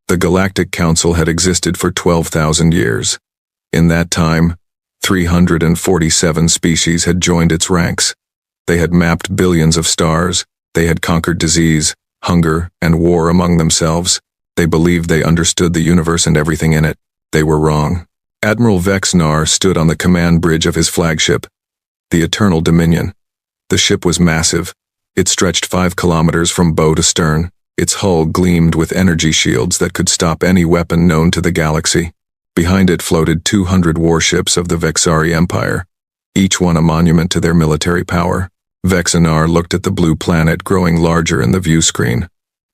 The Galactic Council had existed for 12,000 years. In that time, 347 species had joined its ranks. They had mapped billions of stars. They had conquered disease, hunger, and war among themselves. They believed they understood the universe and everything in it. They were wrong. Admiral Vex-Nar stood on the command bridge of his flagship, the Eternal Dominion. The ship was massive. It stretched 5 kilometers from bow to stern. Its hull gleamed with energy shields that could stop any weapon known to the galaxy. Behind it floated 200 warships of the Vexari Empire, each one a monument to their military power. Vex-Nar looked at the blue planet growing larger in the view screen.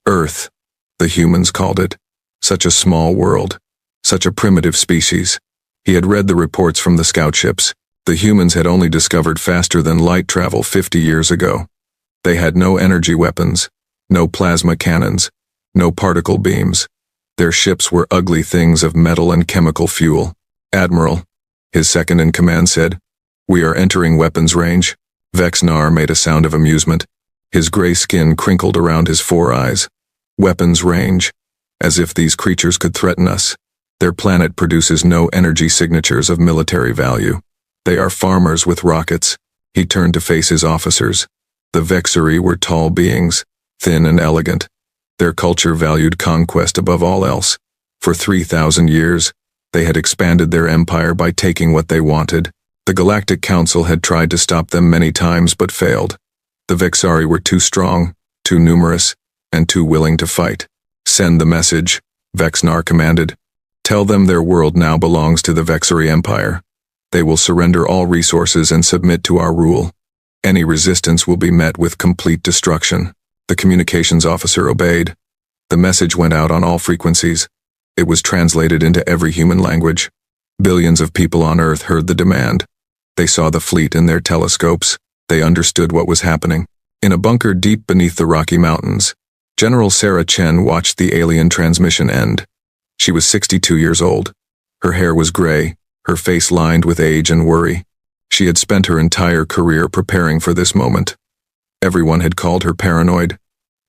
Earth, the humans called it. Such a small world. Such a primitive species. He had read the reports from the scout ships. The humans had only discovered faster than light travel 50 years ago. They had no energy weapons, no plasma cannons, no particle beams. Their ships were ugly things of metal and chemical fuel. Admiral, his second-in-command said, "We are entering weapons range." Vex-Nar made a sound of amusement. His gray skin crinkled around his 4 eyes. Weapons range. As if these creatures could threaten us. Their planet produces no energy signatures of military value. They are farmers with rockets. He turned to face his officers. The Vexari were tall beings, thin and elegant. Their culture valued conquest above all else. For 3,000 years, they had expanded their empire by taking what they wanted. The Galactic Council had tried to stop them many times but failed. The Vexari were too strong, too numerous, and too willing to fight. "Send the message," Vex-Nar commanded. "Tell them their world now belongs to the Vexari Empire. They will surrender all resources and submit to our rule. Any resistance will be met with complete destruction." The communications officer obeyed. The message went out on all frequencies. It was translated into every human language. Billions of people on Earth heard the demand. They saw the fleet in their telescopes. They understood what was happening. In a bunker deep beneath the Rocky Mountains, General Sarah Chen watched the alien transmission end. She was 62 years old. Her hair was gray, her face lined with age and worry. She had spent her entire career preparing for this moment. Everyone had called her paranoid.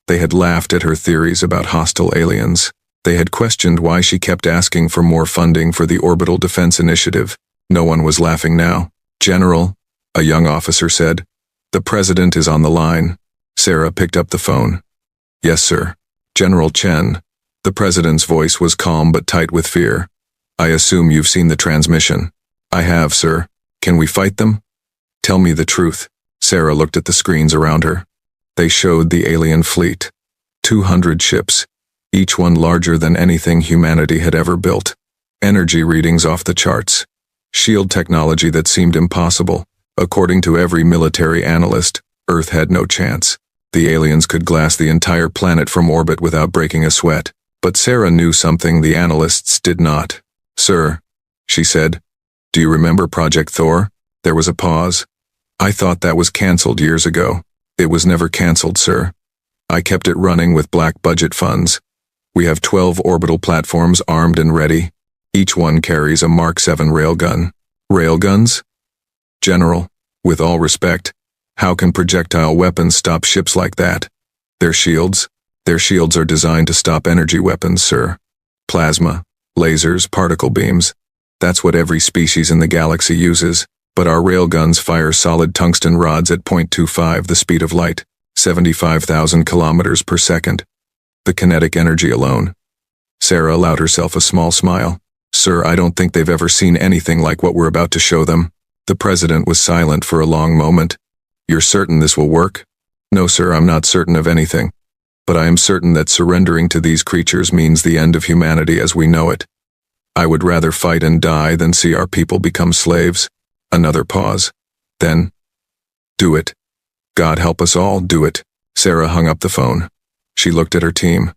They had laughed at her theories about hostile aliens. They had questioned why she kept asking for more funding for the Orbital Defense Initiative. No one was laughing now. "General," a young officer said, "the president is on the line." Sarah picked up the phone. "Yes, sir." "General Chen." The president's voice was calm but tight with fear. "I assume you've seen the transmission." "I have, sir. Can we fight them?" "Tell me the truth." Sarah looked at the screens around her. They showed the alien fleet. 200 ships, each one larger than anything humanity had ever built. Energy readings off the charts. Shield technology that seemed impossible. According to every military analyst, Earth had no chance. The aliens could glass the entire planet from orbit without breaking a sweat. But Sarah knew something the analysts did not. "Sir," she said, "do you remember Project Thor?" There was a pause. "I thought that was cancelled years ago." "It was never cancelled, sir. I kept it running with black budget funds. We have 12 orbital platforms armed and ready. Each one carries a Mark 7 railgun." "Railguns?" "General, with all respect, how can projectile weapons stop ships like that?" "Their shields? Their shields are designed to stop energy weapons, sir. Plasma, lasers, particle beams. That's what every species in the galaxy uses. But our railguns fire solid tungsten rods at 0.25 the speed of light, 75,000 kilometers per second. The kinetic energy alone." Sarah allowed herself a small smile. "Sir, I don't think they've ever seen anything like what we're about to show them." The president was silent for a long moment. "You're certain this will work?" "No, sir, I'm not certain of anything. But I am certain that surrendering to these creatures means the end of humanity as we know it. I would rather fight and die than see our people become slaves." Another pause. Then, "Do it. God help us all, do it." Sarah hung up the phone. She looked at her team.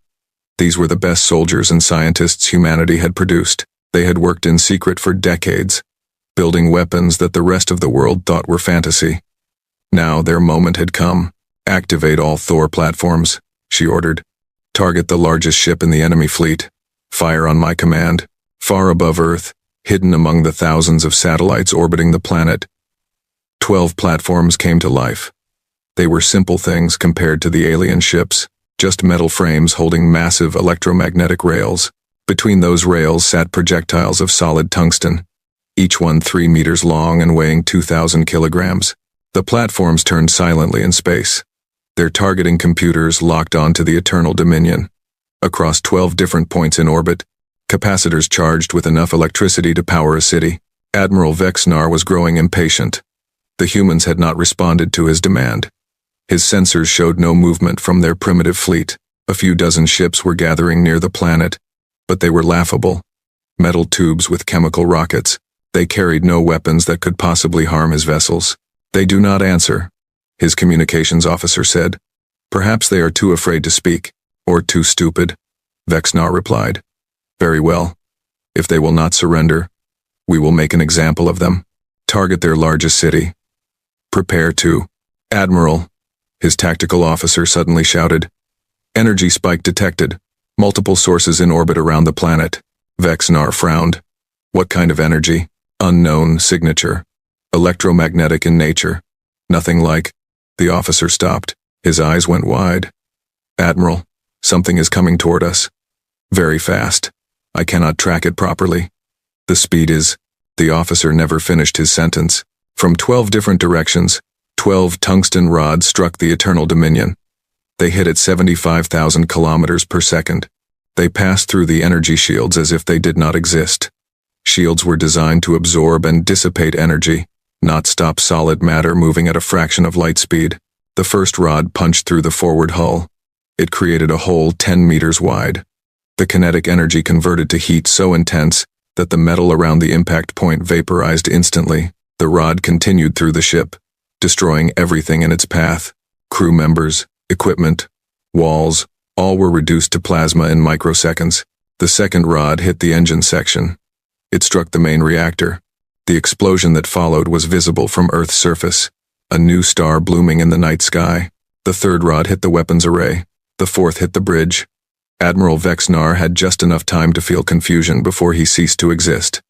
These were the best soldiers and scientists humanity had produced. They had worked in secret for decades, building weapons that the rest of the world thought were fantasy. Now their moment had come. "Activate all Thor platforms," she ordered. "Target the largest ship in the enemy fleet. Fire on my command. Far above Earth, hidden among the thousands of satellites orbiting the planet." 12 platforms came to life. They were simple things compared to the alien ships, just metal frames holding massive electromagnetic rails. Between those rails sat projectiles of solid tungsten, each one 3 meters long and weighing 2,000 kilograms. The platforms turned silently in space, their targeting computers locked onto the Eternal Dominion. Across 12 different points in orbit, capacitors charged with enough electricity to power a city. Admiral Vexnar was growing impatient. The humans had not responded to his demand. His sensors showed no movement from their primitive fleet. A few dozen ships were gathering near the planet, but they were laughable. Metal tubes with chemical rockets. They carried no weapons that could possibly harm his vessels. "They do not answer," his communications officer said. "Perhaps they are too afraid to speak, or too stupid," Vexnar replied. "Very well. If they will not surrender, we will make an example of them. Target their largest city. Prepare to." "Admiral," his tactical officer suddenly shouted. "Energy spike detected. Multiple sources in orbit around the planet." Vexnar frowned. "What kind of energy?" "Unknown signature. Electromagnetic in nature. Nothing like." The officer stopped. His eyes went wide. "Admiral, something is coming toward us. Very fast. I cannot track it properly." "The speed is..." The officer never finished his sentence. From 12 different directions, 12 tungsten rods struck the Eternal Dominion. They hit at 75,000 kilometers per second. They passed through the energy shields as if they did not exist. Shields were designed to absorb and dissipate energy, not stop solid matter moving at a fraction of light speed. The first rod punched through the forward hull. It created a hole 10 meters wide. The kinetic energy converted to heat so intense that the metal around the impact point vaporized instantly. The rod continued through the ship, destroying everything in its path. Crew members, equipment, walls, all were reduced to plasma in microseconds. The second rod hit the engine section. It struck the main reactor. The explosion that followed was visible from Earth's surface, a new star blooming in the night sky. The third rod hit the weapons array. The fourth hit the bridge. Admiral Vexnar had just enough time to feel confusion before he ceased to exist.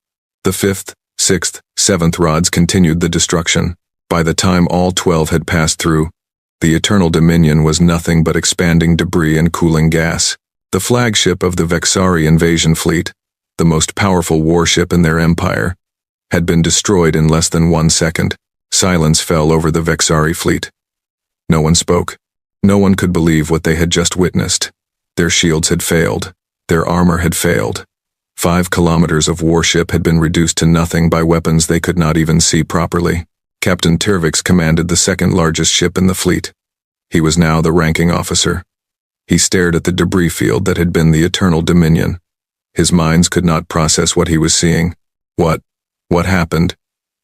The fifth, sixth, seventh rods continued the destruction. By the time all 12 had passed through, the Eternal Dominion was nothing but expanding debris and cooling gas. The flagship of the Vexari invasion fleet, the most powerful warship in their empire, had been destroyed in less than 1 second. Silence fell over the Vexari fleet. No one spoke. No one could believe what they had just witnessed. Their shields had failed. Their armor had failed. 5 kilometers of warship had been reduced to nothing by weapons they could not even see properly. Captain Tirvix commanded the second largest ship in the fleet. He was now the ranking officer. He stared at the debris field that had been the Eternal Dominion. His minds could not process what he was seeing. What happened?"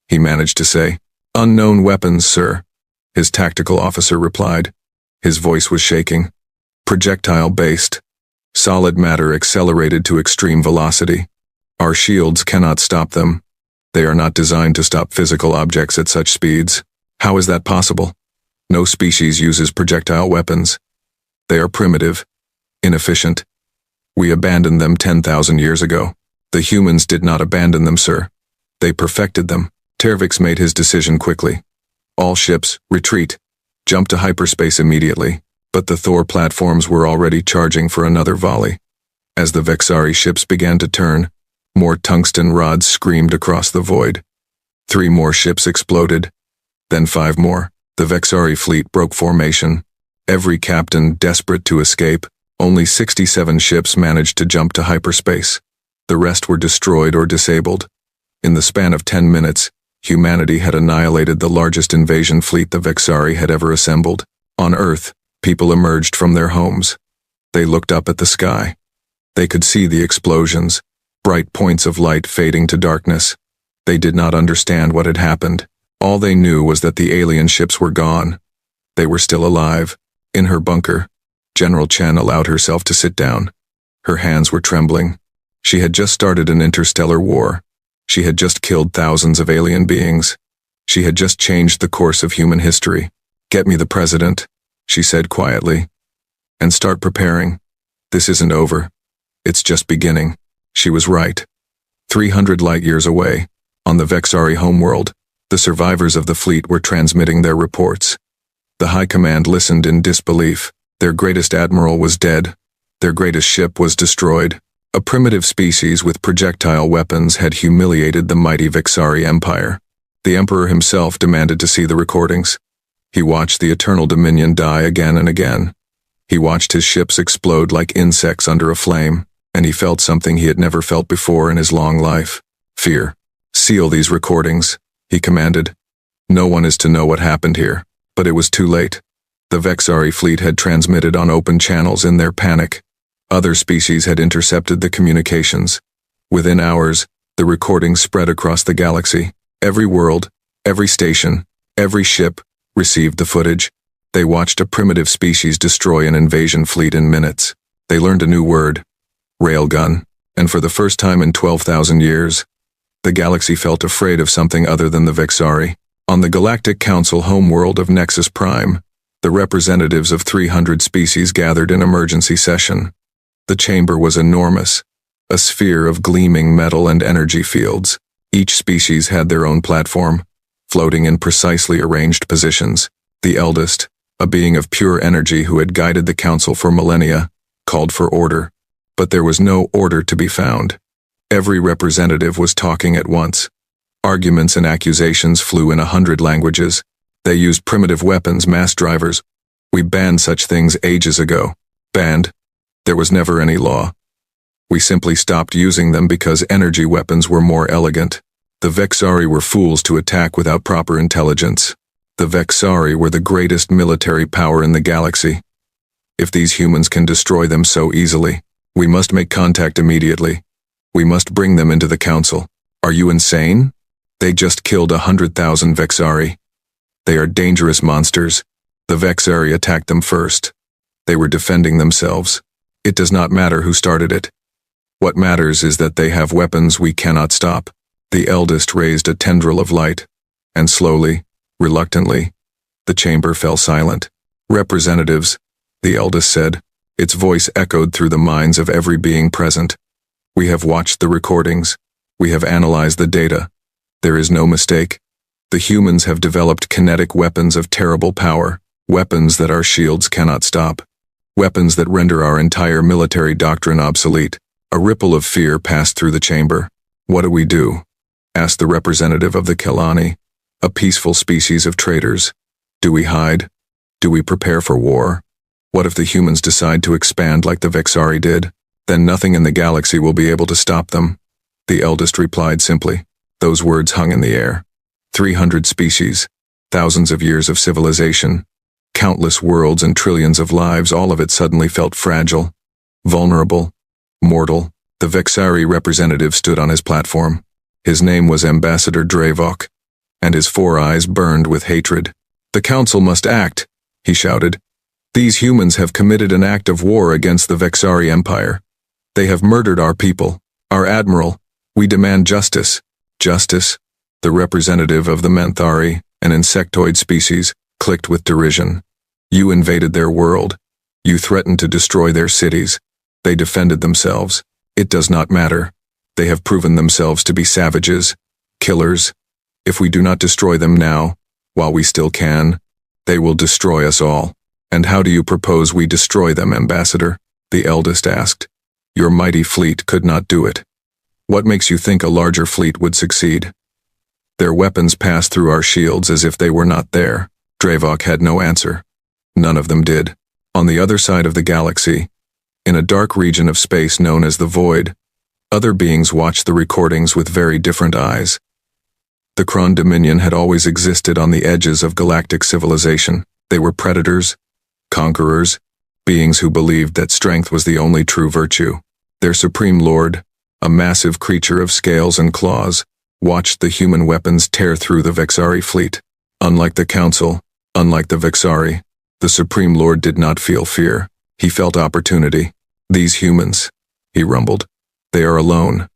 he managed to say. "Unknown weapons, sir," his tactical officer replied. His voice was shaking. "Projectile-based. Solid matter accelerated to extreme velocity. Our shields cannot stop them. They are not designed to stop physical objects at such speeds." "How is that possible?" "No species uses projectile weapons. They are primitive, inefficient. We abandoned them 10,000 years ago." "The humans did not abandon them, sir. They perfected them." Tirvix made his decision quickly. "All ships, retreat. Jump to hyperspace immediately." But the Thor platforms were already charging for another volley. As the Vexari ships began to turn, more tungsten rods screamed across the void. 3 more ships exploded, then 5 more. The Vexari fleet broke formation. Every captain desperate to escape. Only 67 ships managed to jump to hyperspace. The rest were destroyed or disabled. In the span of 10 minutes, humanity had annihilated the largest invasion fleet the Vexari had ever assembled. On Earth, people emerged from their homes. They looked up at the sky. They could see the explosions, bright points of light fading to darkness. They did not understand what had happened. All they knew was that the alien ships were gone. They were still alive. In her bunker, General Chen allowed herself to sit down. Her hands were trembling. She had just started an interstellar war. She had just killed thousands of alien beings. She had just changed the course of human history. "Get me the president," she said quietly, "and start preparing. This isn't over. It's just beginning." She was right. 300 light years away, on the Vexari homeworld, the survivors of the fleet were transmitting their reports. The High Command listened in disbelief. Their greatest admiral was dead. Their greatest ship was destroyed. A primitive species with projectile weapons had humiliated the mighty Vexari Empire. The Emperor himself demanded to see the recordings. He watched the Eternal Dominion die again and again. He watched his ships explode like insects under a flame, and he felt something he had never felt before in his long life. Fear. Seal these recordings, he commanded. No one is to know what happened here, but it was too late. The Vexari fleet had transmitted on open channels in their panic. Other species had intercepted the communications. Within hours, the recordings spread across the galaxy. Every world, every station, every ship received the footage. They watched a primitive species destroy an invasion fleet in minutes. They learned a new word, railgun, and for the first time in 12,000 years, the galaxy felt afraid of something other than the Vexari. On the Galactic Council homeworld of Nexus Prime, the representatives of 300 species gathered in emergency session. The chamber was enormous, a sphere of gleaming metal and energy fields. Each species had their own platform, floating in precisely arranged positions. The eldest, a being of pure energy who had guided the council for millennia, called for order. But there was no order to be found. Every representative was talking at once. Arguments and accusations flew in 100 languages. They used primitive weapons, mass drivers. We banned such things ages ago. Banned. There was never any law. We simply stopped using them because energy weapons were more elegant. The Vexari were fools to attack without proper intelligence. The Vexari were the greatest military power in the galaxy. If these humans can destroy them so easily, we must make contact immediately. We must bring them into the council. Are you insane? They just killed 100,000 Vexari. They are dangerous monsters. The Vexari attacked them first. They were defending themselves. It does not matter who started it. What matters is that they have weapons we cannot stop. The eldest raised a tendril of light, and slowly, reluctantly, the chamber fell silent. Representatives, the eldest said. Its voice echoed through the minds of every being present. We have watched the recordings. We have analyzed the data. There is no mistake. The humans have developed kinetic weapons of terrible power, weapons that our shields cannot stop, weapons that render our entire military doctrine obsolete. A ripple of fear passed through the chamber. What do we do? Asked the representative of the Kelani, a peaceful species of traitors. Do we hide? Do we prepare for war? What if the humans decide to expand like the Vexari did? Then nothing in the galaxy will be able to stop them. The eldest replied simply. Those words hung in the air. 300 species, thousands of years of civilization, countless worlds and trillions of lives, all of it suddenly felt fragile, vulnerable, mortal. The Vexari representative stood on his platform. His name was Ambassador Dravok, and his 4 eyes burned with hatred. The council must act, he shouted. These humans have committed an act of war against the Vexari Empire. They have murdered our people, our admiral. We demand justice. Justice? The representative of the Menthari, an insectoid species, clicked with derision. You invaded their world. You threatened to destroy their cities. They defended themselves. It does not matter. They have proven themselves to be savages, killers. If we do not destroy them now, while we still can, they will destroy us all. And how do you propose we destroy them, Ambassador? The eldest asked. Your mighty fleet could not do it. What makes you think a larger fleet would succeed? Their weapons passed through our shields as if they were not there. Dravok had no answer. None of them did. On the other side of the galaxy, in a dark region of space known as the Void, other beings watched the recordings with very different eyes. The Kron Dominion had always existed on the edges of galactic civilization. They were predators, conquerors, beings who believed that strength was the only true virtue. Their supreme lord, a massive creature of scales and claws, watched the human weapons tear through the Vexari fleet. Unlike the Council, unlike the Vexari, the Supreme Lord did not feel fear. He felt opportunity. These humans, he rumbled, they are alone.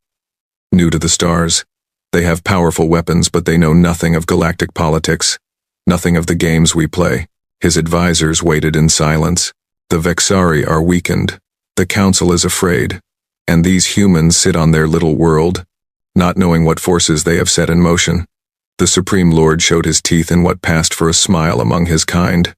New to the stars. They have powerful weapons, but they know nothing of galactic politics, nothing of the games we play. His advisors waited in silence. The Vexari are weakened. The Council is afraid. And these humans sit on their little world, not knowing what forces they have set in motion. The Supreme Lord showed his teeth in what passed for a smile among his kind.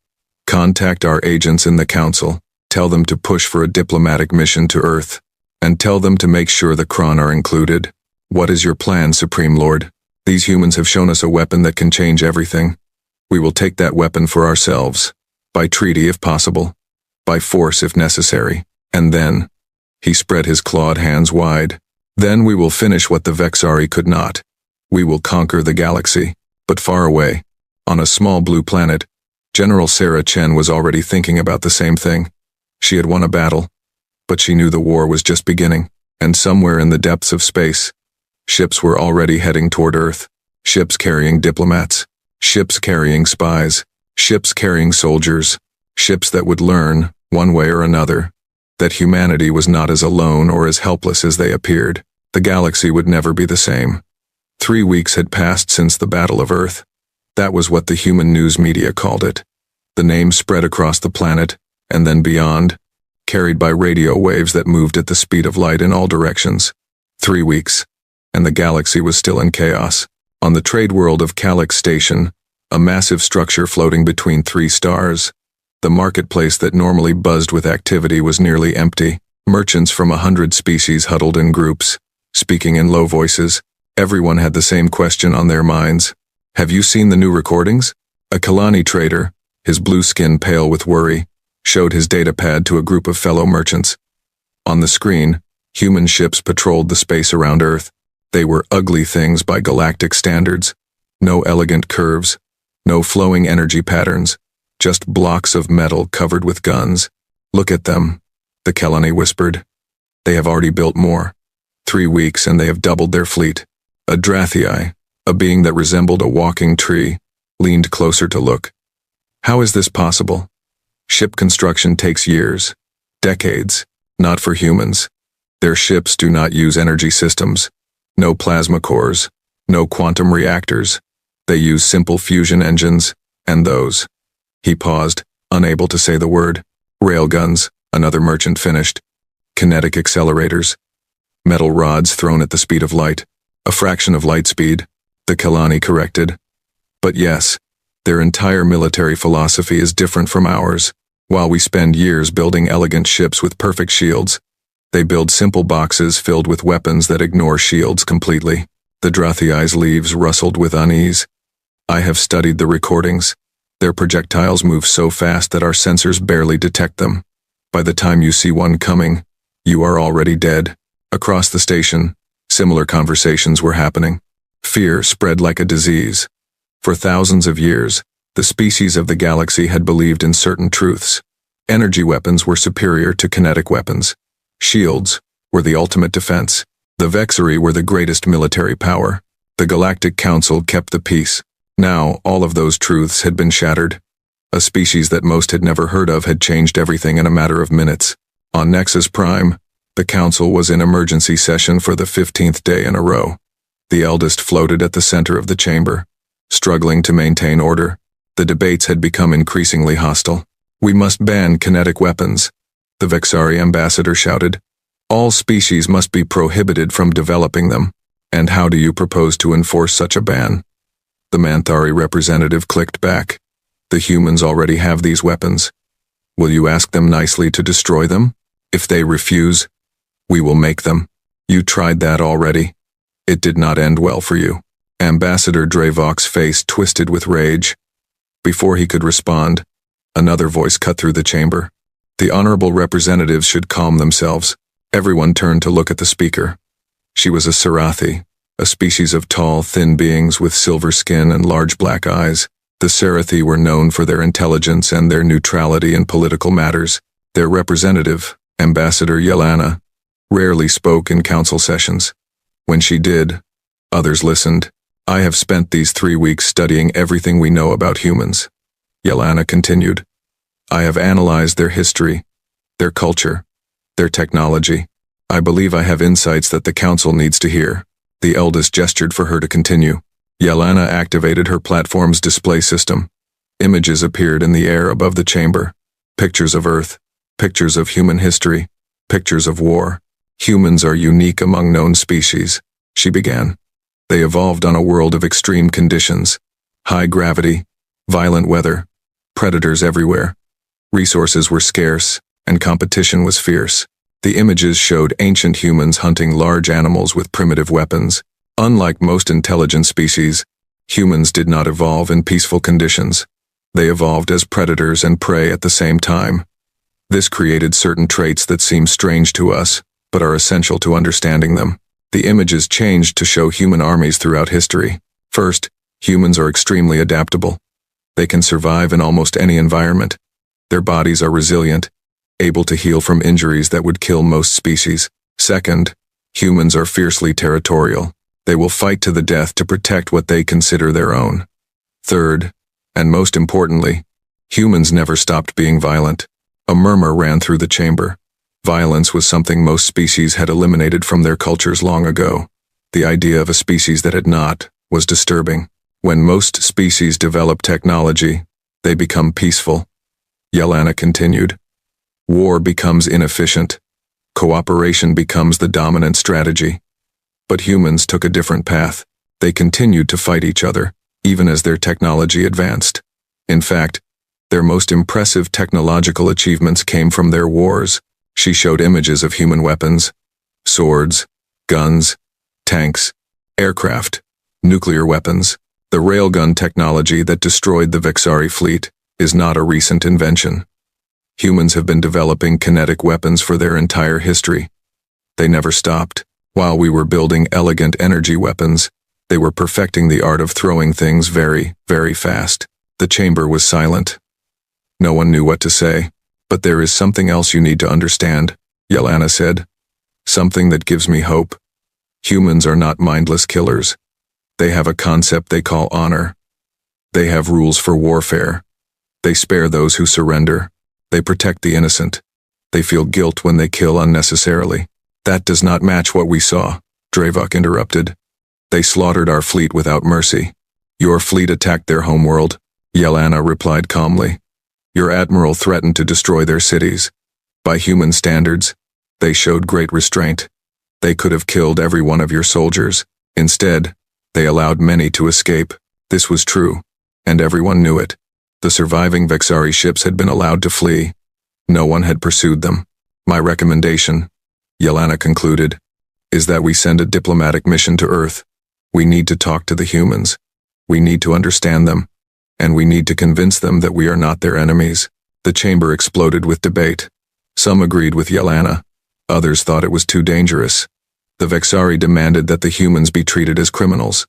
Contact our agents in the Council. Tell them to push for a diplomatic mission to Earth. And tell them to make sure the Kron are included. What is your plan, Supreme Lord? These humans have shown us a weapon that can change everything. We will take that weapon for ourselves. By treaty if possible. By force if necessary. And then, he spread his clawed hands wide. Then we will finish what the Vexari could not. We will conquer the galaxy. But far away, on a small blue planet, General Sarah Chen was already thinking about the same thing. She had won a battle, but she knew the war was just beginning, and somewhere in the depths of space, ships were already heading toward Earth. Ships carrying diplomats, ships carrying spies, ships carrying soldiers, ships that would learn, one way or another, that humanity was not as alone or as helpless as they appeared. The galaxy would never be the same. 3 weeks had passed since the Battle of Earth. That was what the human news media called it. The name spread across the planet, and then beyond, carried by radio waves that moved at the speed of light in all directions. 3 weeks, and the galaxy was still in chaos. On the trade world of Calyx Station, a massive structure floating between 3 stars, the marketplace that normally buzzed with activity was nearly empty. Merchants from 100 species huddled in groups, speaking in low voices. Everyone had the same question on their minds. Have you seen the new recordings? A Kalani trader, his blue skin pale with worry, showed his datapad to a group of fellow merchants. On the screen, human ships patrolled the space around Earth. They were ugly things by galactic standards. No elegant curves, no flowing energy patterns, just blocks of metal covered with guns. Look at them, the Kalani whispered. They have already built more. 3 weeks and they have doubled their fleet. A Drathii, a being that resembled a walking tree, leaned closer to look. How is this possible? Ship construction takes years, decades, not for humans. Their ships do not use energy systems. No plasma cores, no quantum reactors. They use simple fusion engines, and those. He paused, unable to say the word. Railguns, another merchant finished. Kinetic accelerators. Metal rods thrown at the speed of light. A fraction of light speed, the Kalani corrected. But yes, their entire military philosophy is different from ours. While we spend years building elegant ships with perfect shields, they build simple boxes filled with weapons that ignore shields completely. The Drathii's leaves rustled with unease. I have studied the recordings. Their projectiles move so fast that our sensors barely detect them. By the time you see one coming, you are already dead. Across the station, similar conversations were happening. Fear spread like a disease. For thousands of years, the species of the galaxy had believed in certain truths. Energy weapons were superior to kinetic weapons. Shields were the ultimate defense. The Vexari were the greatest military power. The Galactic Council kept the peace. Now, all of those truths had been shattered. A species that most had never heard of had changed everything in a matter of minutes. On Nexus Prime, the Council was in emergency session for the 15th day in a row. The eldest floated at the center of the chamber, struggling to maintain order. The debates had become increasingly hostile. We must ban kinetic weapons, the Vexari ambassador shouted. All species must be prohibited from developing them. And how do you propose to enforce such a ban? The Manthari representative clicked back. The humans already have these weapons. Will you ask them nicely to destroy them? If they refuse, we will make them. You tried that already. It did not end well for you. Ambassador Dravok's face twisted with rage. Before he could respond, another voice cut through the chamber. The honorable representatives should calm themselves. Everyone turned to look at the speaker. She was a Sarathi, a species of tall, thin beings with silver skin and large black eyes. The Sarathi were known for their intelligence and their neutrality in political matters. Their representative, Ambassador Yelena, rarely spoke in council sessions. When she did, others listened. I have spent these 3 weeks studying everything we know about humans. Yelena continued. I have analyzed their history, their culture, their technology. I believe I have insights that the council needs to hear. The eldest gestured for her to continue. Yelena activated her platform's display system. Images appeared in the air above the chamber. Pictures of Earth, pictures of human history, pictures of war. Humans are unique among known species, she began. They evolved on a world of extreme conditions. High gravity, violent weather, predators everywhere. Resources were scarce, and competition was fierce. The images showed ancient humans hunting large animals with primitive weapons. Unlike most intelligent species, humans did not evolve in peaceful conditions. They evolved as predators and prey at the same time. This created certain traits that seem strange to us, but are essential to understanding them. The images changed to show human armies throughout history. First, humans are extremely adaptable. They can survive in almost any environment. Their bodies are resilient, able to heal from injuries that would kill most species. Second, humans are fiercely territorial. They will fight to the death to protect what they consider their own. Third, and most importantly, humans never stopped being violent. A murmur ran through the chamber. Violence was something most species had eliminated from their cultures long ago. The idea of a species that had not was disturbing. When most species develop technology, they become peaceful. Yelena continued. War becomes inefficient. Cooperation becomes the dominant strategy. But humans took a different path. They continued to fight each other, even as their technology advanced. In fact, their most impressive technological achievements came from their wars. She showed images of human weapons, swords, guns, tanks, aircraft, nuclear weapons. The railgun technology that destroyed the Vexari fleet is not a recent invention. Humans have been developing kinetic weapons for their entire history. They never stopped. While we were building elegant energy weapons, they were perfecting the art of throwing things very, very fast. The chamber was silent. No one knew what to say. But there is something else you need to understand, Yelena said. Something that gives me hope. Humans are not mindless killers. They have a concept they call honor. They have rules for warfare. They spare those who surrender. They protect the innocent. They feel guilt when they kill unnecessarily. That does not match what we saw, Dravok interrupted. They slaughtered our fleet without mercy. Your fleet attacked their homeworld, Yelena replied calmly. Your admiral threatened to destroy their cities. By human standards, they showed great restraint. They could have killed every one of your soldiers. Instead, they allowed many to escape. This was true, and everyone knew it. The surviving Vexari ships had been allowed to flee. No one had pursued them. My recommendation, Yelena concluded, is that we send a diplomatic mission to Earth. We need to talk to the humans. We need to understand them. And we need to convince them that we are not their enemies. The chamber exploded with debate. Some agreed with Yelena. Others thought it was too dangerous. The Vexari demanded that the humans be treated as criminals.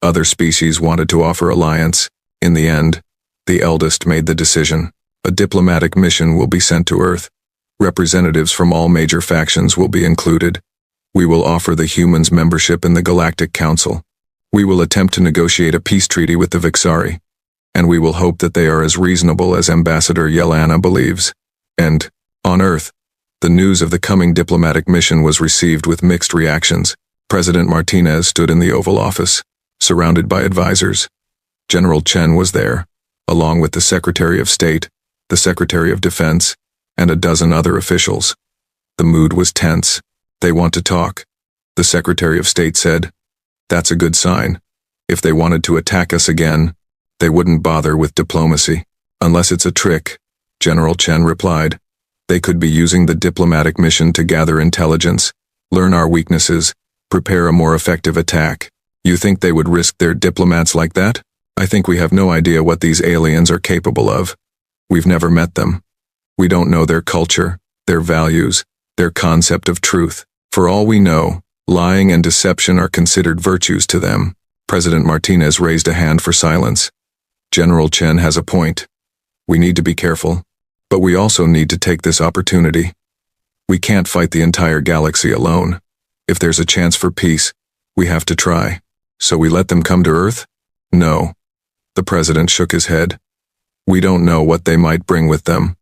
Other species wanted to offer alliance. In the end, the eldest made the decision. A diplomatic mission will be sent to Earth. Representatives from all major factions will be included. We will offer the humans membership in the Galactic Council. We will attempt to negotiate a peace treaty with the Vexari. And we will hope that they are as reasonable as Ambassador Yelena believes. And, on Earth, the news of the coming diplomatic mission was received with mixed reactions. President Martinez stood in the Oval Office, surrounded by advisors. General Chen was there, along with the Secretary of State, the Secretary of Defense, and a dozen other officials. The mood was tense. They want to talk, the Secretary of State said. That's a good sign. If they wanted to attack us again, they wouldn't bother with diplomacy. Unless it's a trick, General Chen replied. They could be using the diplomatic mission to gather intelligence, learn our weaknesses, prepare a more effective attack. You think they would risk their diplomats like that? I think we have no idea what these aliens are capable of. We've never met them. We don't know their culture, their values, their concept of truth. For all we know, lying and deception are considered virtues to them. President Martinez raised a hand for silence. General Chen has a point. We need to be careful, but we also need to take this opportunity. We can't fight the entire galaxy alone. If there's a chance for peace, we have to try. So we let them come to Earth? No. The president shook his head. We don't know what they might bring with them.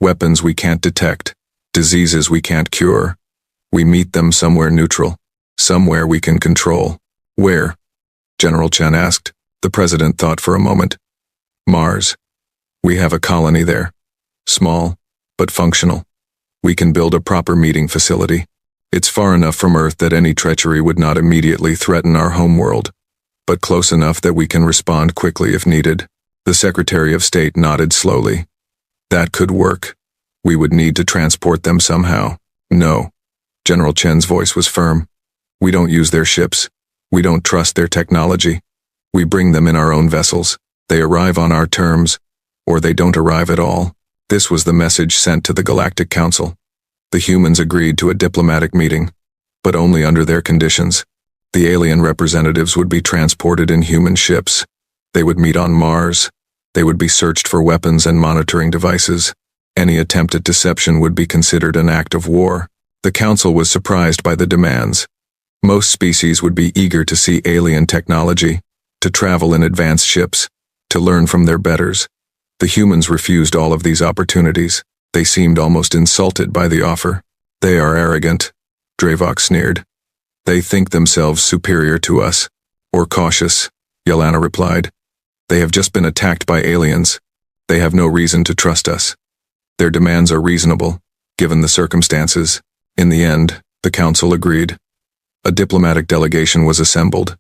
Weapons we can't detect, diseases we can't cure. We meet them somewhere neutral, somewhere we can control. Where? General Chen asked. The president thought for a moment. Mars. We have a colony there. Small, but functional. We can build a proper meeting facility. It's far enough from Earth that any treachery would not immediately threaten our homeworld, but close enough that we can respond quickly if needed. The Secretary of State nodded slowly. That could work. We would need to transport them somehow. No. General Chen's voice was firm. We don't use their ships. We don't trust their technology. We bring them in our own vessels. They arrive on our terms, or they don't arrive at all. This was the message sent to the Galactic Council. The humans agreed to a diplomatic meeting, but only under their conditions. The alien representatives would be transported in human ships. They would meet on Mars. They would be searched for weapons and monitoring devices. Any attempt at deception would be considered an act of war. The Council was surprised by the demands. Most species would be eager to see alien technology, to travel in advanced ships, to learn from their betters. The humans refused all of these opportunities. They seemed almost insulted by the offer. They are arrogant, Dravok sneered. They think themselves superior to us. Or cautious, Yelena replied. They have just been attacked by aliens. They have no reason to trust us. Their demands are reasonable, given the circumstances. In the end, the Council agreed. A diplomatic delegation was assembled.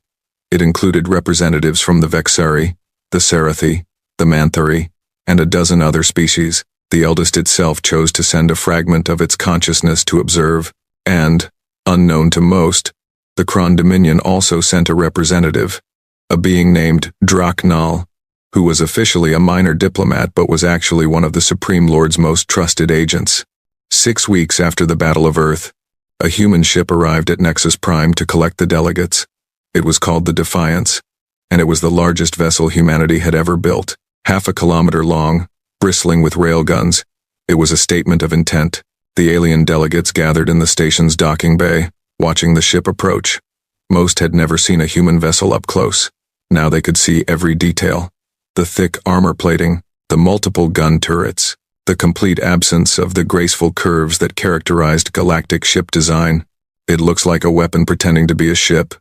It included representatives from the Vexari, the Serathi, the Manthari, and a dozen other species. The eldest itself chose to send a fragment of its consciousness to observe, and, unknown to most, the Kron Dominion also sent a representative, a being named Draknal, who was officially a minor diplomat but was actually one of the Supreme Lord's most trusted agents. 6 weeks after the Battle of Earth, a human ship arrived at Nexus Prime to collect the delegates. It was called the Defiance, and it was the largest vessel humanity had ever built, 1/2 kilometer long, bristling with railguns. It was a statement of intent. The alien delegates gathered in the station's docking bay, watching the ship approach. Most had never seen a human vessel up close. Now they could see every detail. The thick armor plating, the multiple gun turrets, the complete absence of the graceful curves that characterized galactic ship design. It looks like a weapon pretending to be a ship,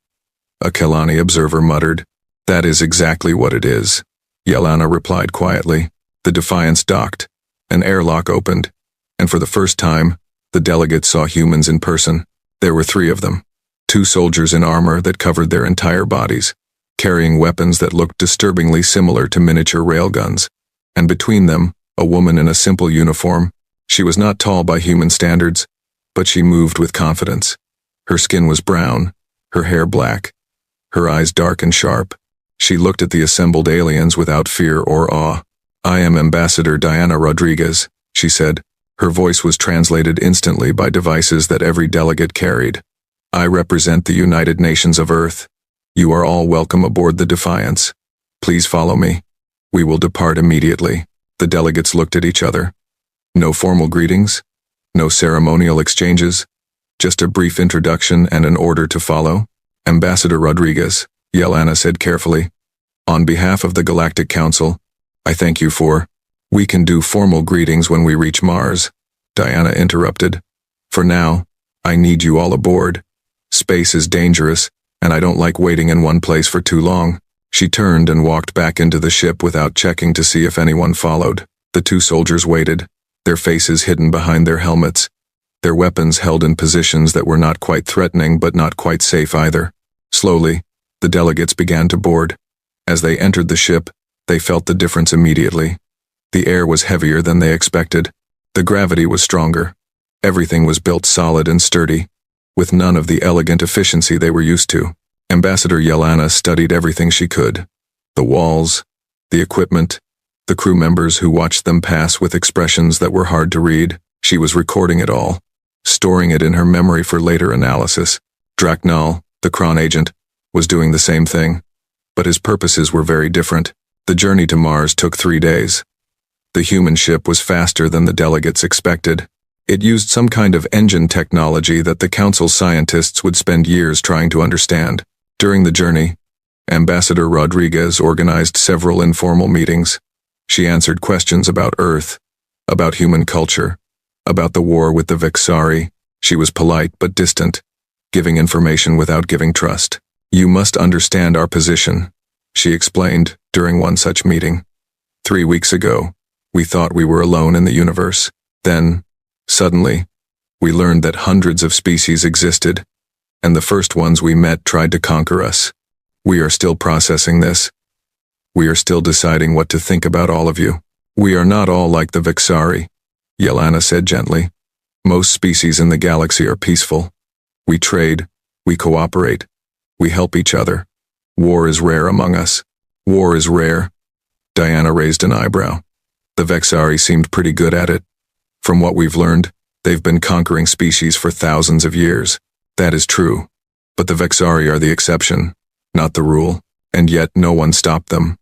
a Kelani observer muttered. That is exactly what it is, Yelena replied quietly. The Defiance docked, an airlock opened, and for the first time, the delegates saw humans in person. There were 3 of them, 2 soldiers in armor that covered their entire bodies, carrying weapons that looked disturbingly similar to miniature railguns, and between them, a woman in a simple uniform. She was not tall by human standards, but she moved with confidence. Her skin was brown, her hair black, her eyes dark and sharp. She looked at the assembled aliens without fear or awe. I am Ambassador Diana Rodriguez, she said. Her voice was translated instantly by devices that every delegate carried. I represent the United Nations of Earth. You are all welcome aboard the Defiance. Please follow me. We will depart immediately. The delegates looked at each other. No formal greetings, no ceremonial exchanges, just a brief introduction and an order to follow. Ambassador Rodriguez, Yelena said carefully. On behalf of the Galactic Council, I thank you for. We can do formal greetings when we reach Mars, Diana interrupted. For now, I need you all aboard. Space is dangerous, and I don't like waiting in one place for too long. She turned and walked back into the ship without checking to see if anyone followed. The 2 soldiers waited, their faces hidden behind their helmets, their weapons held in positions that were not quite threatening but not quite safe either. Slowly, the delegates began to board. As they entered the ship, they felt the difference immediately. The air was heavier than they expected. The gravity was stronger. Everything was built solid and sturdy, with none of the elegant efficiency they were used to. Ambassador Yelena studied everything she could. The walls, the equipment, the crew members who watched them pass with expressions that were hard to read. She was recording it all, storing it in her memory for later analysis. Draknal, the Kron agent, was doing the same thing, but his purposes were very different. The journey to Mars took 3 days. The human ship was faster than the delegates expected. It used some kind of engine technology that the Council scientists would spend years trying to understand. During the journey, Ambassador Rodriguez organized several informal meetings. She answered questions about Earth, about human culture, about the war with the Vexari. She was polite but distant, giving information without giving trust. You must understand our position, she explained during one such meeting. 3 weeks ago, we thought we were alone in the universe. Then, suddenly, we learned that hundreds of species existed, and the first ones we met tried to conquer us. We are still processing this. We are still deciding what to think about all of you. We are not all like the Vexari, Yelena said gently. Most species in the galaxy are peaceful. We trade, we cooperate, we help each other. War is rare among us. War is rare. Diana raised an eyebrow. The Vexari seemed pretty good at it. From what we've learned, they've been conquering species for thousands of years. That is true. But the Vexari are the exception, not the rule, and yet no one stopped them.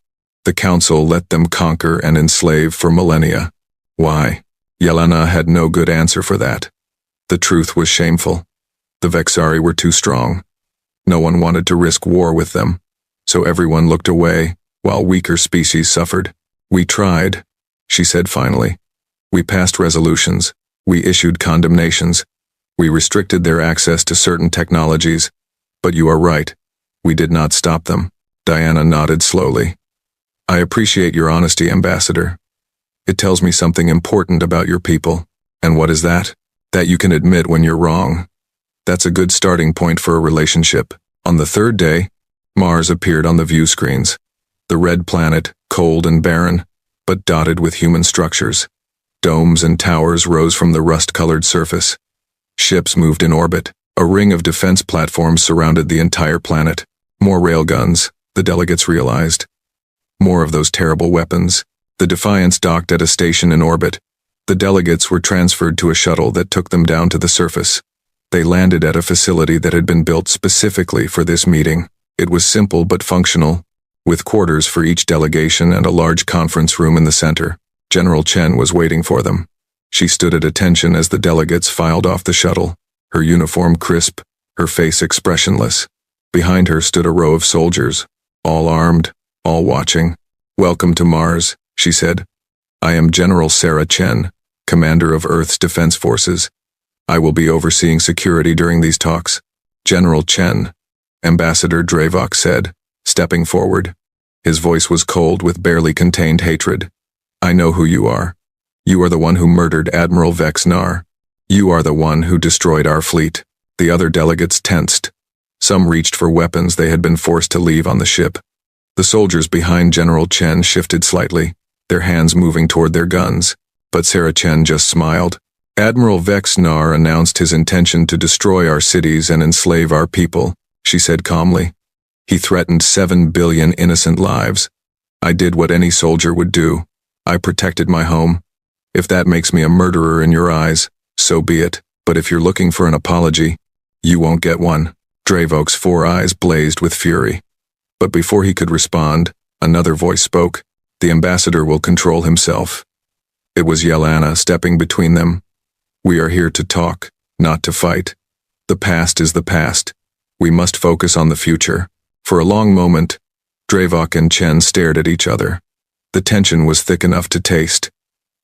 The Council let them conquer and enslave for millennia. Why? Yelena had no good answer for that. The truth was shameful. The Vexari were too strong. No one wanted to risk war with them, so everyone looked away, while weaker species suffered. We tried, she said finally. We passed resolutions. We issued condemnations. We restricted their access to certain technologies. But you are right. We did not stop them. Diana nodded slowly. I appreciate your honesty, Ambassador. It tells me something important about your people. And what is that? That you can admit when you're wrong. That's a good starting point for a relationship. On the third day, Mars appeared on the view screens. The red planet, cold and barren, but dotted with human structures. Domes and towers rose from the rust-colored surface. Ships moved in orbit. A ring of defense platforms surrounded the entire planet. More railguns, the delegates realized. More of those terrible weapons. The Defiance docked at a station in orbit. The delegates were transferred to a shuttle that took them down to the surface. They landed at a facility that had been built specifically for this meeting. It was simple but functional, with quarters for each delegation and a large conference room in the center. General Chen was waiting for them. She stood at attention as the delegates filed off the shuttle, her uniform crisp, her face expressionless. Behind her stood a row of soldiers, all armed, all watching. Welcome to Mars, she said. I am General Sarah Chen, Commander of Earth's Defense Forces. I will be overseeing security during these talks. General Chen, Ambassador Dravok said, stepping forward. His voice was cold with barely contained hatred. I know who you are. You are the one who murdered Admiral Vex Nar. You are the one who destroyed our fleet. The other delegates tensed. Some reached for weapons they had been forced to leave on the ship. The soldiers behind General Chen shifted slightly, their hands moving toward their guns, but Sarah Chen just smiled. Admiral Vex Nar announced his intention to destroy our cities and enslave our people, she said calmly. He threatened 7 billion innocent lives. I did what any soldier would do. I protected my home. If that makes me a murderer in your eyes, so be it. But if you're looking for an apology, you won't get one. Dravok's 4 eyes blazed with fury. But before he could respond, another voice spoke. The ambassador will control himself. It was Yelena stepping between them. We are here to talk, not to fight. The past is the past. We must focus on the future. For a long moment, Dravok and Chen stared at each other. The tension was thick enough to taste.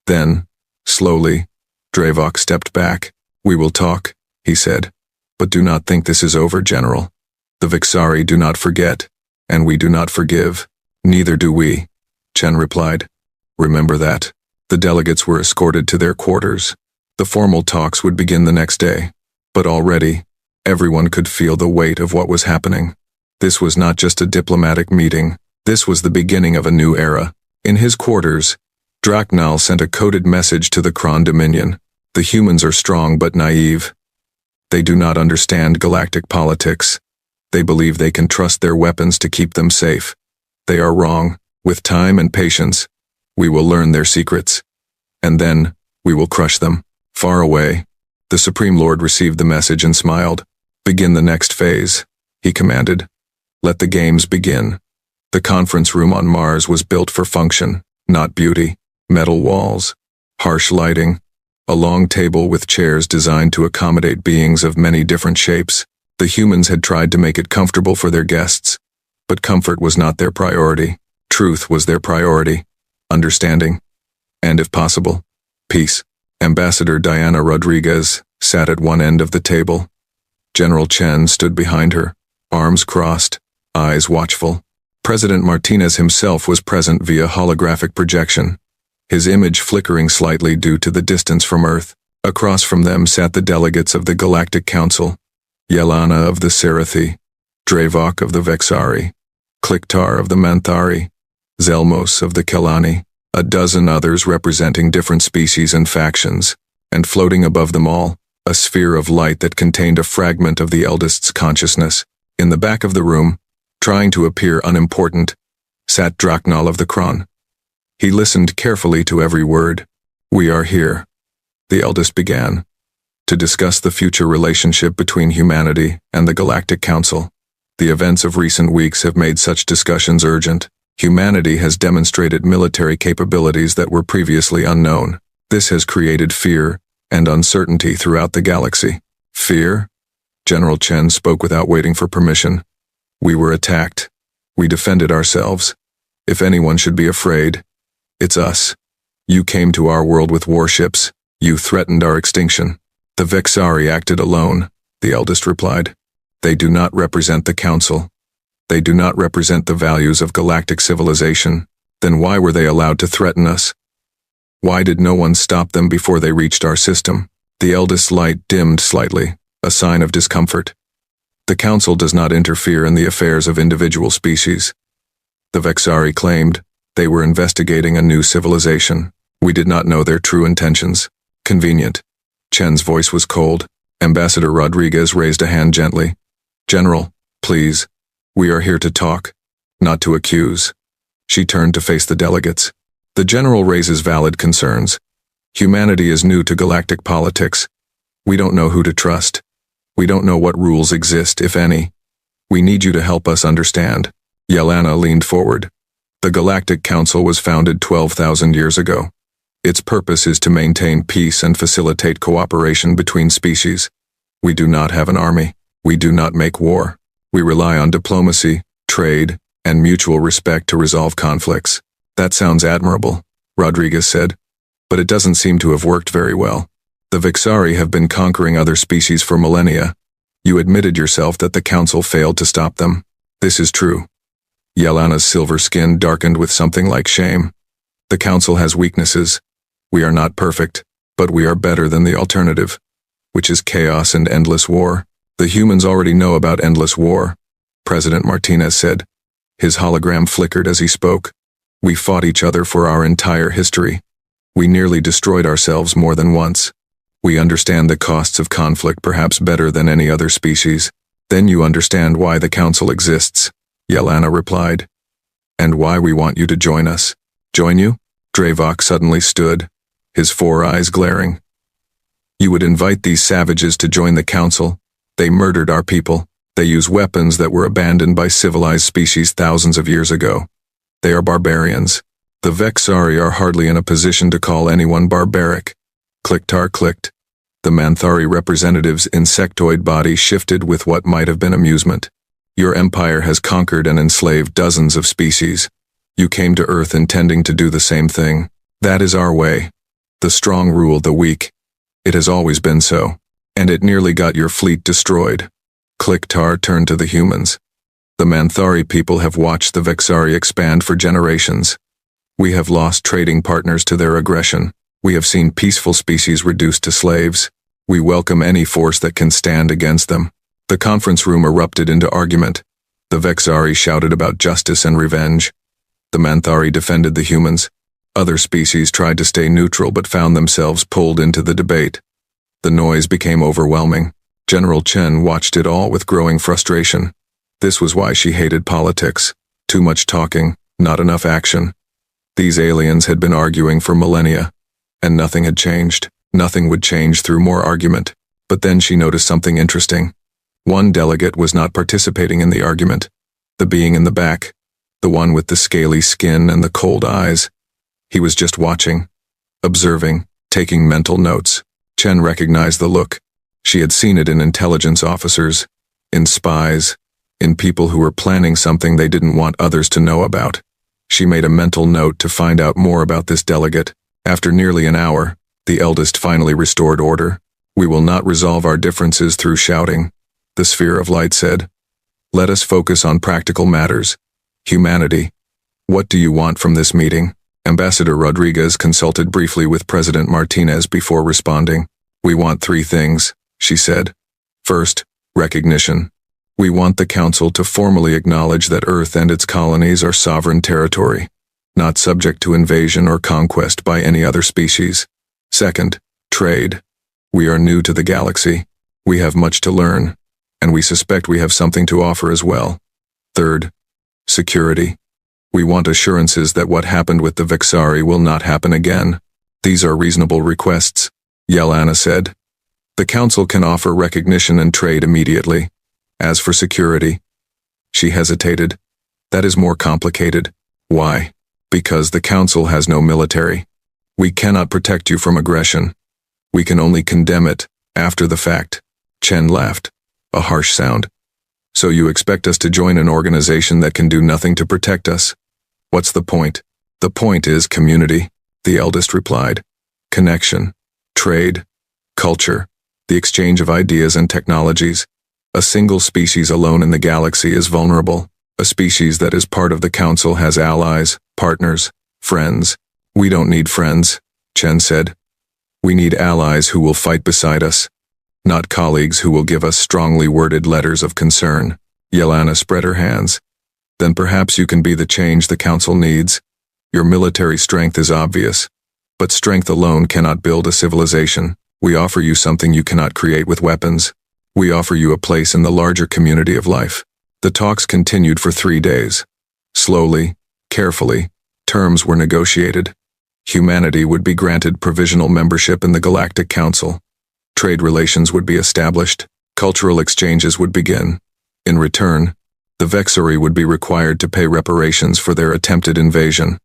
Then, slowly, Dravok stepped back. We will talk, he said. But do not think this is over, General. The Vexari do not forget, and we do not forgive. Neither do we, Chen replied. Remember that. The delegates were escorted to their quarters. The formal talks would begin the next day. But already, everyone could feel the weight of what was happening. This was not just a diplomatic meeting. This was the beginning of a new era. In his quarters, Draknal sent a coded message to the Kron Dominion. The humans are strong but naive. They do not understand galactic politics. They believe they can trust their weapons to keep them safe. They are wrong. With time and patience, we will learn their secrets. And then, we will crush them. Far away, the Supreme Lord received the message and smiled. Begin the next phase, he commanded. Let the games begin. The conference room on Mars was built for function, not beauty. Metal walls, harsh lighting, a long table with chairs designed to accommodate beings of many different shapes. The humans had tried to make it comfortable for their guests, but comfort was not their priority. Truth was their priority. Understanding. And if possible, peace. Ambassador Diana Rodriguez sat at one end of the table. General Chen stood behind her, arms crossed, eyes watchful. President Martinez himself was present via holographic projection, his image flickering slightly due to the distance from Earth. Across from them sat the delegates of the Galactic Council, Yelena of the Serathi, Dravok of the Vexari, Kliktar of the Manthari, Zelmos of the Kelani, a dozen others representing different species and factions. and floating above them all, a sphere of light that contained a fragment of the eldest's consciousness. In the back of the room, trying to appear unimportant, sat Draknal of the Kron. He listened carefully to every word. "We are here," the eldest began, "to discuss the future relationship between humanity and the Galactic Council. The events of recent weeks have made such discussions urgent. Humanity has demonstrated military capabilities that were previously unknown. This has created fear and uncertainty throughout the galaxy." "Fear?" General Chen spoke without waiting for permission. "We were attacked. We defended ourselves. If anyone should be afraid, it's us. You came to our world with warships. You threatened our extinction." "The Vexari acted alone," the eldest replied. "They do not represent the Council. They do not represent the values of galactic civilization. Then why were they allowed to threaten us? Why did no one stop them before they reached our system?" The eldest's light dimmed slightly, a sign of discomfort. "The Council does not interfere in the affairs of individual species," the Vexari claimed. "They were investigating a new civilization. We did not know their true intentions." "Convenient." Chen's voice was cold. Ambassador Rodriguez raised a hand gently. "General, please. We are here to talk, not to accuse." She turned to face the delegates. "The general raises valid concerns. Humanity is new to galactic politics. We don't know who to trust. We don't know what rules exist, if any. We need you to help us understand." Yelena leaned forward. "The Galactic Council was founded 12,000 years ago. Its purpose is to maintain peace and facilitate cooperation between species. We do not have an army. We do not make war. We rely on diplomacy, trade, and mutual respect to resolve conflicts." "That sounds admirable," Rodriguez said, "but it doesn't seem to have worked very well. The Vexari have been conquering other species for millennia. You admitted yourself that the Council failed to stop them." "This is true." Yelena's silver skin darkened with something like shame. "The Council has weaknesses. We are not perfect, but we are better than the alternative, which is chaos and endless war. The humans already know about endless war," President Martinez said. His hologram flickered as he spoke. "We fought each other for our entire history. We nearly destroyed ourselves more than once. We understand the costs of conflict perhaps better than any other species. Then you understand why the Council exists," Yelena replied. "And why we want you to join us." "Join you?" Dravok suddenly stood, his 4 eyes glaring. "You would invite these savages to join the Council? They murdered our people. They use weapons that were abandoned by civilized species thousands of years ago. They are barbarians. The Vexari are hardly in a position to call anyone barbaric." Clicktar clicked. The Manthari representative's insectoid body shifted with what might have been amusement. "Your empire has conquered and enslaved dozens of species. You came to Earth intending to do the same thing. That is our way. The strong rule the weak. It has always been so. And it nearly got your fleet destroyed." Clicktar turned to the humans. "The Manthari people have watched the Vexari expand for generations. We have lost trading partners to their aggression. We have seen peaceful species reduced to slaves. We welcome any force that can stand against them." The conference room erupted into argument. The Vexari shouted about justice and revenge. The Manthari defended the humans. Other species tried to stay neutral but found themselves pulled into the debate. The noise became overwhelming. General Chen watched it all with growing frustration. This was why she hated politics. Too much talking, not enough action. These aliens had been arguing for millennia, and nothing had changed. Nothing would change through more argument. But then she noticed something interesting. One delegate was not participating in the argument. The being in the back, the one with the scaly skin and the cold eyes. He was just watching, observing, taking mental notes. Chen recognized the look. She had seen it in intelligence officers, in spies, in people who were planning something they didn't want others to know about. She made a mental note to find out more about this delegate. After nearly an hour, the eldest finally restored order. "We will not resolve our differences through shouting," the sphere of light said. "Let us focus on practical matters. Humanity. What do you want from this meeting?" Ambassador Rodriguez consulted briefly with President Martinez before responding. "We want 3 things," she said. "First, recognition. We want the Council to formally acknowledge that Earth and its colonies are sovereign territory, not subject to invasion or conquest by any other species. Second, Trade. We are new to the galaxy. We have much to learn, and we suspect we have something to offer as well. Third, security. We want assurances that what happened with the Vexari will not happen again. These are reasonable requests, Yelena said. The Council can offer recognition and trade immediately. As for security, she hesitated. That is more complicated. Why? Because the Council has no military. We cannot protect you from aggression. We can only condemn it, after the fact. Chen laughed. A harsh sound. So you expect us to join an organization that can do nothing to protect us? What's the point? The point is community, the eldest replied. Connection, trade, culture, the exchange of ideas and technologies. A single species alone in the galaxy is vulnerable. A species that is part of the Council has allies, partners, friends. We don't need friends, Chen said. We need allies who will fight beside us, not colleagues who will give us strongly worded letters of concern. Yelena spread her hands. Then perhaps you can be the change the Council needs. Your military strength is obvious, but strength alone cannot build a civilization. We offer you something you cannot create with weapons. We offer you a place in the larger community of life. The talks continued for 3 days. Slowly, carefully, terms were negotiated. Humanity would be granted provisional membership in the Galactic Council. Trade relations would be established. Cultural exchanges would begin. In return, the Vexari would be required to pay reparations for their attempted invasion.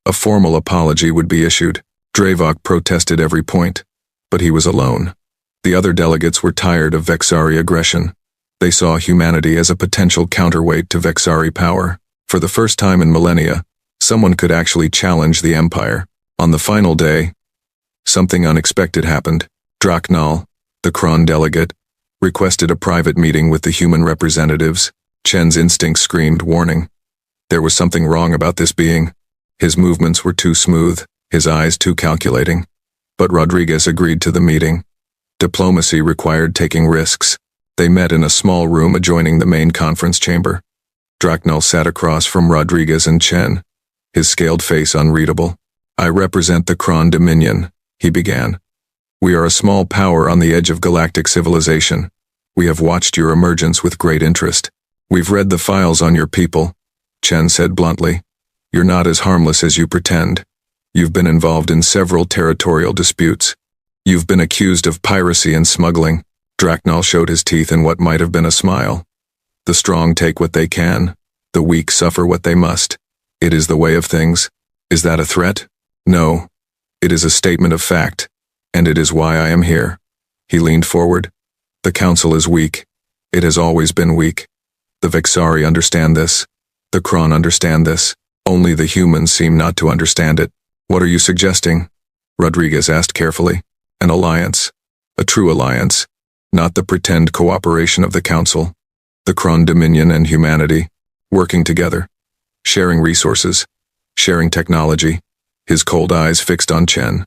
A formal apology would be issued. Dravok protested every point, but he was alone. The other delegates were tired of Vexari aggression. They saw humanity as a potential counterweight to Vexari power. For the first time in millennia, someone could actually challenge the Empire. On the final day, something unexpected happened. Draknal, the Kron delegate, requested a private meeting with the human representatives. Chen's instinct screamed warning. There was something wrong about this being. His movements were too smooth, his eyes too calculating. But Rodriguez agreed to the meeting. Diplomacy required taking risks. They met in a small room adjoining the main conference chamber. Draknal sat across from Rodriguez and Chen, his scaled face unreadable. I represent the Kron Dominion, he began. We are a small power on the edge of galactic civilization. We have watched your emergence with great interest. We've read the files on your people, Chen said bluntly. You're not as harmless as you pretend. You've been involved in several territorial disputes. You've been accused of piracy and smuggling. Draknal showed his teeth in what might have been a smile. The strong take what they can. The weak suffer what they must. It is the way of things. Is that a threat? No. It is a statement of fact. And it is why I am here. He leaned forward. The Council is weak. It has always been weak. The Vexari understand this. The Kron understand this. Only the humans seem not to understand it. What are you suggesting? Rodriguez asked carefully. An alliance. A true alliance. Not the pretend cooperation of the Council. The Kron Dominion and humanity, working together. Sharing resources. Sharing technology. His cold eyes fixed on Chen.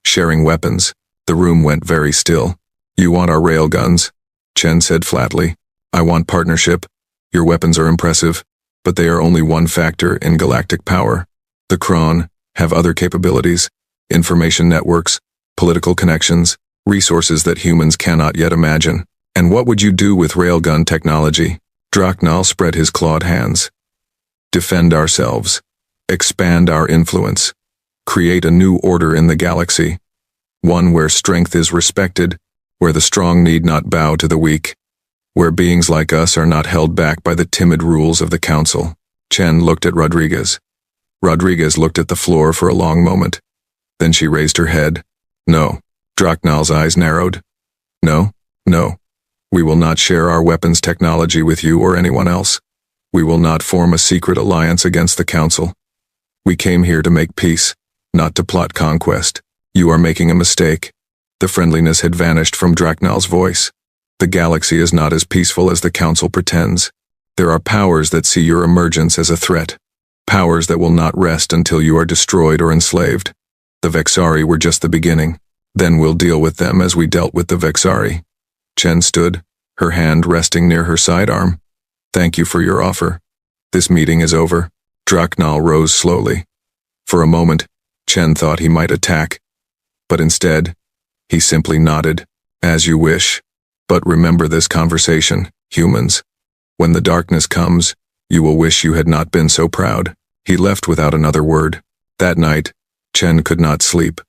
Sharing weapons. The room went very still. You want our railguns? Chen said flatly. I want partnership. Your weapons are impressive, but they are only one factor in galactic power. The Kron have other capabilities, information networks, political connections, resources that humans cannot yet imagine. And what would you do with railgun technology? Draknal spread his clawed hands. Defend ourselves. Expand our influence. Create a new order in the galaxy. One where strength is respected, where the strong need not bow to the weak, where beings like us are not held back by the timid rules of the Council. Chen looked at Rodriguez. Rodriguez looked at the floor for a long moment. Then she raised her head. No. Draknal's eyes narrowed. No, no. We will not share our weapons technology with you or anyone else. We will not form a secret alliance against the Council. We came here to make peace, not to plot conquest. You are making a mistake. The friendliness had vanished from Draknal's voice. The galaxy is not as peaceful as the Council pretends. There are powers that see your emergence as a threat. Powers that will not rest until you are destroyed or enslaved. The Vexari were just the beginning. Then we'll deal with them as we dealt with the Vexari. Chen stood, her hand resting near her sidearm. Thank you for your offer. This meeting is over. Draknal rose slowly. For a moment, Chen thought he might attack. But instead, He simply nodded. As you wish. But remember this conversation, humans. When the darkness comes, you will wish you had not been so proud. He left without another word. That night, Chen could not sleep.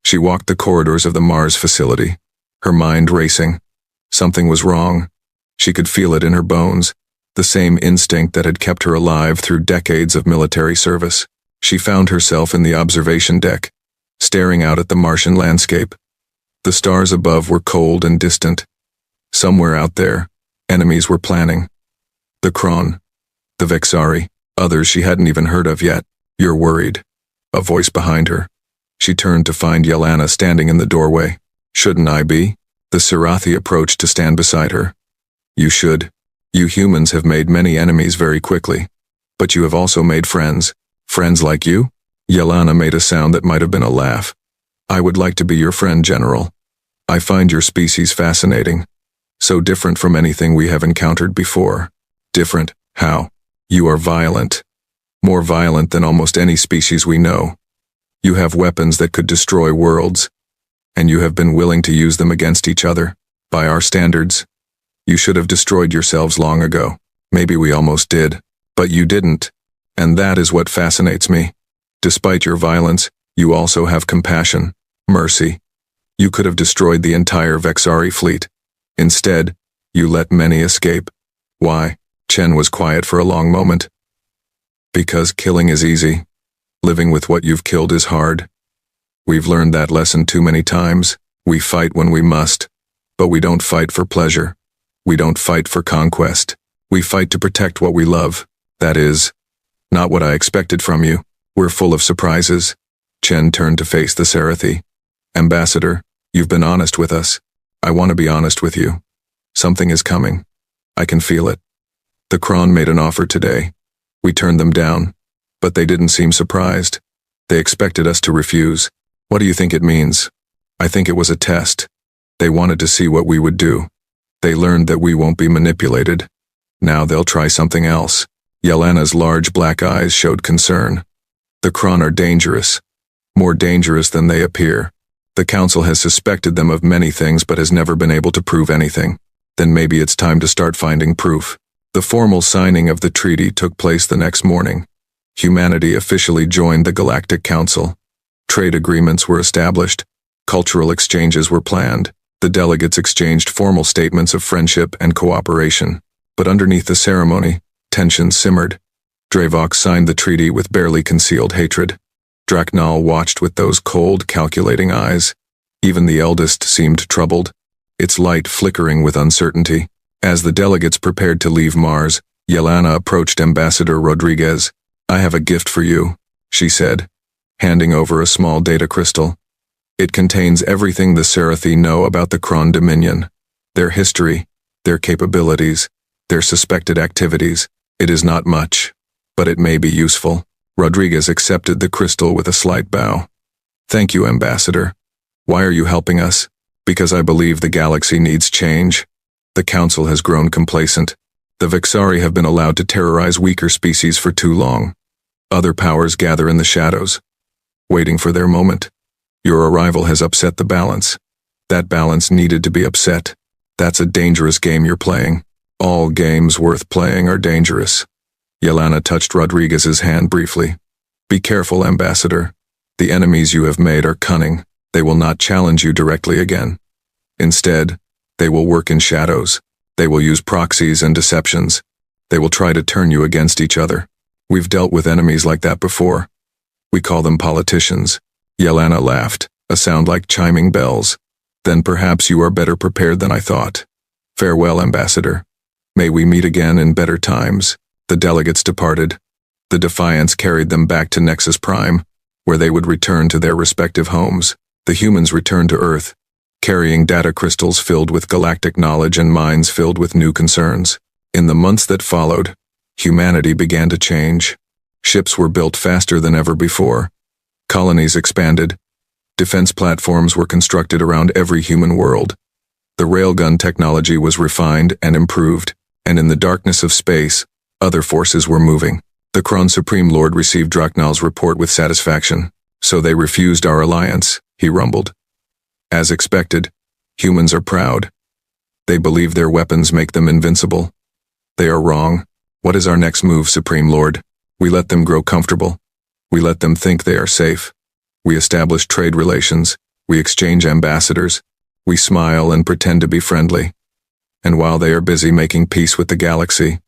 She walked the corridors of the Mars facility, her mind racing. Something was wrong. She could feel it in her bones, the same instinct that had kept her alive through decades of military service. She found herself in the observation deck, staring out at the Martian landscape. The stars above were cold and distant. Somewhere out there, enemies were planning. The Kron, the Vexari, others she hadn't even heard of yet. You're worried. A voice behind her. She turned to find Yelena standing in the doorway. Shouldn't I be? The Sarathi approached to stand beside her. You should. You humans have made many enemies very quickly. But you have also made friends. Friends like you? Yelena made a sound that might have been a laugh. I would like to be your friend, General. I find your species fascinating. So different from anything we have encountered before. Different? How? You are violent. More violent than almost any species we know. You have weapons that could destroy worlds. And you have been willing to use them against each other. By our standards, you should have destroyed yourselves long ago. Maybe we almost did. But you didn't. And that is what fascinates me. Despite your violence, you also have compassion, mercy. You could have destroyed the entire Vexari fleet. Instead, you let many escape. Why? Chen was quiet for a long moment. Because killing is easy. Living with what you've killed is hard. We've learned that lesson too many times. We fight when we must. But we don't fight for pleasure. We don't fight for conquest. We fight to protect what we love. That is, not what I expected from you. We're full of surprises. Chen turned to face the Sarathi. Ambassador, you've been honest with us. I want to be honest with you. Something is coming. I can feel it. The Kron made an offer today. We turned them down, but they didn't seem surprised. They expected us to refuse. What do you think it means? I think it was a test. They wanted to see what we would do. They learned that we won't be manipulated. Now they'll try something else. Yelena's large black eyes showed concern. The Kron are dangerous. More dangerous than they appear. The Council has suspected them of many things but has never been able to prove anything. Then maybe it's time to start finding proof. The formal signing of the treaty took place the next morning. Humanity officially joined the Galactic Council. Trade agreements were established. Cultural exchanges were planned. The delegates exchanged formal statements of friendship and cooperation. But underneath the ceremony, tension simmered. Dravox signed the treaty with barely concealed hatred. Draknal watched with those cold, calculating eyes. Even the eldest seemed troubled, its light flickering with uncertainty. As the delegates prepared to leave Mars, Yelena approached Ambassador Rodriguez. I have a gift for you, she said, handing over a small data crystal. It contains everything the Sarathi know about the Kron Dominion, their history, their capabilities, their suspected activities. It is not much, but it may be useful. Rodriguez accepted the crystal with a slight bow. Thank you, Ambassador. Why are you helping us? Because I believe the galaxy needs change. The Council has grown complacent. The Vexari have been allowed to terrorize weaker species for too long. Other powers gather in the shadows, waiting for their moment. Your arrival has upset the balance. That balance needed to be upset. That's a dangerous game you're playing. All games worth playing are dangerous. Yelena touched Rodriguez's hand briefly. Be careful, Ambassador. The enemies you have made are cunning. They will not challenge you directly again. Instead, they will work in shadows. They will use proxies and deceptions. They will try to turn you against each other. We've dealt with enemies like that before. We call them politicians. Yelena laughed, a sound like chiming bells. Then perhaps you are better prepared than I thought. Farewell, Ambassador. May we meet again in better times. The delegates departed. The Defiance carried them back to Nexus Prime, where they would return to their respective homes. The humans returned to Earth, carrying data crystals filled with galactic knowledge and minds filled with new concerns. In the months that followed, humanity began to change. Ships were built faster than ever before. Colonies expanded. Defense platforms were constructed around every human world. The railgun technology was refined and improved, and in the darkness of space, other forces were moving. The Kron Supreme Lord received Draknal's report with satisfaction. So they refused our alliance, he rumbled. As expected, humans are proud. They believe their weapons make them invincible. They are wrong. What is our next move, Supreme Lord? We let them grow comfortable. We let them think they are safe. We establish trade relations. We exchange ambassadors. We smile and pretend to be friendly. And while they are busy making peace with the galaxy,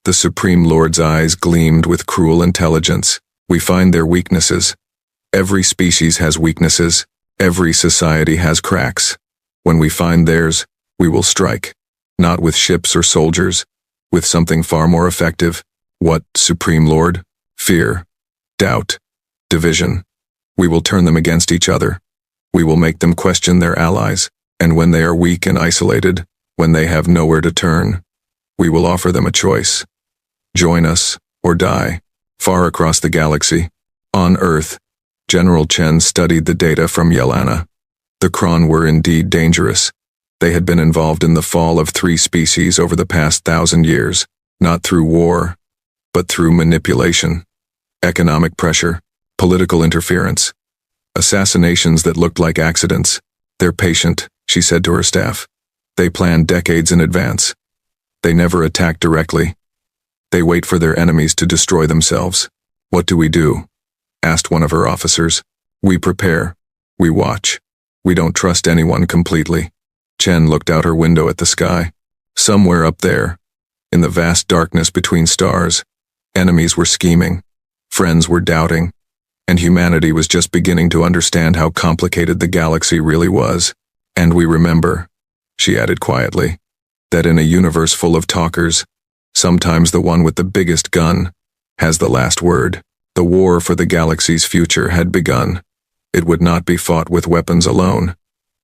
the Supreme Lord's eyes gleamed with cruel intelligence. We find their weaknesses. Every species has weaknesses. Every society has cracks. When we find theirs, we will strike. Not with ships or soldiers, with something far more effective. What, Supreme Lord? Fear, doubt, division. We will turn them against each other. We will make them question their allies, and when they are weak and isolated, when they have nowhere to turn, we will offer them a choice. Join us, or die. Far across the galaxy, on Earth, General Chen studied the data from Yelena. The Kron were indeed dangerous. They had been involved in the fall of 3 species over the past 1,000 years, not through war, but through manipulation, economic pressure, political interference, assassinations that looked like accidents. They're patient, she said to her staff. They plan decades in advance. They never attack directly. They wait for their enemies to destroy themselves. What do we do? Asked one of her officers. We prepare. We watch. We don't trust anyone completely. Chen looked out her window at the sky. Somewhere up there, in the vast darkness between stars, enemies were scheming, friends were doubting, and humanity was just beginning to understand how complicated the galaxy really was. And we remember, she added quietly, that in a universe full of talkers, sometimes the one with the biggest gun has the last word. The war for the galaxy's future had begun. It would not be fought with weapons alone.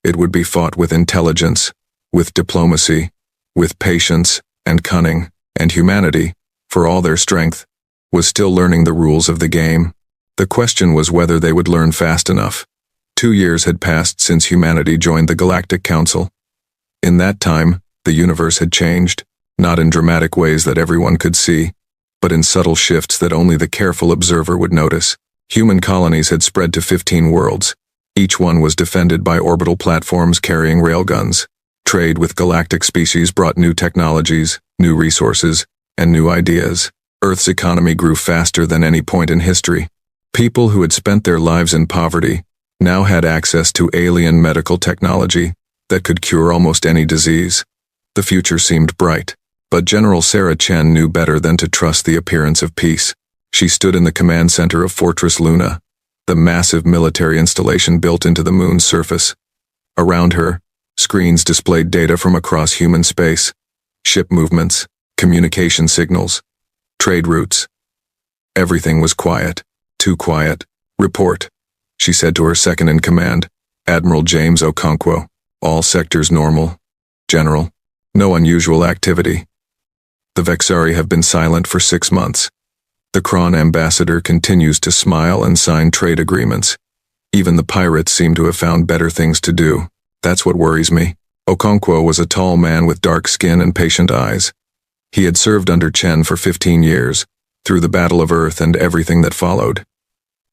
It would be fought with intelligence, with diplomacy, with patience and cunning, and humanity, for all their strength, was still learning the rules of the game. The question was whether they would learn fast enough. 2 years had passed since humanity joined the Galactic Council. In that time, the universe had changed, not in dramatic ways that everyone could see, but in subtle shifts that only the careful observer would notice. Human colonies had spread to 15 worlds. Each one was defended by orbital platforms carrying railguns. Trade with galactic species brought new technologies, new resources, and new ideas. Earth's economy grew faster than any point in history. People who had spent their lives in poverty now had access to alien medical technology that could cure almost any disease. The future seemed bright, but General Sarah Chen knew better than to trust the appearance of peace. She stood in the command center of Fortress Luna, the massive military installation built into the moon's surface. Around her, screens displayed data from across human space, ship movements, communication signals, trade routes. Everything was quiet, too quiet. Report, she said to her second-in-command, Admiral James Okonkwo. All sectors normal. General, no unusual activity. The Vexari have been silent for 6 months. The Kron ambassador continues to smile and sign trade agreements. Even the pirates seem to have found better things to do. That's what worries me. Okonkwo was a tall man with dark skin and patient eyes. He had served under Chen for 15 years, through the Battle of Earth and everything that followed.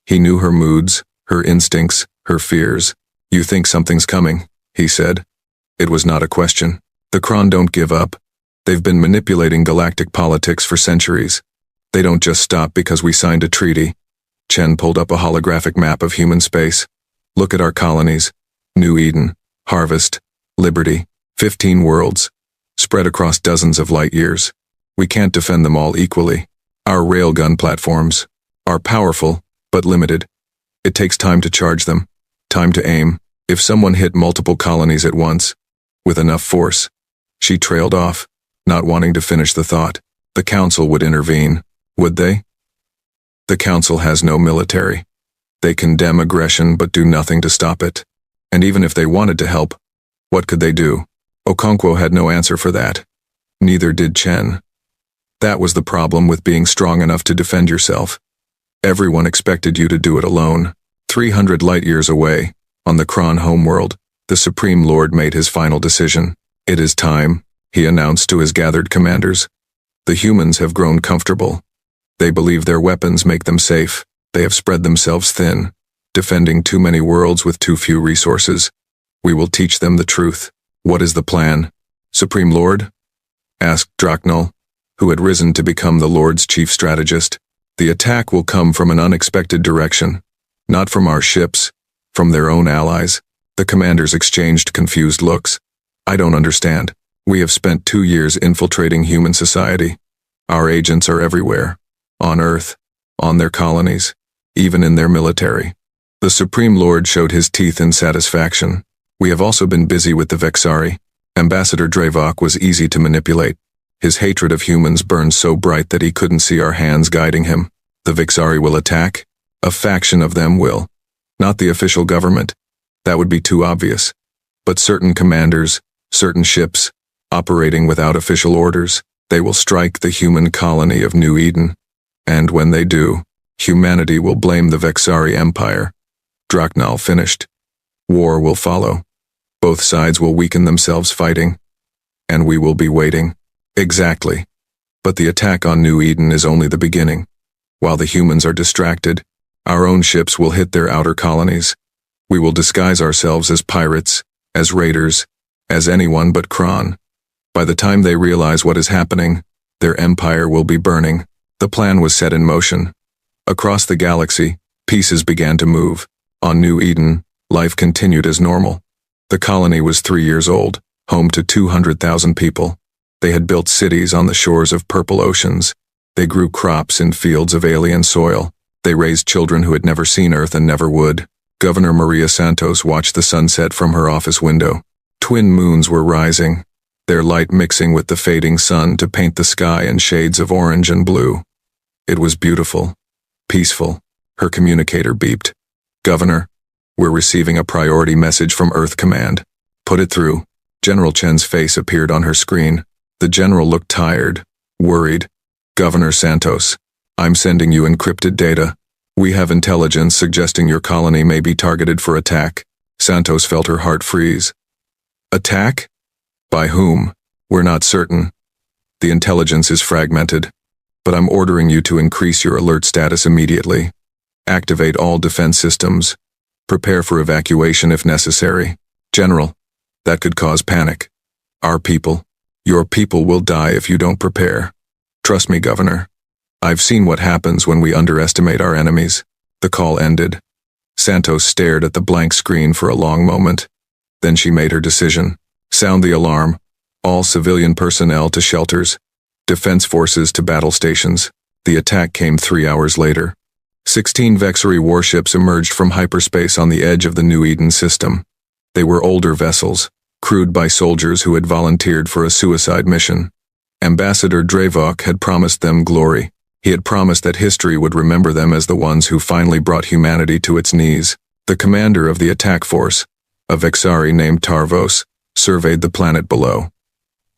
He knew her moods, her instincts, her fears. You think something's coming, he said. It was not a question. The Kron don't give up. They've been manipulating galactic politics for centuries. They don't just stop because we signed a treaty. Chen pulled up a holographic map of human space. Look at our colonies. New Eden, Harvest, Liberty, 15 worlds, spread across dozens of light years. We can't defend them all equally. Our railgun platforms are powerful, but limited. It takes time to charge them, time to aim. If someone hit multiple colonies at once, with enough force, she trailed off, not wanting to finish the thought. The Council would intervene, would they? The Council has no military. They condemn aggression but do nothing to stop it. And even if they wanted to help, what could they do? Okonkwo had no answer for that. Neither did Chen. That was the problem with being strong enough to defend yourself. Everyone expected you to do it alone. 300 light-years away, on the Kron homeworld, the Supreme Lord made his final decision. It is time, he announced to his gathered commanders. The humans have grown comfortable. They believe their weapons make them safe. They have spread themselves thin, defending too many worlds with too few resources. We will teach them the truth. What is the plan, Supreme Lord? Asked Draknul, who had risen to become the Lord's chief strategist. The attack will come from an unexpected direction, not from our ships, from their own allies. The commanders exchanged confused looks. I don't understand. We have spent 2 years infiltrating human society. Our agents are everywhere, on Earth, on their colonies, even in their military. The Supreme Lord showed his teeth in satisfaction. We have also been busy with the Vexari. Ambassador Dravok was easy to manipulate. His hatred of humans burned so bright that he couldn't see our hands guiding him. The Vexari will attack. A faction of them will. Not the official government. That would be too obvious. But certain commanders, certain ships, operating without official orders, they will strike the human colony of New Eden. And when they do, humanity will blame the Vexari Empire. Draknul finished. War will follow. Both sides will weaken themselves fighting. And we will be waiting. Exactly. But the attack on New Eden is only the beginning. While the humans are distracted, our own ships will hit their outer colonies. We will disguise ourselves as pirates, as raiders, as anyone but Kron. By the time they realize what is happening, their empire will be burning. The plan was set in motion. Across the galaxy, pieces began to move. On New Eden, life continued as normal. The colony was 3 years old, home to 200,000 people. They had built cities on the shores of purple oceans. They grew crops in fields of alien soil. They raised children who had never seen Earth and never would. Governor Maria Santos watched the sunset from her office window. Twin moons were rising, their light mixing with the fading sun to paint the sky in shades of orange and blue. It was beautiful, peaceful. Her communicator beeped. Governor, we're receiving a priority message from Earth Command. Put it through. General Chen's face appeared on her screen. The general looked tired, worried. Governor Santos, I'm sending you encrypted data. We have intelligence suggesting your colony may be targeted for attack. Santos felt her heart freeze. Attack? By whom? We're not certain. The intelligence is fragmented, but I'm ordering you to increase your alert status immediately. Activate all defense systems. Prepare for evacuation if necessary. General, that could cause panic. Our people, your people will die if you don't prepare. Trust me, Governor. I've seen what happens when we underestimate our enemies. The call ended. Santos stared at the blank screen for a long moment. Then she made her decision. Sound the alarm. All civilian personnel to shelters. Defense forces to battle stations. The attack came 3 hours later. 16 Vexari warships emerged from hyperspace on the edge of the New Eden system. They were older vessels, crewed by soldiers who had volunteered for a suicide mission. Ambassador Dravok had promised them glory. He had promised that history would remember them as the ones who finally brought humanity to its knees. The commander of the attack force, a Vexari named Tarvos, surveyed the planet below.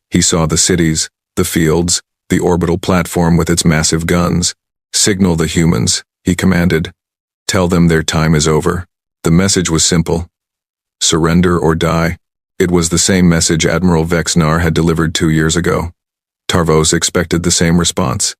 He saw the cities, the fields, the orbital platform with its massive guns. Signal the humans, he commanded. Tell them their time is over. The message was simple. Surrender or die. It was the same message Admiral Vexnar had delivered 2 years ago. Tarvos expected the same response.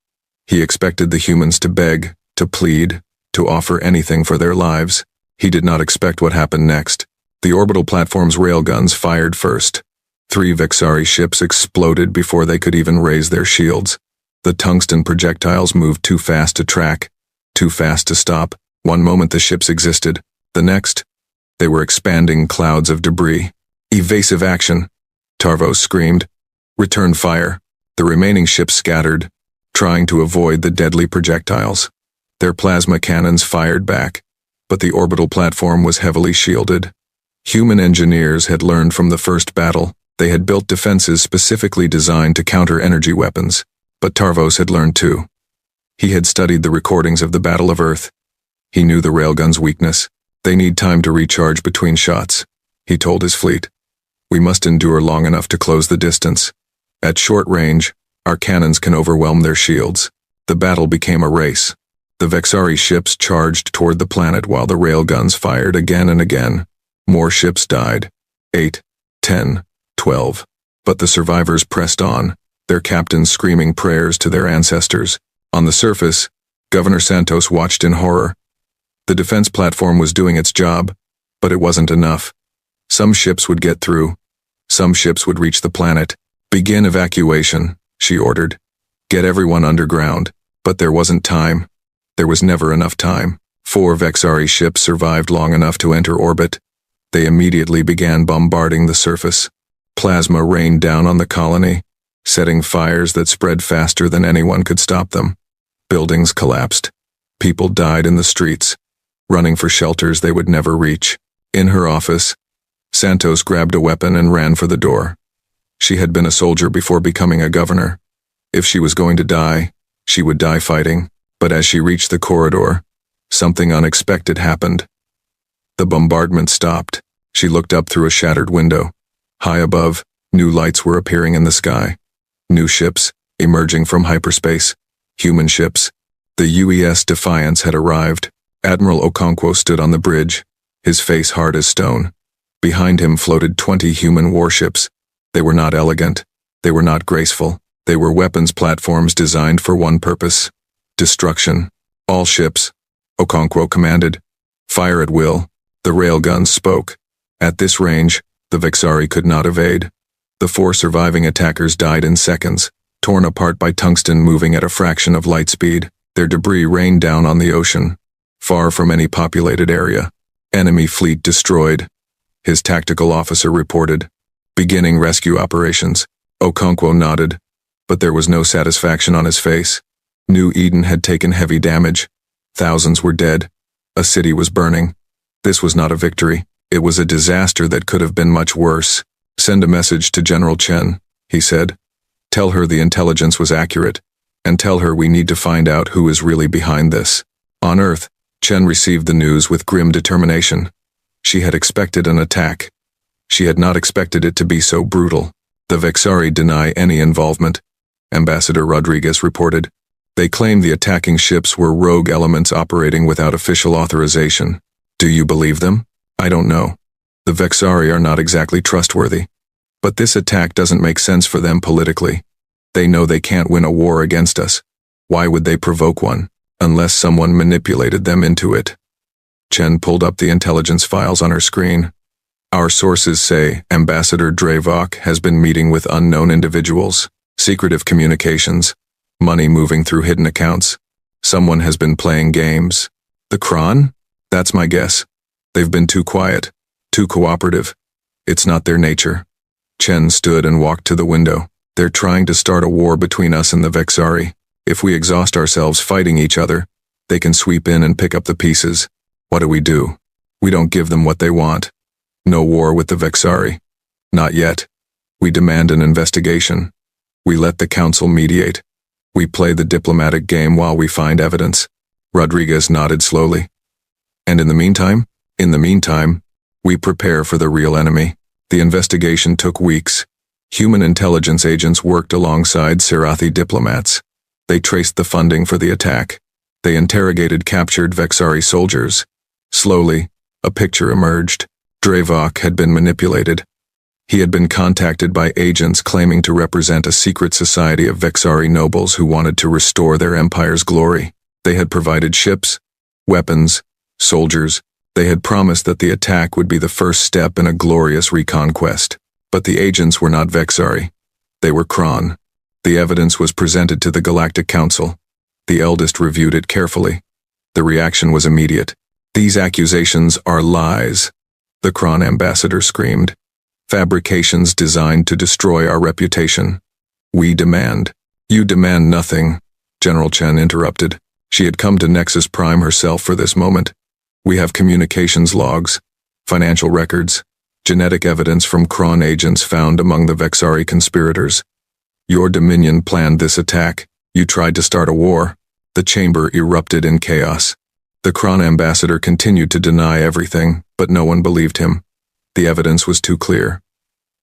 He expected the humans to beg, to plead, to offer anything for their lives. He did not expect what happened next. The orbital platform's railguns fired first. 3 Vexari ships exploded before they could even raise their shields. The tungsten projectiles moved too fast to track, too fast to stop. One moment the ships existed, the next, they were expanding clouds of debris. Evasive action, Tarvos screamed. Return fire. The remaining ships scattered, trying to avoid the deadly projectiles. Their plasma cannons fired back, but the orbital platform was heavily shielded. Human engineers had learned from the first battle. They had built defenses specifically designed to counter energy weapons. But Tarvos had learned too. He had studied the recordings of the Battle of Earth. He knew the railguns' weakness. They need time to recharge between shots. He told his fleet. We must endure long enough to close the distance. At short range, our cannons can overwhelm their shields. The battle became a race. The Vexari ships charged toward the planet while the railguns fired again and again. More ships died. 8, 10, 12. But the survivors pressed on, their captains screaming prayers to their ancestors. On the surface, Governor Santos watched in horror. The defense platform was doing its job, but it wasn't enough. Some ships would get through. Some ships would reach the planet. Begin evacuation, she ordered. Get everyone underground. But there wasn't time. There was never enough time. 4 Vexari ships survived long enough to enter orbit. They immediately began bombarding the surface. Plasma rained down on the colony, setting fires that spread faster than anyone could stop them. Buildings collapsed. People died in the streets, running for shelters they would never reach. In her office, Santos grabbed a weapon and ran for the door. She had been a soldier before becoming a governor. If she was going to die, she would die fighting. But as she reached the corridor, something unexpected happened. The bombardment stopped. She looked up through a shattered window. High above, new lights were appearing in the sky. New ships, emerging from hyperspace. Human ships. The UES Defiance had arrived. Admiral Okonkwo stood on the bridge, his face hard as stone. Behind him floated 20 human warships. They were not elegant. They were not graceful. They were weapons platforms designed for one purpose: destruction. All ships, Okonkwo commanded. Fire at will. The railguns spoke. At this range, the Vexari could not evade. The 4 surviving attackers died in seconds, torn apart by tungsten moving at a fraction of light speed. Their debris rained down on the ocean, far from any populated area. Enemy fleet destroyed, his tactical officer reported. Beginning rescue operations. Okonkwo nodded, but there was no satisfaction on his face. New Eden had taken heavy damage. Thousands were dead. A city was burning. This was not a victory. It was a disaster that could have been much worse. Send a message to General Chen, he said. Tell her the intelligence was accurate, and tell her we need to find out who is really behind this. On Earth, Chen received the news with grim determination. She had expected an attack. She had not expected it to be so brutal. The Vexari deny any involvement, Ambassador Rodriguez reported. They claim the attacking ships were rogue elements operating without official authorization. Do you believe them? I don't know. The Vexari are not exactly trustworthy. But this attack doesn't make sense for them politically. They know they can't win a war against us. Why would they provoke one, unless someone manipulated them into it? Chen pulled up the intelligence files on her screen. Our sources say Ambassador Drevok has been meeting with unknown individuals, secretive communications, money moving through hidden accounts. Someone has been playing games. The Kron? That's my guess. They've been too quiet, too cooperative. It's not their nature. Chen stood and walked to the window. They're trying to start a war between us and the Vexari. If we exhaust ourselves fighting each other, they can sweep in and pick up the pieces. What do? We don't give them what they want. No war with the Vexari. Not yet. We demand an investigation. We let the council mediate. We play the diplomatic game while we find evidence. Rodriguez nodded slowly. And in the meantime? In the meantime, we prepare for the real enemy. The investigation took weeks. Human intelligence agents worked alongside Serathi diplomats. They traced the funding for the attack. They interrogated captured Vexari soldiers. Slowly, a picture emerged. Drevok had been manipulated. He had been contacted by agents claiming to represent a secret society of Vexari nobles who wanted to restore their empire's glory. They had provided ships, weapons, soldiers. They had promised that the attack would be the first step in a glorious reconquest. But the agents were not Vexari. They were Kron. The evidence was presented to the Galactic Council. The eldest reviewed it carefully. The reaction was immediate. These accusations are lies, the Kron ambassador screamed. Fabrications designed to destroy our reputation. We demand. You demand nothing, General Chen interrupted. She had come to Nexus Prime herself for this moment. We have communications logs, financial records, genetic evidence from Kron agents found among the Vexari conspirators. Your Dominion planned this attack. You tried to start a war. The chamber erupted in chaos. The Kron ambassador continued to deny everything, but no one believed him. The evidence was too clear.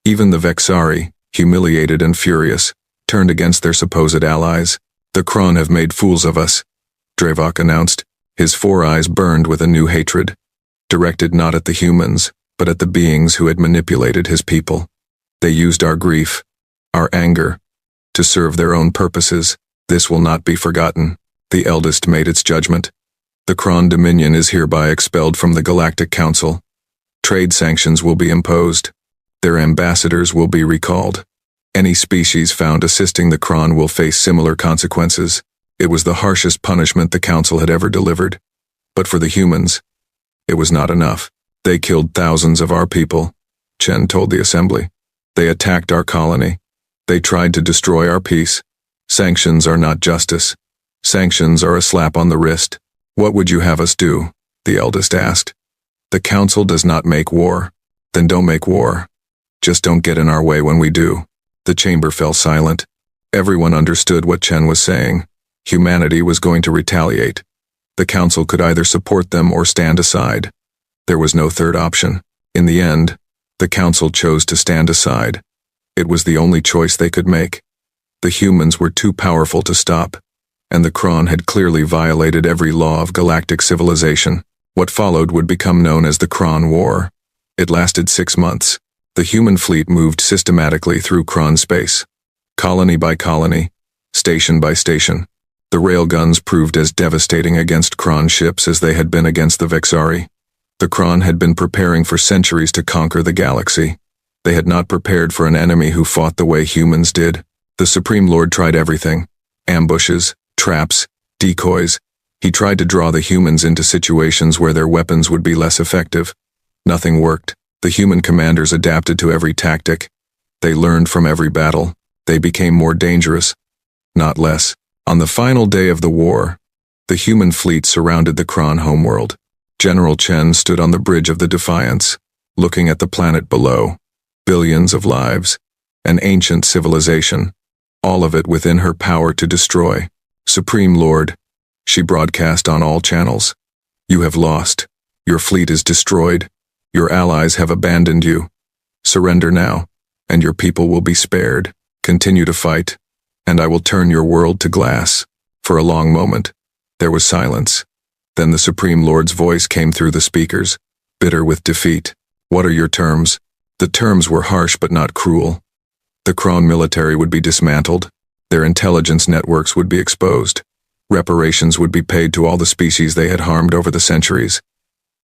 Even the Vexari, humiliated and furious, turned against their supposed allies. The Kron have made fools of us, Drevok announced. His 4 eyes burned with a new hatred, directed not at the humans, but at the beings who had manipulated his people. They used our grief, our anger, to serve their own purposes. This will not be forgotten. The eldest made its judgment. The Kron Dominion is hereby expelled from the Galactic Council. Trade sanctions will be imposed. Their ambassadors will be recalled. Any species found assisting the Kron will face similar consequences. It was the harshest punishment the Council had ever delivered. But for the humans, it was not enough. They killed thousands of our people, Chen told the assembly. They attacked our colony. They tried to destroy our peace. Sanctions are not justice. Sanctions are a slap on the wrist. What would you have us do? The eldest asked. The Council does not make war. Then don't make war. Just don't get in our way when we do. The chamber fell silent. Everyone understood what Chen was saying. Humanity was going to retaliate. The Council could either support them or stand aside. There was no third option. In the end, the Council chose to stand aside. It was the only choice they could make. The humans were too powerful to stop, and the Kron had clearly violated every law of galactic civilization. What followed would become known as the Kron War. It lasted 6 months. The human fleet moved systematically through Kron space. Colony by colony, station by station. The railguns proved as devastating against Kron ships as they had been against the Vexari. The Kron had been preparing for centuries to conquer the galaxy. They had not prepared for an enemy who fought the way humans did. The Supreme Lord tried everything. Ambushes, traps, decoys. He tried to draw the humans into situations where their weapons would be less effective. Nothing worked. The human commanders adapted to every tactic. They learned from every battle. They became more dangerous, not less. On the final day of the war, the human fleet surrounded the Kron homeworld. General Chen stood on the bridge of the Defiance, looking at the planet below. Billions of lives, an ancient civilization, all of it within her power to destroy. Supreme Lord, she broadcast on all channels. You have lost. Your fleet is destroyed. Your allies have abandoned you. Surrender now, and your people will be spared. Continue to fight, and I will turn your world to glass. For a long moment, there was silence. Then the Supreme Lord's voice came through the speakers, bitter with defeat. What are your terms? The terms were harsh but not cruel. The Kron military would be dismantled. Their intelligence networks would be exposed. Reparations would be paid to all the species they had harmed over the centuries.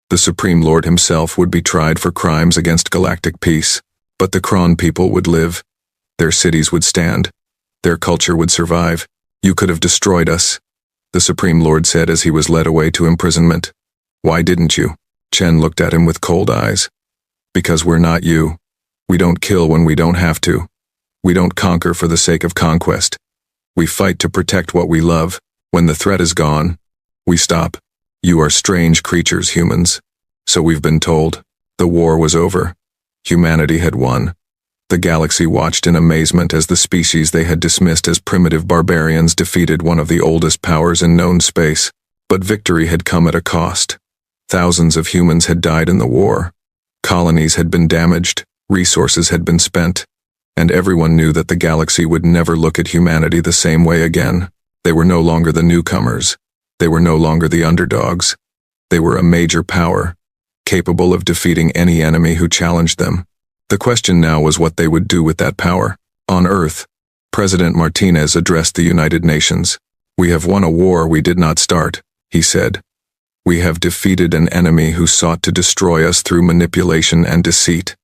The Supreme Lord himself would be tried for crimes against galactic peace. But the Kron people would live. Their cities would stand. Their culture would survive. You could have destroyed us, the Supreme Lord said as he was led away to imprisonment. Why didn't you? Chen looked at him with cold eyes. Because we're not you. We don't kill when we don't have to. We don't conquer for the sake of conquest. We fight to protect what we love. When the threat is gone, we stop. You are strange creatures, humans. So we've been told. The war was over. Humanity had won. The galaxy watched in amazement as the species they had dismissed as primitive barbarians defeated one of the oldest powers in known space. But victory had come at a cost. Thousands of humans had died in the war. Colonies had been damaged, resources had been spent, and everyone knew that the galaxy would never look at humanity the same way again. They were no longer the newcomers. They were no longer the underdogs. They were a major power, capable of defeating any enemy who challenged them. The question now was what they would do with that power. On Earth, President Martinez addressed the United Nations. We have won a war we did not start, he said. We have defeated an enemy who sought to destroy us through manipulation and deceit.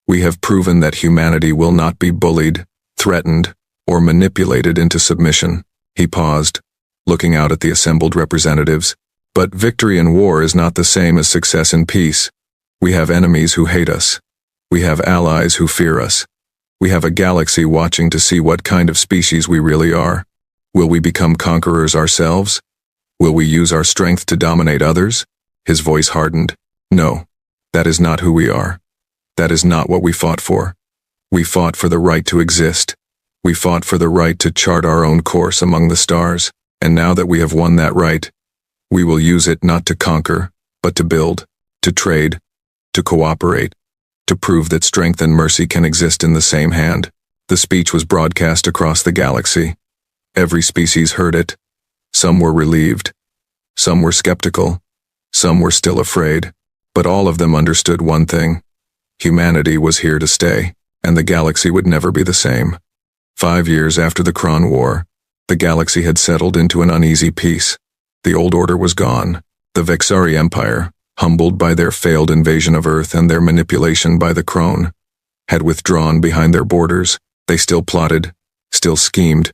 We have proven that humanity will not be bullied, threatened, or manipulated into submission. He paused, looking out at the assembled representatives. But victory in war is not the same as success in peace. We have enemies who hate us. We have allies who fear us. We have a galaxy watching to see what kind of species we really are. Will we become conquerors ourselves? Will we use our strength to dominate others? His voice hardened. No, that is not who we are. That is not what we fought for. We fought for the right to exist. We fought for the right to chart our own course among the stars. And now that we have won that right, we will use it not to conquer, but to build, to trade, to cooperate, to prove that strength and mercy can exist in the same hand. The speech was broadcast across the galaxy. Every species heard it. Some were relieved. Some were skeptical. Some were still afraid. But all of them understood one thing. Humanity was here to stay, and the galaxy would never be the same. 5 years after the Kron War, the galaxy had settled into an uneasy peace. The old order was gone. The Vexari Empire, humbled by their failed invasion of Earth and their manipulation by the Crone, had withdrawn behind their borders. They still plotted, still schemed,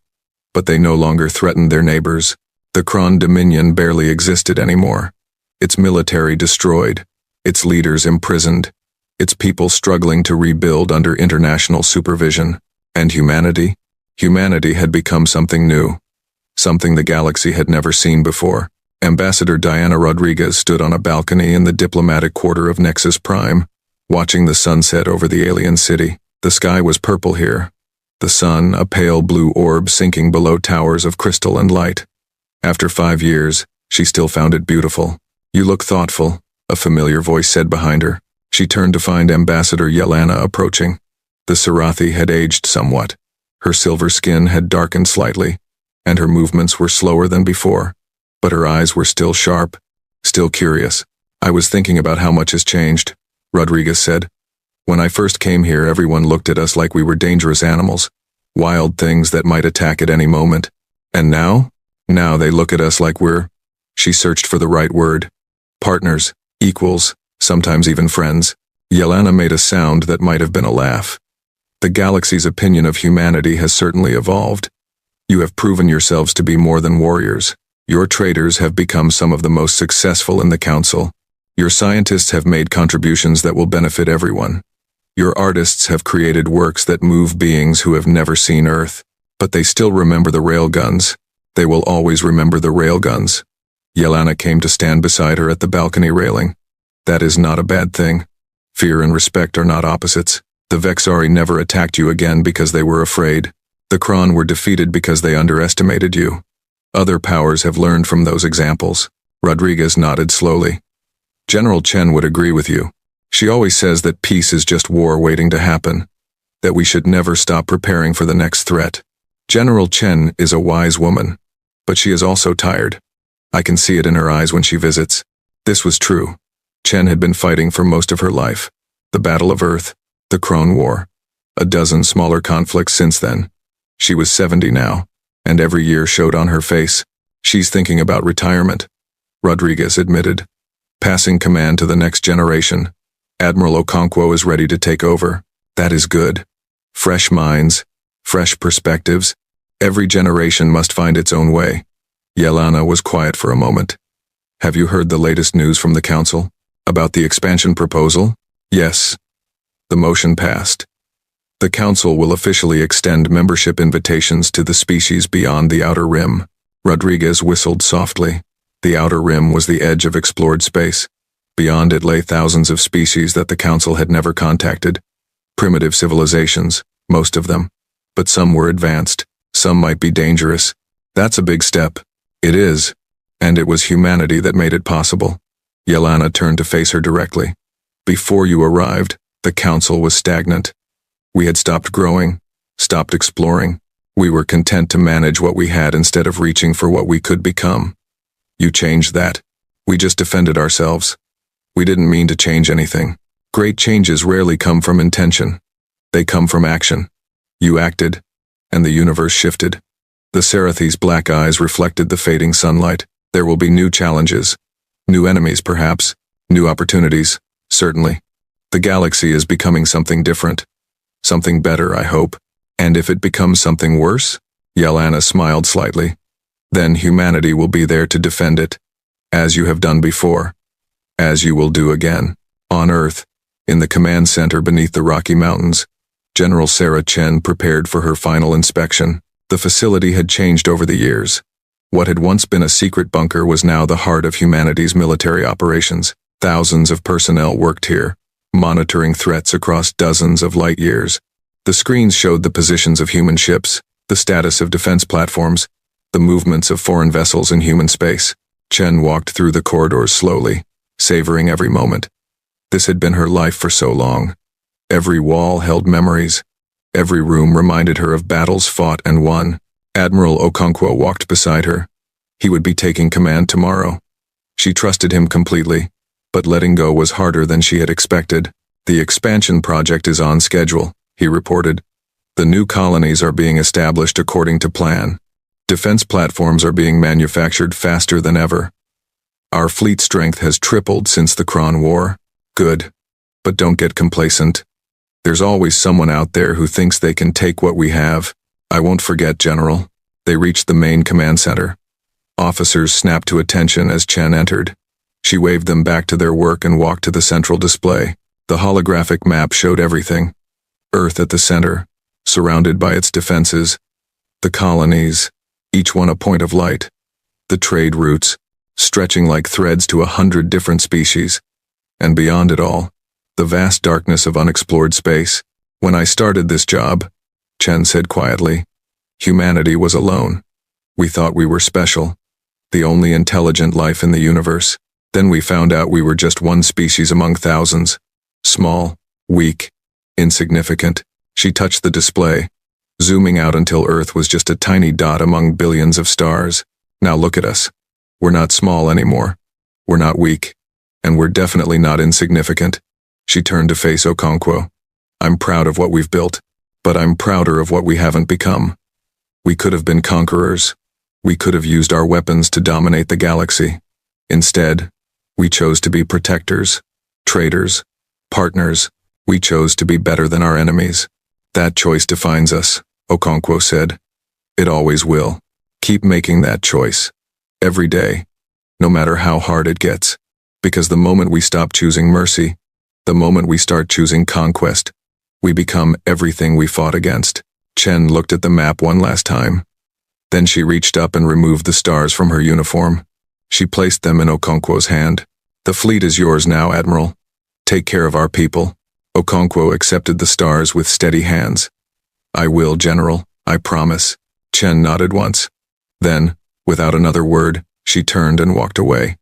but they no longer threatened their neighbors. The Crone dominion barely existed anymore. Its military destroyed, its leaders imprisoned, its people struggling to rebuild under international supervision. And humanity? Humanity had become something new, something the galaxy had never seen before. Ambassador Diana Rodriguez stood on a balcony in the diplomatic quarter of Nexus Prime, watching the sunset over the alien city. The sky was purple here, the sun a pale blue orb sinking below towers of crystal and light. After 5 years, she still found it beautiful. "You look thoughtful," a familiar voice said behind her. She turned to find Ambassador Yelena approaching. The Sarathi had aged somewhat. Her silver skin had darkened slightly, and her movements were slower than before. But her eyes were still sharp, still curious. "I was thinking about how much has changed," Rodriguez said. "When I first came here, everyone looked at us like we were dangerous animals, wild things that might attack at any moment. And now? Now they look at us like we're—" She searched for the right word. "Partners, equals, sometimes even friends." Yelena made a sound that might have been a laugh. "The galaxy's opinion of humanity has certainly evolved. You have proven yourselves to be more than warriors. Your traders have become some of the most successful in the Council. Your scientists have made contributions that will benefit everyone. Your artists have created works that move beings who have never seen Earth. But they still remember the Railguns. They will always remember the Railguns." Yelena came to stand beside her at the balcony railing. "That is not a bad thing. Fear and respect are not opposites. The Vexari never attacked you again because they were afraid. The Kron were defeated because they underestimated you. Other powers have learned from those examples." Rodriguez nodded slowly. "General Chen would agree with you. She always says that peace is just war waiting to happen, that we should never stop preparing for the next threat. General Chen is a wise woman, but she is also tired. I can see it in her eyes when she visits." This was true. Chen had been fighting for most of her life. The Battle of Earth, the Crone War, a dozen smaller conflicts since then. She was 70 now, and every year showed on her face. "She's thinking about retirement," Rodriguez admitted. "Passing command to the next generation. Admiral Okonkwo is ready to take over. That is good. Fresh minds, fresh perspectives. Every generation must find its own way." Yelena was quiet for a moment. "Have you heard the latest news from the Council? About the expansion proposal?" "Yes." The motion passed. The Council will officially extend membership invitations to the species beyond the Outer Rim. Rodriguez whistled softly. The Outer Rim was the edge of explored space. Beyond it lay thousands of species that the Council had never contacted. Primitive civilizations, most of them. But some were advanced. Some might be dangerous. That's a big step. It is. And it was humanity that made it possible. Yelena turned to face her directly. "Before you arrived, the Council was stagnant. We had stopped growing, stopped exploring. We were content to manage what we had instead of reaching for what we could become. You changed that. We just defended ourselves. We didn't mean to change anything. Great changes rarely come from intention. They come from action. You acted, and the universe shifted." The Sarathi's black eyes reflected the fading sunlight. "There will be new challenges. New enemies, perhaps. New opportunities, certainly. The galaxy is becoming something different. Something better, I hope. And if it becomes something worse?" Yelena smiled slightly. "Then humanity will be there to defend it, as you have done before. As you will do again. On Earth, in the command center beneath the Rocky Mountains, General Sarah Chen prepared for her final inspection. The facility had changed over the years. What had once been a secret bunker was now the heart of humanity's military operations. Thousands of personnel worked here, monitoring threats across dozens of light years. The screens showed the positions of human ships, the status of defense platforms, the movements of foreign vessels in human space. Chen walked through the corridors slowly, savoring every moment. This had been her life for so long. Every wall held memories. Every room reminded her of battles fought and won. Admiral Okonkwo walked beside her. He would be taking command tomorrow. She trusted him completely, but letting go was harder than she had expected. "The expansion project is on schedule," he reported. "The new colonies are being established according to plan. Defense platforms are being manufactured faster than ever. Our fleet strength has tripled since the Kron War. Good. But don't get complacent. There's always someone out there who thinks they can take what we have. I won't forget, General. They reached the main command center. Officers snapped to attention as Chen entered. She waved them back to their work and walked to the central display. The holographic map showed everything. Earth at the center, surrounded by its defenses. The colonies, each one a point of light. The trade routes, stretching like threads to 100 different species. And beyond it all, the vast darkness of unexplored space. When I started this job, Chen said quietly, humanity was alone. We thought we were special, the only intelligent life in the universe. Then we found out we were just one species among thousands. Small, weak, insignificant. She touched the display, zooming out until Earth was just a tiny dot among billions of stars. Now look at us. We're not small anymore. We're not weak. And we're definitely not insignificant. She turned to face Okonkwo. I'm proud of what we've built, but I'm prouder of what we haven't become. We could have been conquerors. We could have used our weapons to dominate the galaxy. Instead, we chose to be protectors, traders, partners. We chose to be better than our enemies. That choice defines us, Okonkwo said. It always will. Keep making that choice. Every day. No matter how hard it gets. Because the moment we stop choosing mercy, the moment we start choosing conquest, we become everything we fought against. Chen looked at the map one last time. Then she reached up and removed the stars from her uniform. She placed them in Okonkwo's hand. The fleet is yours now, Admiral. Take care of our people. Okonkwo accepted the stars with steady hands. I will, General, I promise. Chen nodded once. Then, without another word, she turned and walked away.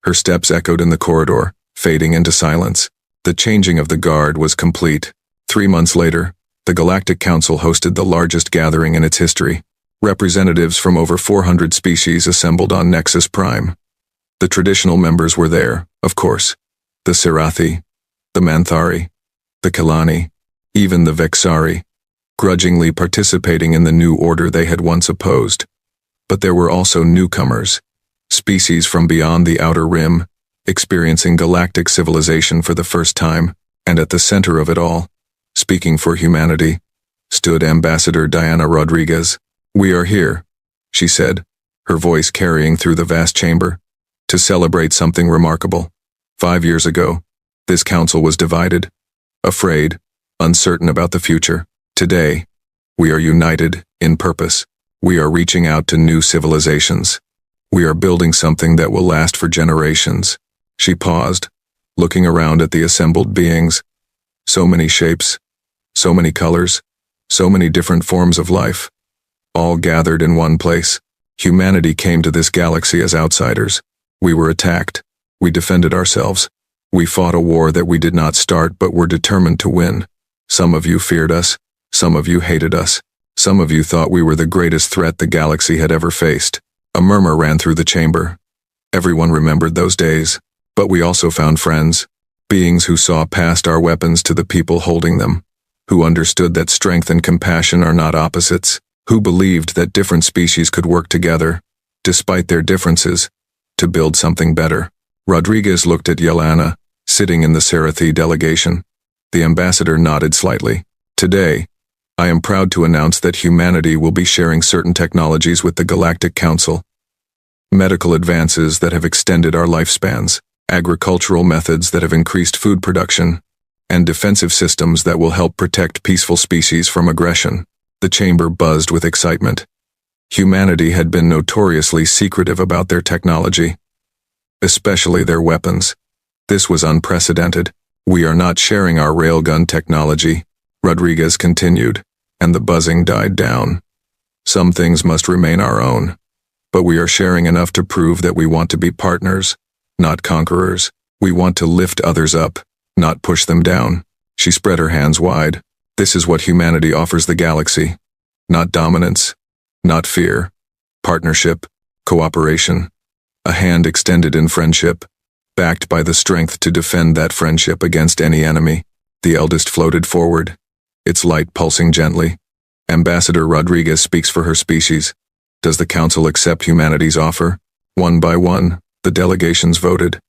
Her steps echoed in the corridor, fading into silence. The changing of the guard was complete. 3 months later, the Galactic Council hosted the largest gathering in its history. Representatives from over 400 species assembled on Nexus Prime. The traditional members were there, of course. The Sirathi, the Manthari, the Kalani, even the Vexari, grudgingly participating in the new order they had once opposed. But there were also newcomers, species from beyond the Outer Rim, experiencing galactic civilization for the first time, and at the center of it all, speaking for humanity, stood Ambassador Diana Rodriguez. We are here, she said, her voice carrying through the vast chamber, to celebrate something remarkable. 5 years ago, this council was divided, afraid, uncertain about the future. Today, we are united in purpose. We are reaching out to new civilizations. We are building something that will last for generations. She paused, looking around at the assembled beings. So many shapes, so many colors, so many different forms of life, all gathered in one place. Humanity came to this galaxy as outsiders. We were attacked. We defended ourselves. We fought a war that we did not start but were determined to win. Some of you feared us. Some of you hated us. Some of you thought we were the greatest threat the galaxy had ever faced. A murmur ran through the chamber. Everyone remembered those days. But we also found friends, beings who saw past our weapons to the people holding them, who understood that strength and compassion are not opposites, who believed that different species could work together, despite their differences, to build something better. Rodriguez looked at Yelena, sitting in the Sarathi delegation. The ambassador nodded slightly. Today, I am proud to announce that humanity will be sharing certain technologies with the Galactic Council. Medical advances that have extended our lifespans, agricultural methods that have increased food production, and defensive systems that will help protect peaceful species from aggression. The chamber buzzed with excitement. Humanity had been notoriously secretive about their technology, especially their weapons. This was unprecedented. We are not sharing our railgun technology, Rodriguez continued, and the buzzing died down. Some things must remain our own, but we are sharing enough to prove that we want to be partners, not conquerors. We want to lift others up, not push them down. She spread her hands wide. This is what humanity offers the galaxy. Not dominance, not fear. Partnership, cooperation. A hand extended in friendship, backed by the strength to defend that friendship against any enemy. The eldest floated forward, its light pulsing gently. Ambassador Rodriguez speaks for her species. Does the council accept humanity's offer? One by one, The delegations voted.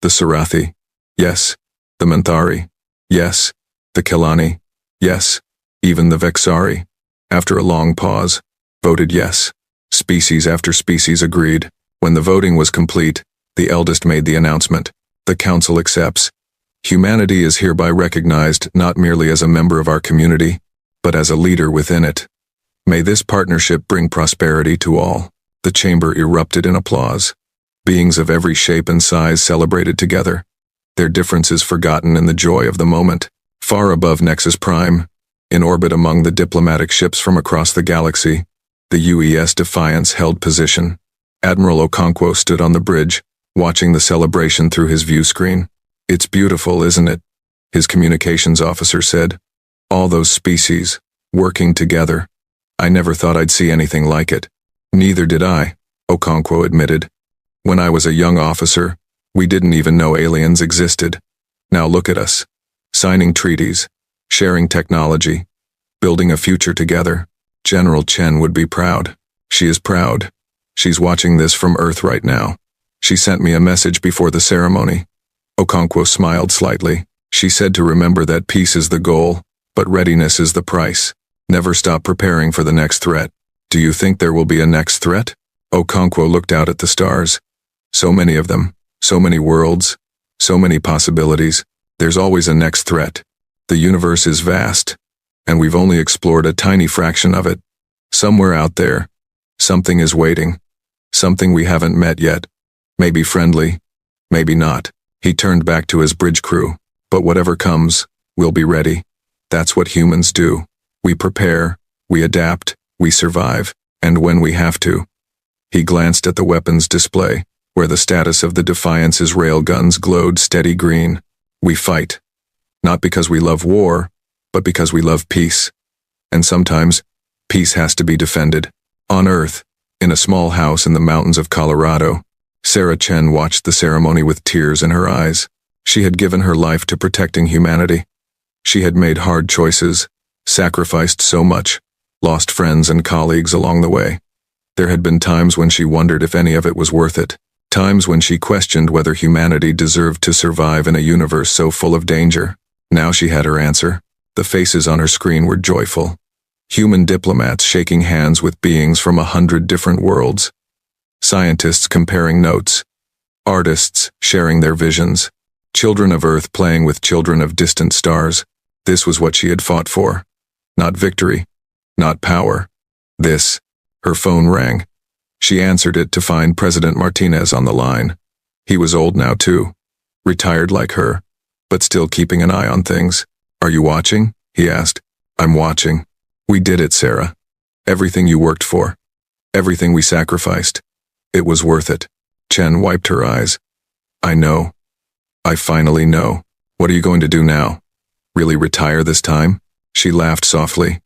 The Sarathi, yes. The Manthari, yes. The Kelani, yes. Even the Vexari, after a long pause, voted yes. Species after species agreed. When the voting was complete, the eldest made the announcement. The council accepts. Humanity is hereby recognized not merely as a member of our community, but as a leader within it. May this partnership bring prosperity to all. The chamber erupted in applause. Beings of every shape and size celebrated together, their differences forgotten in the joy of the moment. Far above Nexus Prime, in orbit among the diplomatic ships from across the galaxy, the UES Defiance held position. Admiral Okonkwo stood on the bridge, watching the celebration through his view screen. "It's beautiful, isn't it?" his communications officer said. "All those species, working together. I never thought I'd see anything like it." "Neither did I," Okonkwo admitted. "When I was a young officer, we didn't even know aliens existed. Now look at us. Signing treaties, sharing technology, building a future together. General Chen would be proud. She is proud. She's watching this from Earth right now. She sent me a message before the ceremony." Okonkwo smiled slightly. "She said to remember that peace is the goal, but readiness is the price. Never stop preparing for the next threat." "Do you think there will be a next threat?" Okonkwo looked out at the stars. "So many of them, so many worlds, so many possibilities. There's always a next threat. The universe is vast, and we've only explored a tiny fraction of it. Somewhere out there, something is waiting. Something we haven't met yet. Maybe friendly, maybe not." He turned back to his bridge crew. "But whatever comes, we'll be ready. That's what humans do. We prepare, we adapt, we survive, and when we have to." He glanced at the weapons display, where the status of the Defiance's railguns glowed steady green. "We fight. Not because we love war, but because we love peace. And sometimes, peace has to be defended." On Earth, in a small house in the mountains of Colorado, Sarah Chen watched the ceremony with tears in her eyes. She had given her life to protecting humanity. She had made hard choices, sacrificed so much, lost friends and colleagues along the way. There had been times when she wondered if any of it was worth it. Times when she questioned whether humanity deserved to survive in a universe so full of danger. Now she had her answer. The faces on her screen were joyful. Human diplomats shaking hands with beings from 100 different worlds. Scientists comparing notes. Artists sharing their visions. Children of Earth playing with children of distant stars. This was what she had fought for. Not victory. Not power. This. Her phone rang. She answered it to find President Martinez on the line. He was old now too. Retired like her, but still keeping an eye on things. "Are you watching?" he asked. "I'm watching. We did it, Sarah. Everything you worked for. Everything we sacrificed. It was worth it." Chen wiped her eyes. "I know. I finally know. What are you going to do now? Really retire this time?" She laughed softly.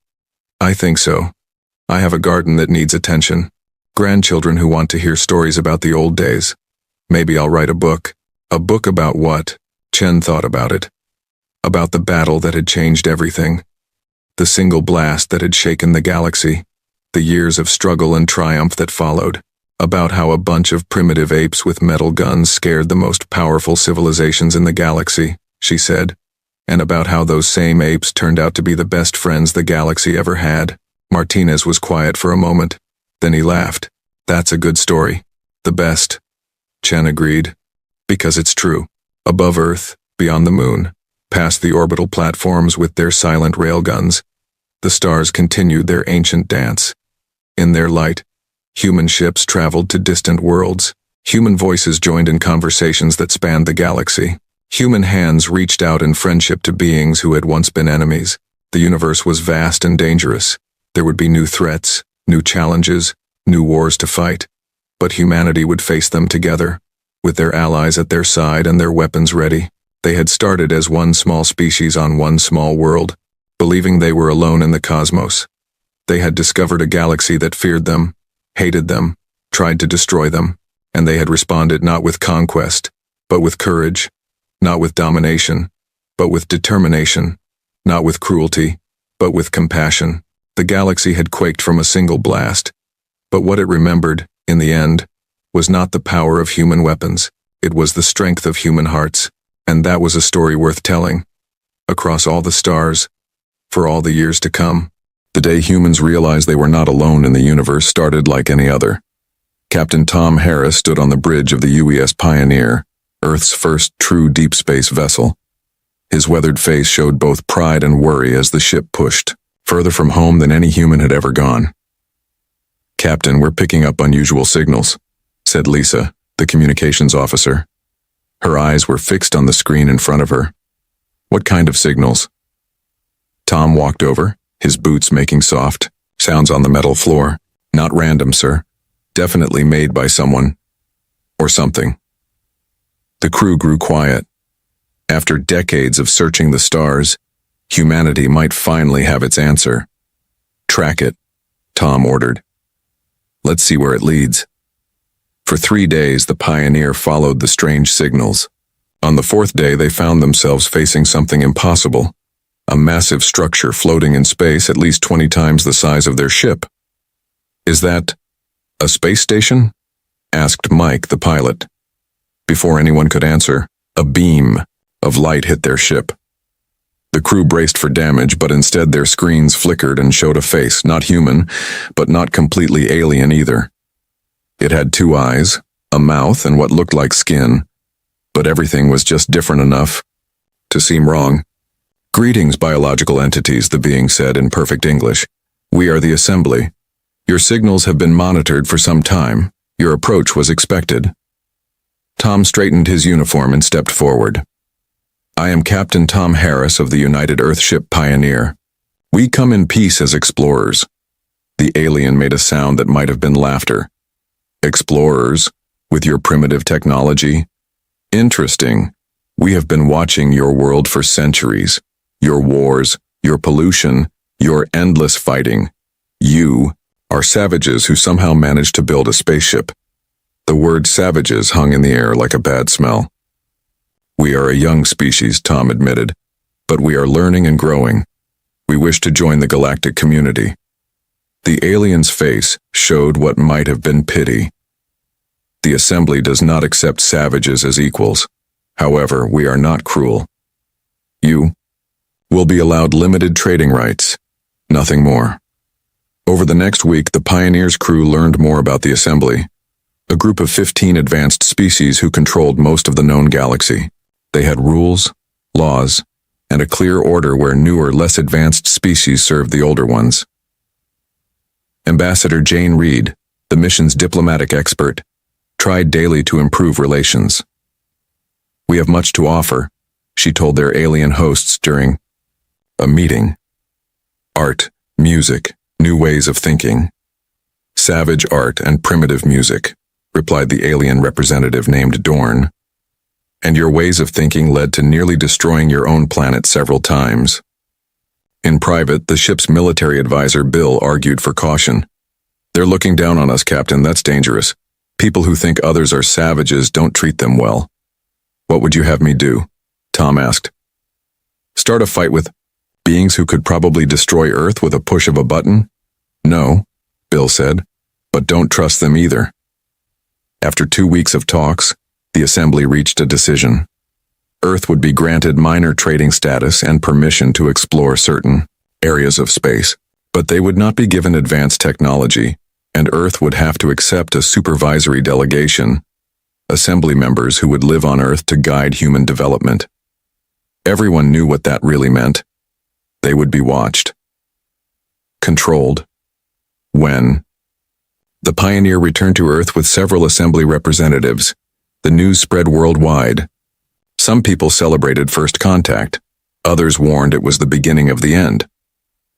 "I think so. I have a garden that needs attention. Grandchildren who want to hear stories about the old days. Maybe I'll write a book." "A book about what?" Chen thought about it. About the battle that had changed everything. The single blast that had shaken the galaxy. The years of struggle and triumph that followed. About how a bunch of primitive apes with metal guns scared the most powerful civilizations in the galaxy, she said. And about how those same apes turned out to be the best friends the galaxy ever had. Martinez was quiet for a moment. Then he laughed. "That's a good story. The best." Chen agreed. "Because it's true. Above Earth, beyond the moon, past the orbital platforms with their silent railguns, the stars continued their ancient dance. In their light, human ships traveled to distant worlds. Human voices joined in conversations that spanned the galaxy. Human hands reached out in friendship to beings who had once been enemies. The universe was vast and dangerous. There would be new threats, new challenges, new wars to fight. But humanity would face them together, with their allies at their side and their weapons ready. They had started as one small species on one small world, believing they were alone in the cosmos. They had discovered a galaxy that feared them, hated them, tried to destroy them, and they had responded not with conquest, but with courage, not with domination, but with determination, not with cruelty, but with compassion. The galaxy had quaked from a single blast, but what it remembered, in the end, was not the power of human weapons, it was the strength of human hearts, and that was a story worth telling. Across all the stars, for all the years to come, the day humans realized they were not alone in the universe started like any other. Captain Tom Harris stood on the bridge of the UES Pioneer, Earth's first true deep space vessel. His weathered face showed both pride and worry as the ship pushed, further from home than any human had ever gone. "Captain, we're picking up unusual signals," said Lisa, the communications officer. Her eyes were fixed on the screen in front of her. "What kind of signals?" Tom walked over, his boots making soft sounds on the metal floor. "Not random, sir. Definitely made by someone. Or something." The crew grew quiet. After decades of searching the stars, humanity might finally have its answer. "Track it," Tom ordered. "Let's see where it leads." For 3 days, the Pioneer followed the strange signals. On the 4th day, they found themselves facing something impossible. A massive structure floating in space at least 20 times the size of their ship. "Is that a space station?" asked Mike, the pilot. Before anyone could answer, a beam of light hit their ship. The crew braced for damage, but instead their screens flickered and showed a face, not human, but not completely alien either. It had 2 eyes, a mouth, and what looked like skin, but everything was just different enough to seem wrong. "Greetings, biological entities," the being said in perfect English. "We are the Assembly. Your signals have been monitored for some time. Your approach was expected." Tom straightened his uniform and stepped forward. "I am Captain Tom Harris of the United Earthship Pioneer. We come in peace as explorers." The alien made a sound that might have been laughter. "Explorers? With your primitive technology? Interesting. We have been watching your world for centuries. Your wars, your pollution, your endless fighting. You are savages who somehow managed to build a spaceship." The word savages hung in the air like a bad smell. "We are a young species," Tom admitted, "but we are learning and growing. We wish to join the galactic community." The alien's face showed what might have been pity. "The Assembly does not accept savages as equals. However, we are not cruel. You will be allowed limited trading rights, nothing more." Over the next week, the Pioneer's crew learned more about the Assembly, a group of 15 advanced species who controlled most of the known galaxy. They had rules, laws, and a clear order where newer, less advanced species served the older ones. Ambassador Jane Reed, the mission's diplomatic expert, tried daily to improve relations. "We have much to offer," she told their alien hosts during a meeting. "Art, music, new ways of thinking." "Savage art and primitive music," replied the alien representative named Dorn. "And your ways of thinking led to nearly destroying your own planet several times." In private, the ship's military advisor Bill argued for caution. "They're looking down on us, Captain. That's dangerous. People who think others are savages don't treat them well." "What would you have me do?" Tom asked. "Start a fight with beings who could probably destroy Earth with a push of a button?" "No," Bill said, "but don't trust them either." After 2 weeks of talks, the Assembly reached a decision. Earth would be granted minor trading status and permission to explore certain areas of space, but they would not be given advanced technology, and Earth would have to accept a supervisory delegation, Assembly members who would live on Earth to guide human development. Everyone knew what that really meant. They would be watched. Controlled. When the Pioneer returned to Earth with several Assembly representatives, the news spread worldwide. Some people celebrated first contact. Others warned it was the beginning of the end.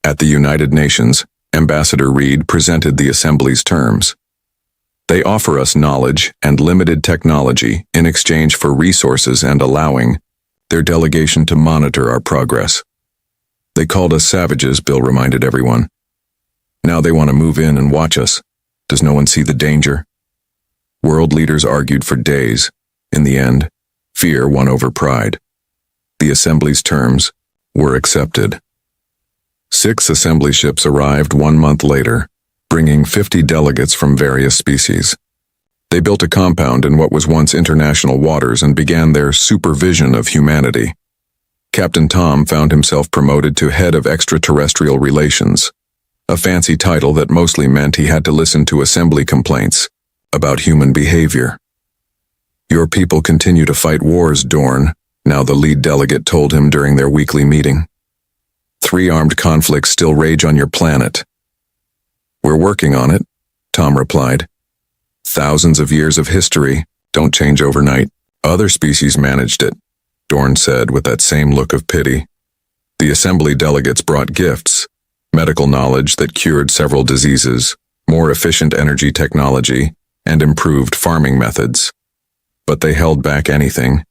At the United Nations, Ambassador Reed presented the Assembly's terms. "They offer us knowledge and limited technology in exchange for resources and allowing their delegation to monitor our progress. They called us savages," Bill reminded everyone. "Now they want to move in and watch us. Does no one see the danger?" World leaders argued for days. In the end, fear won over pride. The Assembly's terms were accepted. 6 Assembly ships arrived 1 month later, bringing 50 delegates from various species. They built a compound in what was once international waters and began their supervision of humanity. Captain Tom found himself promoted to head of extraterrestrial relations, a fancy title that mostly meant he had to listen to assembly complaints about human behavior. "Your people continue to fight wars, Dorn," now the lead delegate told him during their weekly meeting. "3 armed conflicts still rage on your planet." "We're working on it," Tom replied. "Thousands of years of history don't change overnight. Other species managed it," Dorn said with that same look of pity. The assembly delegates brought gifts, medical knowledge that cured several diseases, more efficient energy technology, and improved farming methods. But they held back anything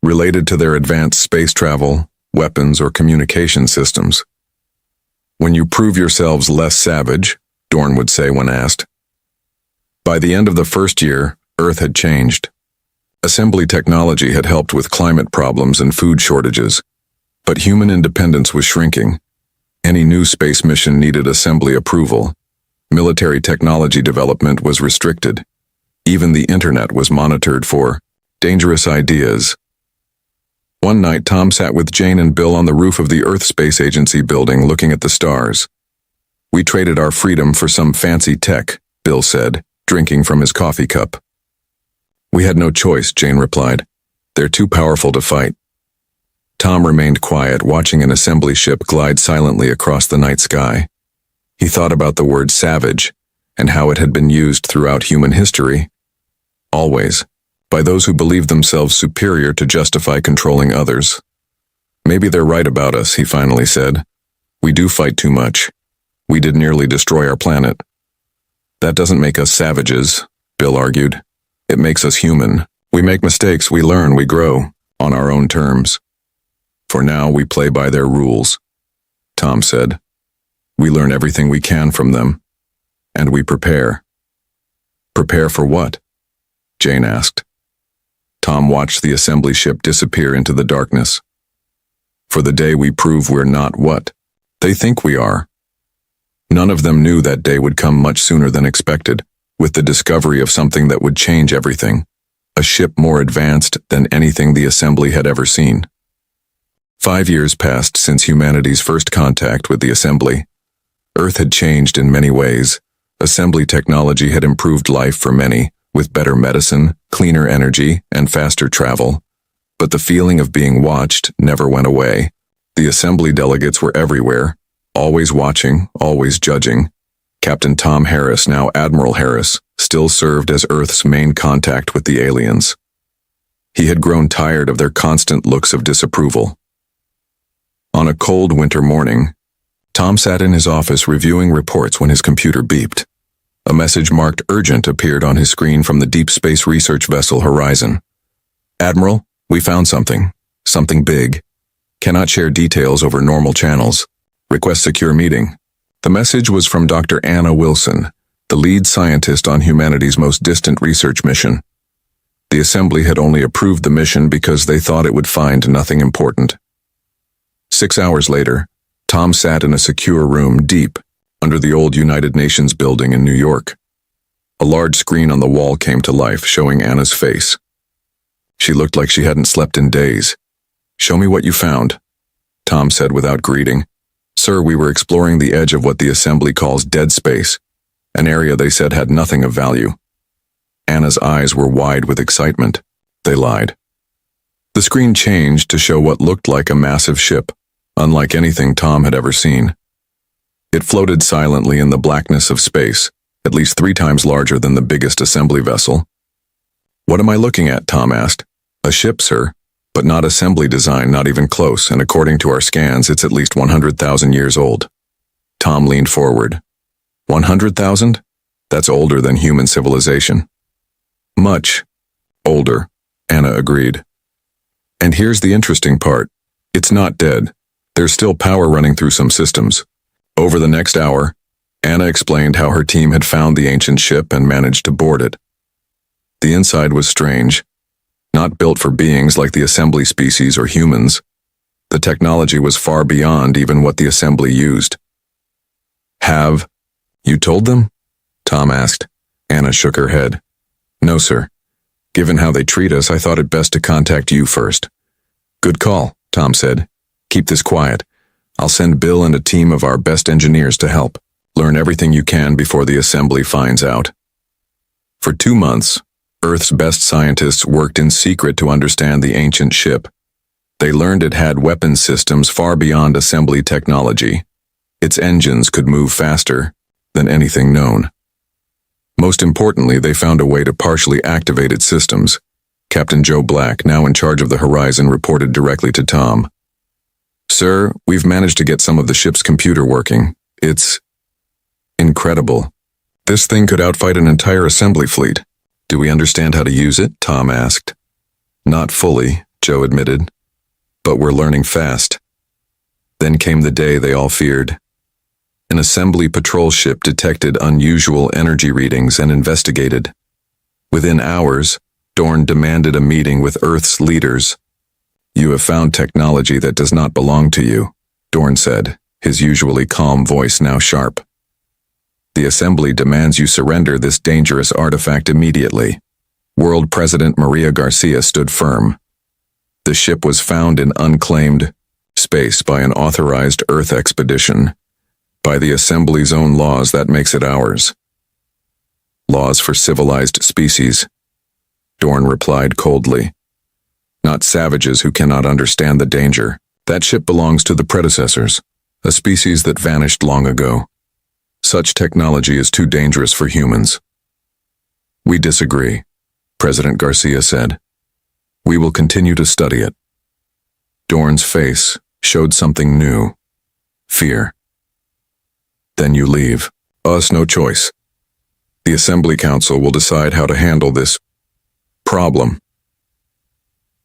related to their advanced space travel, weapons, or communication systems. "When you prove yourselves less savage," Dorn would say when asked. By the end of the first year, Earth had changed. Assembly technology had helped with climate problems and food shortages, but human independence was shrinking. Any new space mission needed assembly approval. Military technology development was restricted. Even the internet was monitored for dangerous ideas. One night, Tom sat with Jane and Bill on the roof of the Earth Space Agency building looking at the stars. "We traded our freedom for some fancy tech," Bill said, drinking from his coffee cup. "We had no choice," Jane replied. "They're too powerful to fight." Tom remained quiet, watching an assembly ship glide silently across the night sky. He thought about the word savage and how it had been used throughout human history. Always, by those who believed themselves superior to justify controlling others. "Maybe they're right about us," he finally said. "We do fight too much. We did nearly destroy our planet." "That doesn't make us savages," Bill argued. "It makes us human. We make mistakes, we learn, we grow, on our own terms. For now, we play by their rules," Tom said. "We learn everything we can from them, and we prepare." "Prepare for what?" Jane asked. Tom watched the assembly ship disappear into the darkness. "For the day we prove we're not what they think we are." None of them knew that day would come much sooner than expected, with the discovery of something that would change everything, a ship more advanced than anything the assembly had ever seen. 5 years passed since humanity's first contact with the assembly. Earth had changed in many ways. Assembly technology had improved life for many, with better medicine, cleaner energy, and faster travel. But the feeling of being watched never went away. The assembly delegates were everywhere, always watching, always judging. Captain Tom Harris, now Admiral Harris, still served as Earth's main contact with the aliens. He had grown tired of their constant looks of disapproval. On a cold winter morning, Tom sat in his office reviewing reports when his computer beeped. A message marked urgent appeared on his screen from the deep space research vessel Horizon. "Admiral, we found something. Something big. Cannot share details over normal channels. Request secure meeting." The message was from Dr. Anna Wilson, the lead scientist on humanity's most distant research mission. The assembly had only approved the mission because they thought it would find nothing important. 6 hours later, Tom sat in a secure room deep under the old United Nations building in New York. A large screen on the wall came to life, showing Anna's face. She looked like she hadn't slept in days. "Show me what you found," Tom said without greeting. "Sir, we were exploring the edge of what the assembly calls dead space, an area they said had nothing of value." Anna's eyes were wide with excitement. They lied. The screen changed to show what looked like a massive ship, unlike anything Tom had ever seen. It floated silently in the blackness of space, at least 3 times larger than the biggest assembly vessel. "What am I looking at?" Tom asked. "A ship, sir, but not assembly design, not even close, and according to our scans, it's at least 100,000 years old." Tom leaned forward. 100,000? That's older than human civilization. "Much older," Anna agreed. "And here's the interesting part. It's not dead. There's still power running through some systems." Over the next hour, Anna explained how her team had found the ancient ship and managed to board it. The inside was strange. Not built for beings like the assembly species or humans. The technology was far beyond even what the assembly used. "Have you told them?" Tom asked. Anna shook her head. No, sir. Given how they treat us, I thought it best to contact you first. Good call, Tom said. Keep this quiet. I'll send Bill and a team of our best engineers to help. Learn everything you can before the assembly finds out. For 2 months, Earth's best scientists worked in secret to understand the ancient ship. They learned it had weapon systems far beyond assembly technology. Its engines could move faster than anything known. Most importantly, they found a way to partially activate its systems. Captain Joe Black, now in charge of the Horizon, reported directly to Tom. Sir, we've managed to get some of the ship's computer working. It's incredible. This thing could outfight an entire assembly fleet. Do we understand how to use it? Tom asked. Not fully, Joe admitted. But we're learning fast. Then came the day they all feared. An assembly patrol ship detected unusual energy readings and investigated. Within hours, Dorn demanded a meeting with Earth's leaders. You have found technology that does not belong to you, Dorn said, his usually calm voice now sharp. The assembly demands you surrender this dangerous artifact immediately. World President Maria Garcia stood firm. The ship was found in unclaimed space by an authorized Earth expedition. By the assembly's own laws, that makes it ours. Laws for civilized species, Dorn replied coldly. Not savages who cannot understand the danger. That ship belongs to the predecessors, a species that vanished long ago. Such technology is too dangerous for humans. We disagree, President Garcia said. We will continue to study it. Dorn's face showed something new. Fear. Then you leave. Us no choice. The Assembly Council will decide how to handle this problem.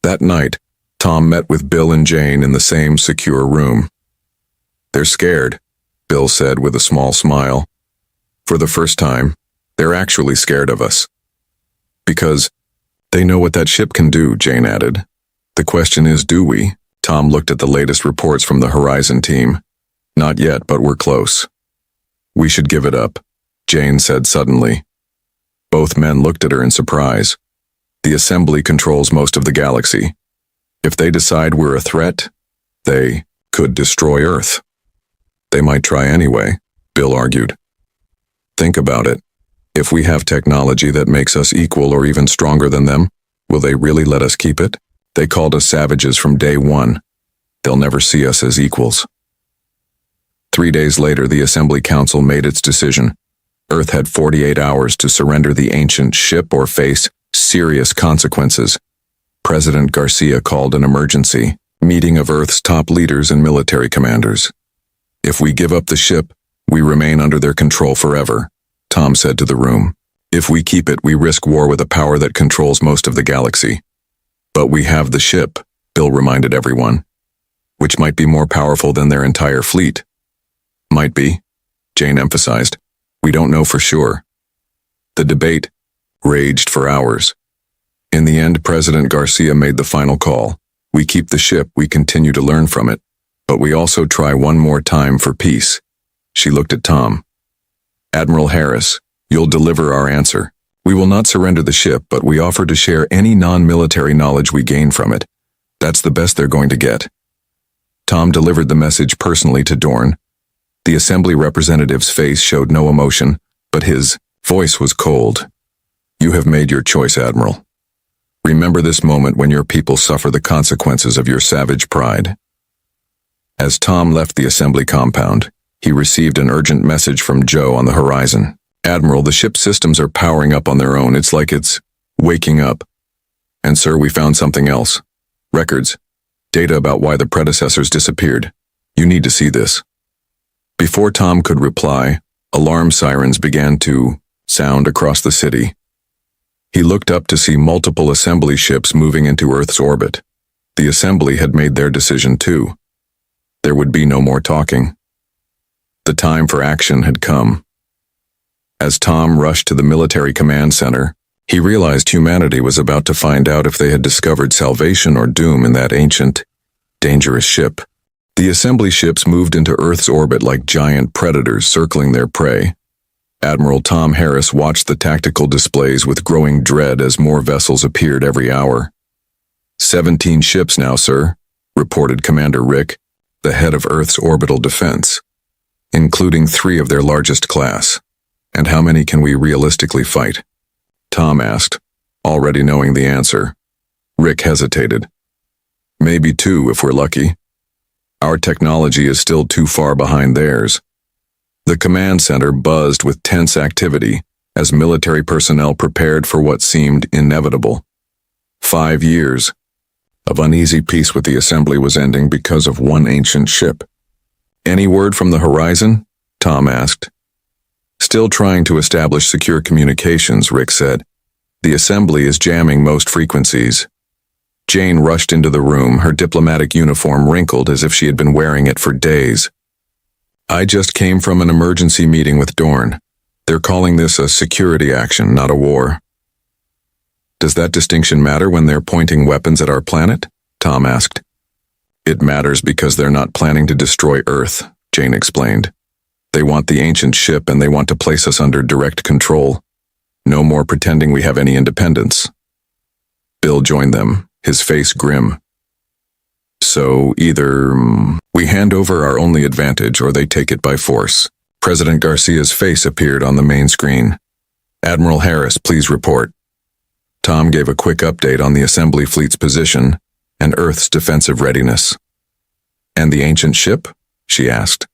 That night, Tom met with Bill and Jane in the same secure room. They're scared, Bill said with a small smile. For the first time, they're actually scared of us. Because they know what that ship can do, Jane added. The question is, do we? Tom looked at the latest reports from the Horizon team. Not yet, but we're close. We should give it up, Jane said suddenly. Both men looked at her in surprise. The Assembly controls most of the galaxy. If they decide we're a threat, they could destroy Earth. They might try anyway, Bill argued. Think about it. If we have technology that makes us equal or even stronger than them, will they really let us keep it? They called us savages from day one. They'll never see us as equals. 3 days later, the Assembly Council made its decision. Earth had 48 hours to surrender the ancient ship or face serious consequences. President Garcia called an emergency meeting of Earth's top leaders and military commanders. If we give up the ship, we remain under their control forever, Tom said to the room. If we keep it, we risk war with a power that controls most of the galaxy. But we have the ship, Bill reminded everyone, which might be more powerful than their entire fleet. Might be, Jane emphasized. We don't know for sure. The debate raged for hours. In the end, President Garcia made the final call. We keep the ship, we continue to learn from it, but we also try one more time for peace. She looked at Tom. Admiral Harris, you'll deliver our answer. We will not surrender the ship, but we offer to share any non-military knowledge we gain from it. That's the best they're going to get. Tom delivered the message personally to Dorn. The Assembly representative's face showed no emotion, but his voice was cold. You have made your choice, Admiral. Remember this moment when your people suffer the consequences of your savage pride. As Tom left the Assembly compound, he received an urgent message from Joe on the horizon. Admiral, the ship's systems are powering up on their own. It's like it's waking up. And sir, we found something else. Records. Data about why the predecessors disappeared. You need to see this. Before Tom could reply, alarm sirens began to sound across the city. He looked up to see multiple assembly ships moving into Earth's orbit. The assembly had made their decision too. There would be no more talking. The time for action had come. As Tom rushed to the military command center, he realized humanity was about to find out if they had discovered salvation or doom in that ancient, dangerous ship. The assembly ships moved into Earth's orbit like giant predators circling their prey. Admiral Tom Harris watched the tactical displays with growing dread as more vessels appeared every hour. 17 ships now, sir, reported Commander Rick, the head of Earth's orbital defense, including 3 of their largest class. And how many can we realistically fight? Tom asked, already knowing the answer. Rick hesitated. Maybe 2 if we're lucky. Our technology is still too far behind theirs. The command center buzzed with tense activity as military personnel prepared for what seemed inevitable. 5 years of uneasy peace with the assembly was ending because of one ancient ship. Any word from the horizon? Tom asked. Still trying to establish secure communications, Rick said. The assembly is jamming most frequencies. Jane rushed into the room, her diplomatic uniform wrinkled as if she had been wearing it for days. I just came from an emergency meeting with Dorn. They're calling this a security action, not a war. Does that distinction matter when they're pointing weapons at our planet? Tom asked. It matters because they're not planning to destroy Earth, Jane explained. They want the ancient ship and they want to place us under direct control. No more pretending we have any independence. Bill joined them, his face grim. So either we hand over our only advantage or they take it by force. President Garcia's face appeared on the main screen. Admiral Harris, please report. Tom gave a quick update on the assembly fleet's position and Earth's defensive readiness. And the ancient ship? She asked.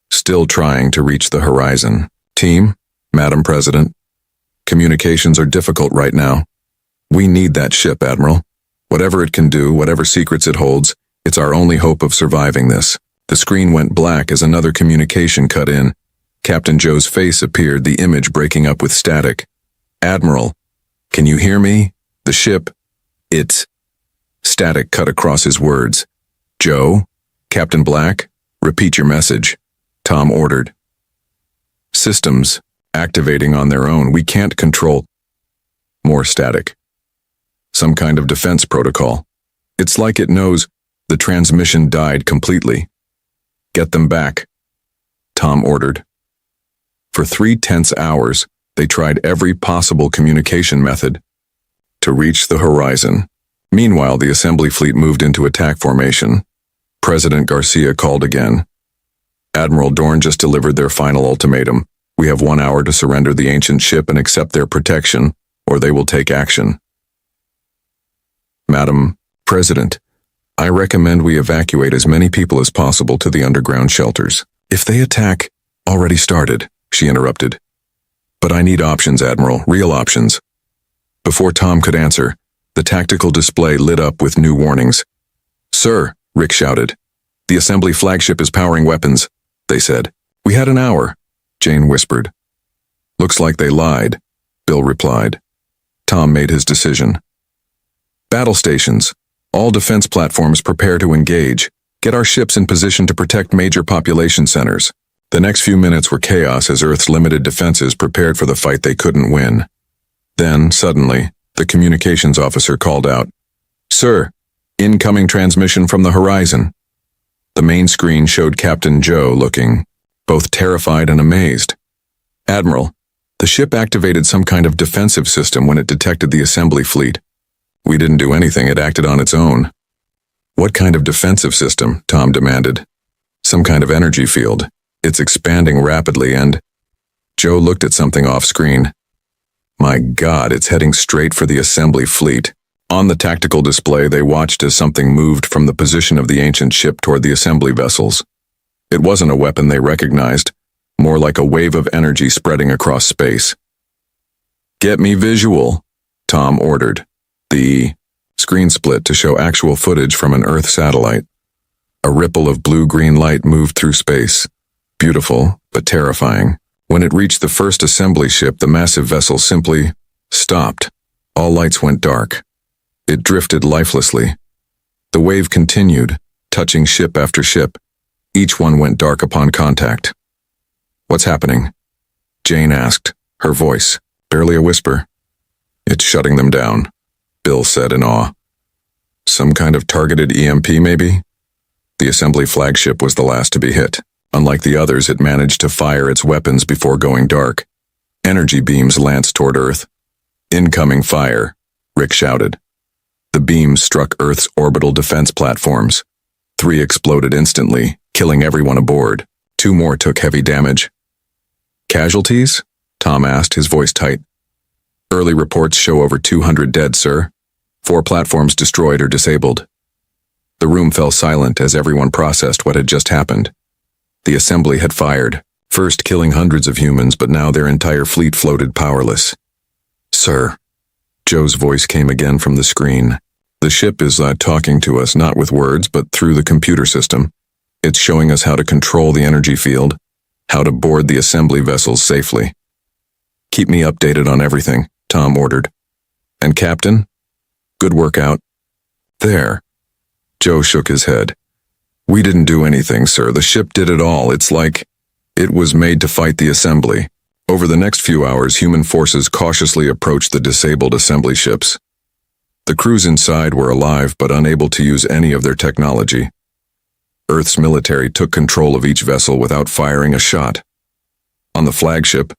Still trying to reach the horizon. Team, Madam President, communications are difficult right now. We need that ship, Admiral. Whatever it can do, whatever secrets it holds, it's our only hope of surviving this. The screen went black as another communication cut in. Captain Joe's face appeared, the image breaking up with static. Admiral, can you hear me? The ship, it's... Static cut across his words. Joe? Captain Black? Repeat your message. Tom ordered. Systems, activating on their own. We can't control. More static. Some kind of defense protocol. It's like it knows the transmission died completely. Get them back. Tom ordered. For 3 tense hours, they tried every possible communication method to reach the horizon. Meanwhile, the assembly fleet moved into attack formation. President Garcia called again. Admiral Dorn just delivered their final ultimatum. We have 1 hour to surrender the ancient ship and accept their protection, or they will take action. Madam President, I recommend we evacuate as many people as possible to the underground shelters. If they attack, already started, she interrupted. But I need options, Admiral, real options. Before Tom could answer, the tactical display lit up with new warnings. Sir, Rick shouted. The assembly flagship is powering weapons, they said. We had an hour, Jane whispered. Looks like they lied, Bill replied. Tom made his decision. Battle stations. All defense platforms prepare to engage. Get our ships in position to protect major population centers. The next few minutes were chaos as Earth's limited defenses prepared for the fight they couldn't win. Then, suddenly, the communications officer called out, Sir, incoming transmission from the horizon. The main screen showed Captain Joe looking both terrified and amazed. Admiral, the ship activated some kind of defensive system when it detected the assembly fleet. We didn't do anything, it acted on its own. What kind of defensive system? Tom demanded. Some kind of energy field. It's expanding rapidly and... Joe looked at something off-screen. My God, it's heading straight for the assembly fleet. On the tactical display, they watched as something moved from the position of the ancient ship toward the assembly vessels. It wasn't a weapon they recognized, more like a wave of energy spreading across space. Get me visual, Tom ordered. The screen split to show actual footage from an Earth satellite. A ripple of blue-green light moved through space. Beautiful, but terrifying. When it reached the first assembly ship, the massive vessel simply stopped. All lights went dark. It drifted lifelessly. The wave continued, touching ship after ship. Each one went dark upon contact. What's happening? Jane asked, her voice barely a whisper. It's shutting them down, Bill said in awe. Some kind of targeted EMP, maybe? The assembly flagship was the last to be hit. Unlike the others, it managed to fire its weapons before going dark. Energy beams lanced toward Earth. Incoming fire, Rick shouted. The beams struck Earth's orbital defense platforms. 3 exploded instantly, killing everyone aboard. 2 more took heavy damage. Casualties? Tom asked, his voice tight. Early reports show over 200 dead, sir. 4 platforms destroyed or disabled. The room fell silent as everyone processed what had just happened. The assembly had fired, first killing hundreds of humans, but now their entire fleet floated powerless. Sir, Joe's voice came again from the screen. The ship is talking to us, not with words, but through the computer system. It's showing us how to control the energy field, how to board the assembly vessels safely. Keep me updated on everything, Tom ordered. And Captain? Good work out. There. Joe shook his head. We didn't do anything, sir. The ship did it all. It's like it was made to fight the assembly. Over the next few hours, human forces cautiously approached the disabled assembly ships. The crews inside were alive but unable to use any of their technology. Earth's military took control of each vessel without firing a shot. On the flagship,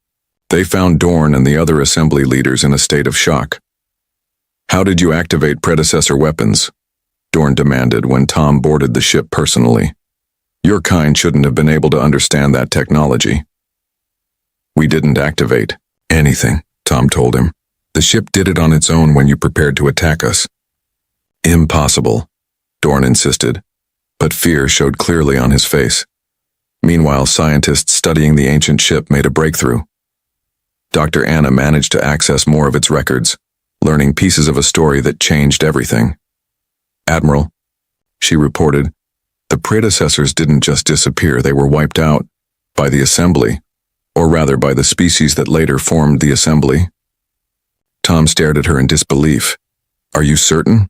they found Dorn and the other assembly leaders in a state of shock. How did you activate predecessor weapons? Dorn demanded when Tom boarded the ship personally. Your kind shouldn't have been able to understand that technology. We didn't activate anything, Tom told him. The ship did it on its own when you prepared to attack us. Impossible, Dorn insisted, but fear showed clearly on his face. Meanwhile, scientists studying the ancient ship made a breakthrough. Dr. Anna managed to access more of its records, learning pieces of a story that changed everything. Admiral, she reported, the predecessors didn't just disappear, they were wiped out by the assembly, or rather by the species that later formed the assembly. Tom stared at her in disbelief. Are you certain?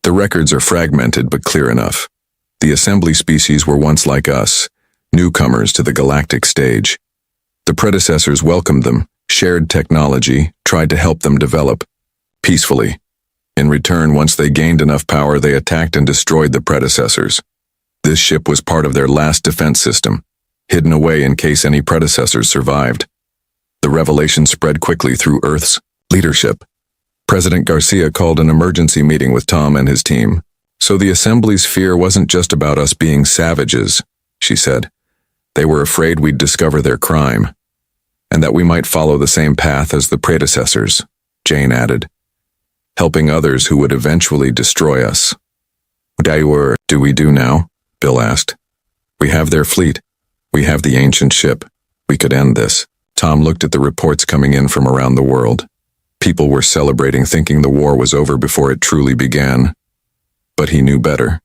The records are fragmented but clear enough. The assembly species were once like us, newcomers to the galactic stage. The predecessors welcomed them, shared technology, tried to help them develop peacefully. In return, once they gained enough power, they attacked and destroyed the predecessors. This ship was part of their last defense system, hidden away in case any predecessors survived. The revelation spread quickly through Earth's leadership. President Garcia called an emergency meeting with Tom and his team. So the assembly's fear wasn't just about us being savages, she said. They were afraid we'd discover their crime, and that we might follow the same path as the predecessors, Jane added, helping others who would eventually destroy us. What do we do now? Bill asked. We have their fleet. We have the ancient ship. We could end this. Tom looked at the reports coming in from around the world. People were celebrating, thinking the war was over before it truly began. But he knew better.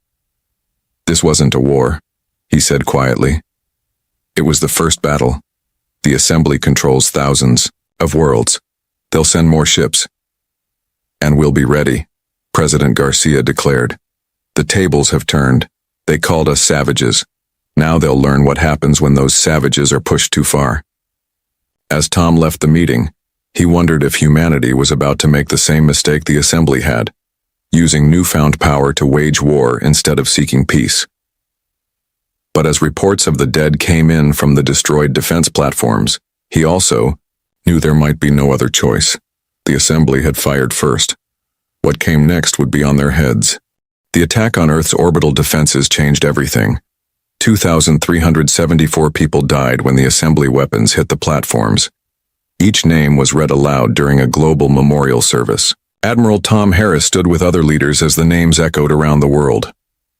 This wasn't a war, he said quietly. It was the first battle. The assembly controls thousands of worlds. They'll send more ships. And we'll be ready, President Garcia declared. The tables have turned. They called us savages. Now they'll learn what happens when those savages are pushed too far. As Tom left the meeting, he wondered if humanity was about to make the same mistake the assembly had, using newfound power to wage war instead of seeking peace. But as reports of the dead came in from the destroyed defense platforms, he also knew there might be no other choice. The assembly had fired first. What came next would be on their heads. The attack on Earth's orbital defenses changed everything. 2,374 people died when the assembly weapons hit the platforms. Each name was read aloud during a global memorial service. Admiral Tom Harris stood with other leaders as the names echoed around the world.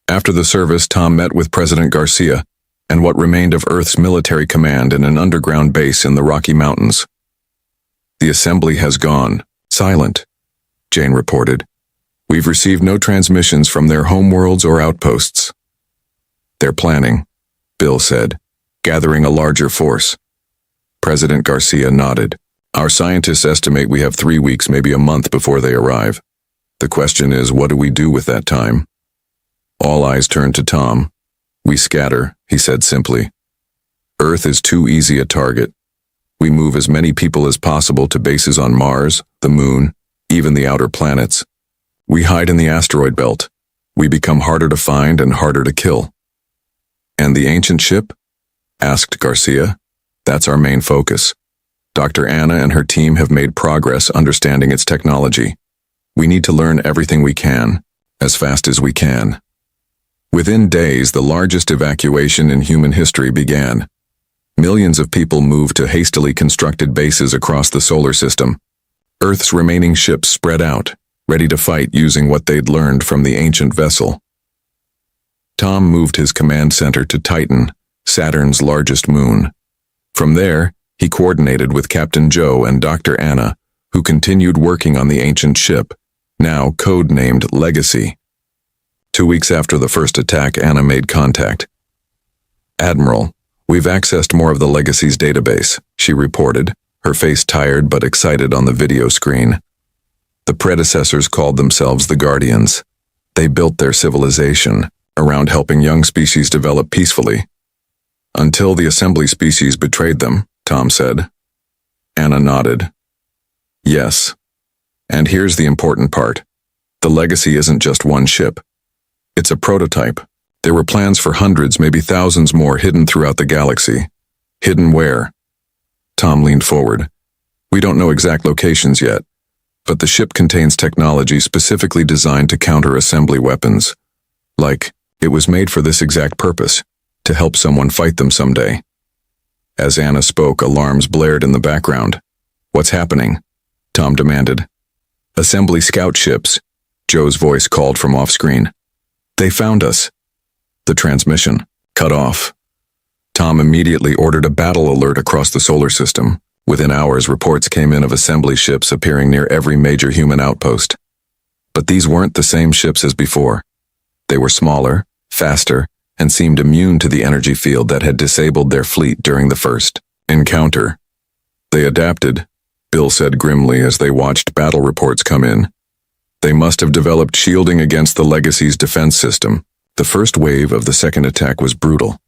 After the service, Tom met with President Garcia and what remained of Earth's military command in an underground base in the Rocky Mountains. The assembly has gone silent, Jane reported. We've received no transmissions from their homeworlds or outposts. They're planning, Bill said, gathering a larger force. President Garcia nodded. Our scientists estimate we have 3 weeks, maybe a month before they arrive. The question is, what do we do with that time? All eyes turned to Tom. We scatter, he said simply. Earth is too easy a target. We move as many people as possible to bases on Mars, the Moon, even the outer planets. We hide in the asteroid belt. We become harder to find and harder to kill. And the ancient ship? asked Garcia. That's our main focus. Dr. Anna and her team have made progress understanding its technology. We need to learn everything we can, as fast as we can. Within days, the largest evacuation in human history began. Millions of people moved to hastily constructed bases across the solar system. Earth's remaining ships spread out, ready to fight using what they'd learned from the ancient vessel. Tom moved his command center to Titan, Saturn's largest moon. From there, he coordinated with Captain Joe and Dr. Anna, who continued working on the ancient ship, now code-named Legacy. 2 weeks after the first attack, Anna made contact. "Admiral, we've accessed more of the Legacy's database," she reported, her face tired but excited on the video screen. The predecessors called themselves the Guardians. They built their civilization around helping young species develop peacefully. "Until the assembly species betrayed them," Tom said. Anna nodded. "Yes. And here's the important part. The Legacy isn't just one ship. It's a prototype. There were plans for hundreds, maybe thousands more hidden throughout the galaxy. Hidden where?" Tom leaned forward. "We don't know exact locations yet, but the ship contains technology specifically designed to counter assembly weapons. Like, it was made for this exact purpose, to help someone fight them someday." As Anna spoke, alarms blared in the background. "What's happening?" Tom demanded. "Assembly scout ships," Joe's voice called from off-screen. "They found us." The transmission cut off. Tom immediately ordered a battle alert across the solar system. Within hours, reports came in of assembly ships appearing near every major human outpost. But these weren't the same ships as before. They were smaller, faster, and seemed immune to the energy field that had disabled their fleet during the first encounter. "They adapted," Bill said grimly as they watched battle reports come in. "They must have developed shielding against the Legacy's defense system." The first wave of the second attack was brutal.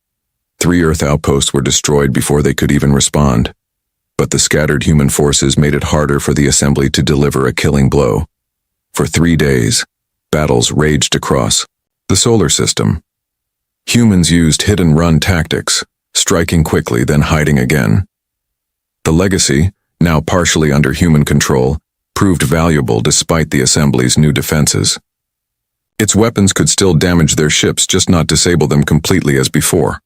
3 Earth outposts were destroyed before they could even respond. But the scattered human forces made it harder for the assembly to deliver a killing blow. For 3 days, battles raged across the solar system. Humans used hit-and-run tactics, striking quickly then hiding again. The Legacy, now partially under human control, proved valuable despite the assembly's new defenses. Its weapons could still damage their ships, just not disable them completely as before.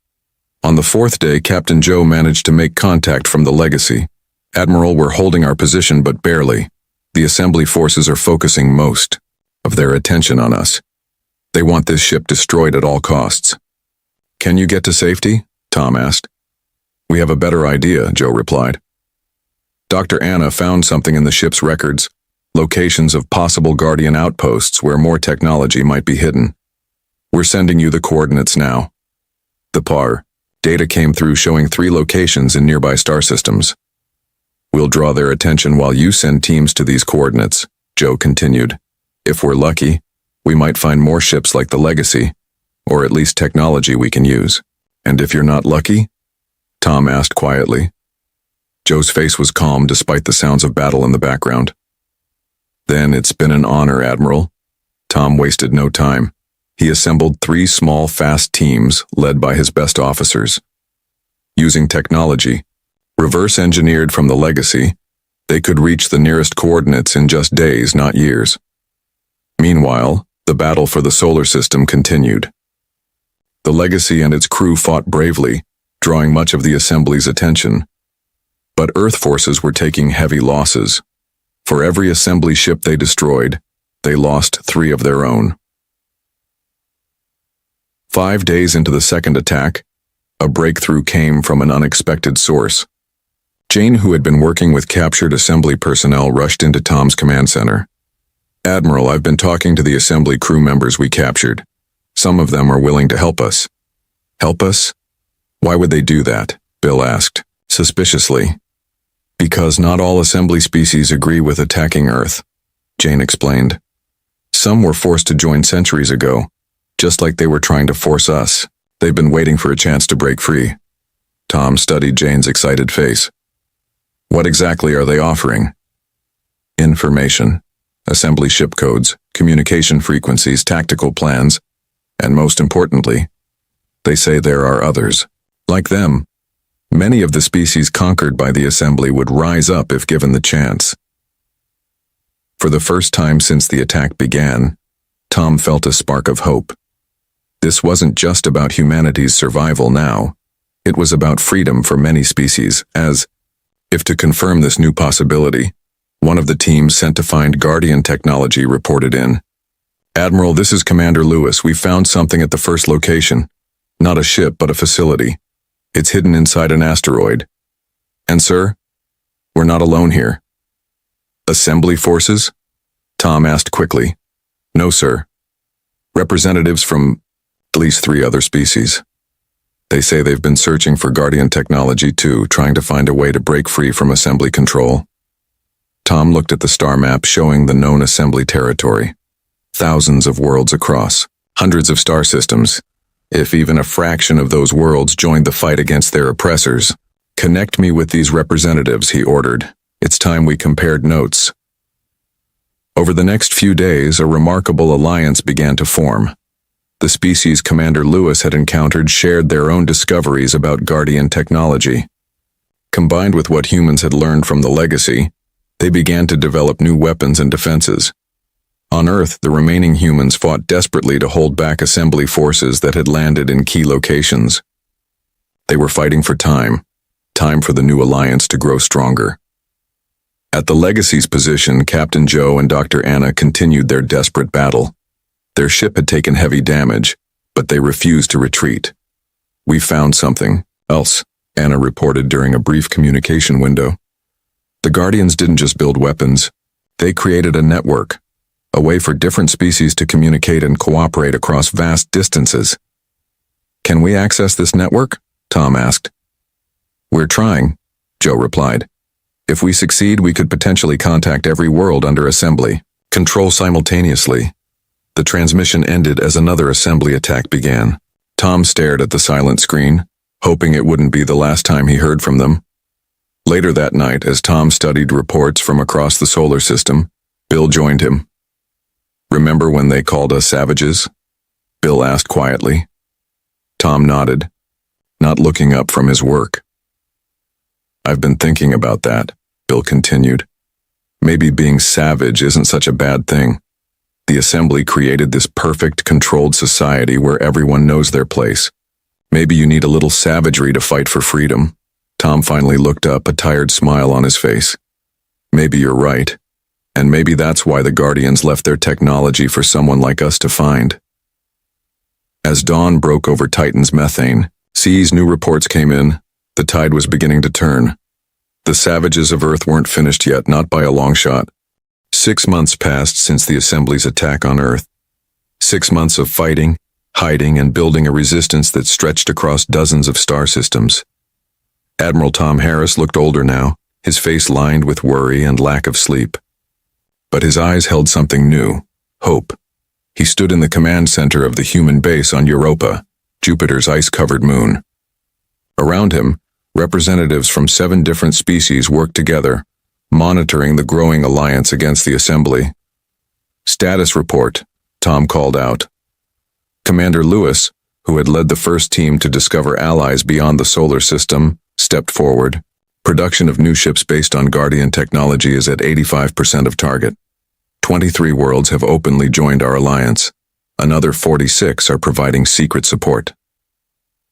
On the 4th day, Captain Joe managed to make contact from the Legacy. "Admiral, we're holding our position, but barely. The assembly forces are focusing most of their attention on us. They want this ship destroyed at all costs." "Can you get to safety?" Tom asked. "We have a better idea," Joe replied. Dr. Anna found something in the ship's records, locations of possible Guardian outposts where more technology might be hidden. "We're sending you the coordinates now." The PAR data came through showing 3 locations in nearby star systems. "We'll draw their attention while you send teams to these coordinates," Joe continued. "If we're lucky, we might find more ships like the Legacy, or at least technology we can use." "And if you're not lucky?" Tom asked quietly. Joe's face was calm despite the sounds of battle in the background. "Then it's been an honor, Admiral." Tom wasted no time. He assembled 3 small, fast teams led by his best officers. Using technology, reverse-engineered from the Legacy, they could reach the nearest coordinates in just days, not years. Meanwhile, the battle for the solar system continued. The Legacy and its crew fought bravely, drawing much of the assembly's attention. But Earth forces were taking heavy losses. For every assembly ship they destroyed, they lost 3 of their own. 5 days into the second attack, a breakthrough came from an unexpected source. Jane, who had been working with captured assembly personnel, rushed into Tom's command center. "Admiral, I've been talking to the assembly crew members we captured. Some of them are willing to help us." "Help us? Why would they do that?" Bill asked, suspiciously. "Because not all assembly species agree with attacking Earth," Jane explained. "Some were forced to join centuries ago, just like they were trying to force us. They've been waiting for a chance to break free." Tom studied Jane's excited face. "What exactly are they offering?" "Information, assembly ship codes, communication frequencies, tactical plans, and most importantly, they say there are others like them Many of the species conquered by the assembly would rise up if given the chance. For the first time since the attack began, Tom felt a spark of hope. This wasn't just about humanity's survival now. It was about freedom for many species, as, if to confirm this new possibility, one of the teams sent to find Guardian technology reported in. "Admiral, this is Commander Lewis. We found something at the first location. Not a ship, but a facility. It's hidden inside an asteroid. And sir, we're not alone here." "Assembly forces?" Tom asked quickly. "No, sir. Representatives from at least 3 other species. They say they've been searching for Guardian technology too, trying to find a way to break free from assembly control." Tom looked at the star map showing the known assembly territory. Thousands of worlds across, hundreds of star systems. If even a fraction of those worlds joined the fight against their oppressors. "Connect me with these representatives," he ordered. "It's time we compared notes." Over the next few days, a remarkable alliance began to form. The species Commander Lewis had encountered shared their own discoveries about Guardian technology. Combined with what humans had learned from the legacy, they began to develop new weapons and defenses. On Earth, the remaining humans fought desperately to hold back assembly forces that had landed in key locations. They were fighting for time for the new alliance to grow stronger. At the Legacy's position, Captain Joe and Dr. Anna continued their desperate battle. Their ship had taken heavy damage, but they refused to retreat. "We found something else," Anna reported during a brief communication window. "The Guardians didn't just build weapons. They created a network, a way for different species to communicate and cooperate across vast distances." "Can we access this network?" Tom asked. "We're trying," Joe replied. "If we succeed, we could potentially contact every world under assembly, control simultaneously." The transmission ended as another assembly attack began. Tom stared at the silent screen, hoping it wouldn't be the last time he heard from them. Later that night, as Tom studied reports from across the solar system, Bill joined him. "Remember when they called us savages?" Bill asked quietly. Tom nodded, not looking up from his work. "I've been thinking about that," Bill continued. "Maybe being savage isn't such a bad thing. The assembly created this perfect, controlled society where everyone knows their place. Maybe you need a little savagery to fight for freedom." Tom finally looked up, a tired smile on his face. "Maybe you're right. And maybe that's why the Guardians left their technology for someone like us to find." As dawn broke over Titan's methane seas, new reports came in. The tide was beginning to turn. The savages of Earth weren't finished yet, not by a long shot. 6 months passed since the Assembly's attack on Earth. 6 months of fighting, hiding, and building a resistance that stretched across dozens of star systems. Admiral Tom Harris looked older now, his face lined with worry and lack of sleep. But his eyes held something new, hope. He stood in the command center of the human base on Europa, Jupiter's ice-covered moon. Around him, representatives from 7 different species worked together, monitoring the growing alliance against the assembly. "Status report," Tom called out. Commander Lewis, who had led the first team to discover allies beyond the solar system, stepped forward. "Production of new ships based on Guardian technology is at 85% of target. 23 worlds have openly joined our alliance. Another 46 are providing secret support."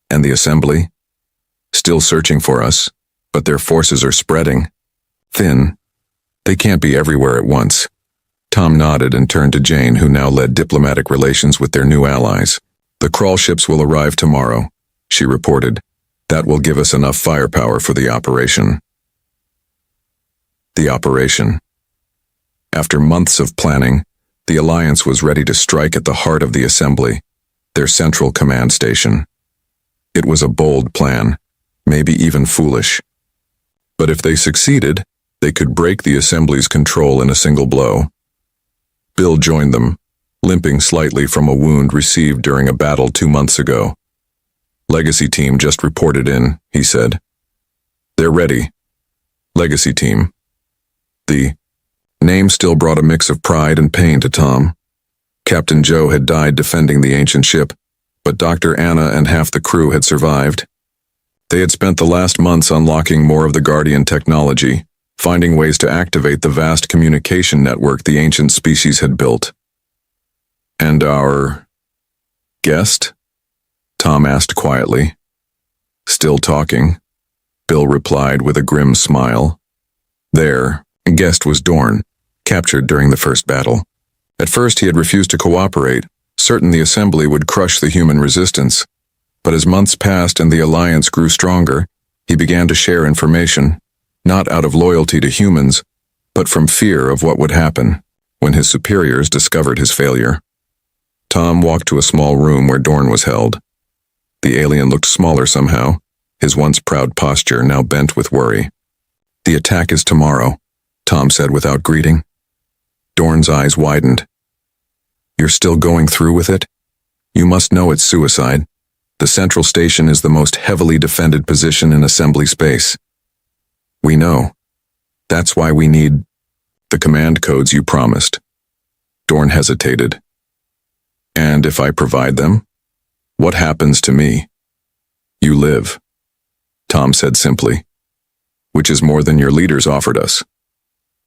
"And the assembly?" "Still searching for us, but their forces are spreading. Thin. They can't be everywhere at once." Tom nodded and turned to Jane, who now led diplomatic relations with their new allies. "The crawl ships will arrive tomorrow," she reported. "That will give us enough firepower for the operation." The operation. After months of planning, the Alliance was ready to strike at the heart of the Assembly, their central command station. It was a bold plan, maybe even foolish. But if they succeeded, they could break the Assembly's control in a single blow. Bill joined them, limping slightly from a wound received during a battle 2 months ago. "Legacy team just reported in," he said. "They're ready." Legacy team. The name still brought a mix of pride and pain to Tom. Captain Joe had died defending the ancient ship, but Dr. Anna and half the crew had survived. They had spent the last months unlocking more of the Guardian technology, finding ways to activate the vast communication network the ancient species had built. "And our guest?" Tom asked quietly. "Still talking," Bill replied with a grim smile. Their guest was Dorn, captured during the first battle. At first he had refused to cooperate, certain the assembly would crush the human resistance. But as months passed and the alliance grew stronger, he began to share information, not out of loyalty to humans, but from fear of what would happen when his superiors discovered his failure. Tom walked to a small room where Dorn was held. The alien looked smaller somehow, his once proud posture now bent with worry. "The attack is tomorrow," Tom said without greeting. Dorn's eyes widened. "You're still going through with it? You must know it's suicide. The central station is the most heavily defended position in assembly space." "We know. That's why we need the command codes you promised." Dorn hesitated. "And if I provide them, what happens to me?" "You live," Tom said simply, "which is more than your leaders offered us."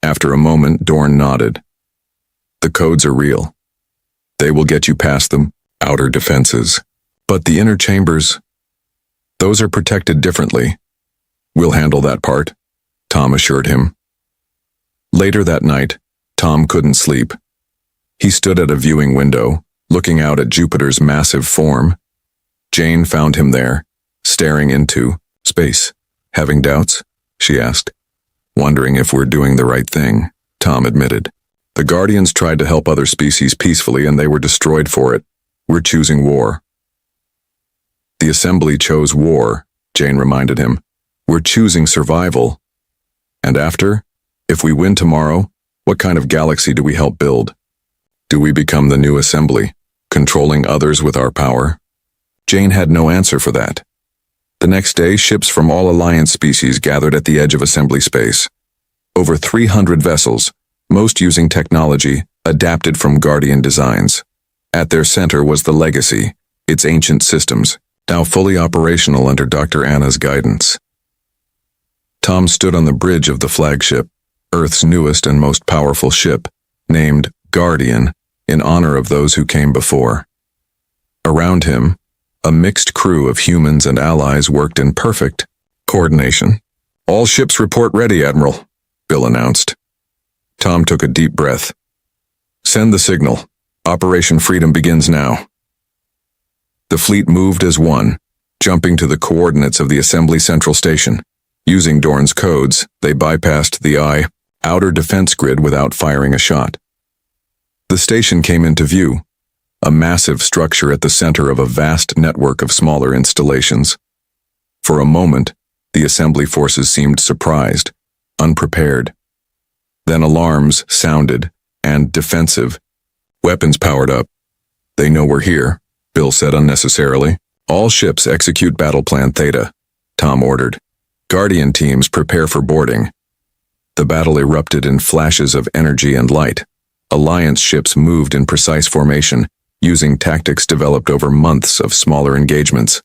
After a moment, Dorn nodded. "The codes are real. They will get you past the outer defenses. But the inner chambers, those are protected differently. We'll handle that part," Tom assured him. Later that night, Tom couldn't sleep. He stood at a viewing window, looking out at Jupiter's massive form. Jane found him there, staring into space. "Having doubts?" she asked. "Wondering if we're doing the right thing," Tom admitted. "The Guardians tried to help other species peacefully and they were destroyed for it. We're choosing war." "The Assembly chose war," Jane reminded him. "We're choosing survival. And after, if we win tomorrow, what kind of galaxy do we help build? Do we become the new Assembly, controlling others with our power?" Jane had no answer for that. The next day, ships from all Alliance species gathered at the edge of Assembly space. Over 300 vessels, most using technology adapted from Guardian designs. At their center was the Legacy, its ancient systems, now fully operational under Dr. Anna's guidance. Tom stood on the bridge of the flagship, Earth's newest and most powerful ship, named Guardian, in honor of those who came before. Around him, a mixed crew of humans and allies worked in perfect coordination. "All ships report ready, Admiral," Bill announced. Tom took a deep breath. "Send the signal. Operation Freedom begins now." The fleet moved as one, jumping to the coordinates of the Assembly Central Station. Using Dorn's codes, they bypassed the outer defense grid without firing a shot. The station came into view, a massive structure at the center of a vast network of smaller installations. For a moment, the Assembly forces seemed surprised, unprepared. Then alarms sounded, and defensive. "Weapons powered up. They know we're here," Bill said unnecessarily. "All ships execute Battle Plan Theta," Tom ordered. "Guardian teams prepare for boarding." The battle erupted in flashes of energy and light. Alliance ships moved in precise formation, using tactics developed over months of smaller engagements.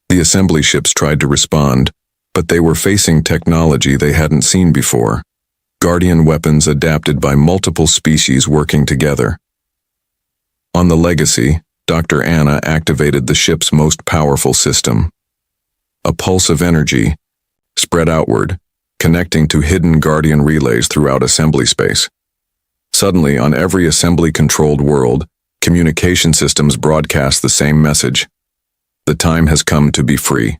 The Assembly ships tried to respond, but they were facing technology they hadn't seen before. Guardian weapons adapted by multiple species working together. On the Legacy, Dr. Anna activated the ship's most powerful system. A pulse of energy, spread outward, connecting to hidden Guardian relays throughout Assembly space. Suddenly, on every Assembly-controlled world, communication systems broadcast the same message. "The time has come to be free.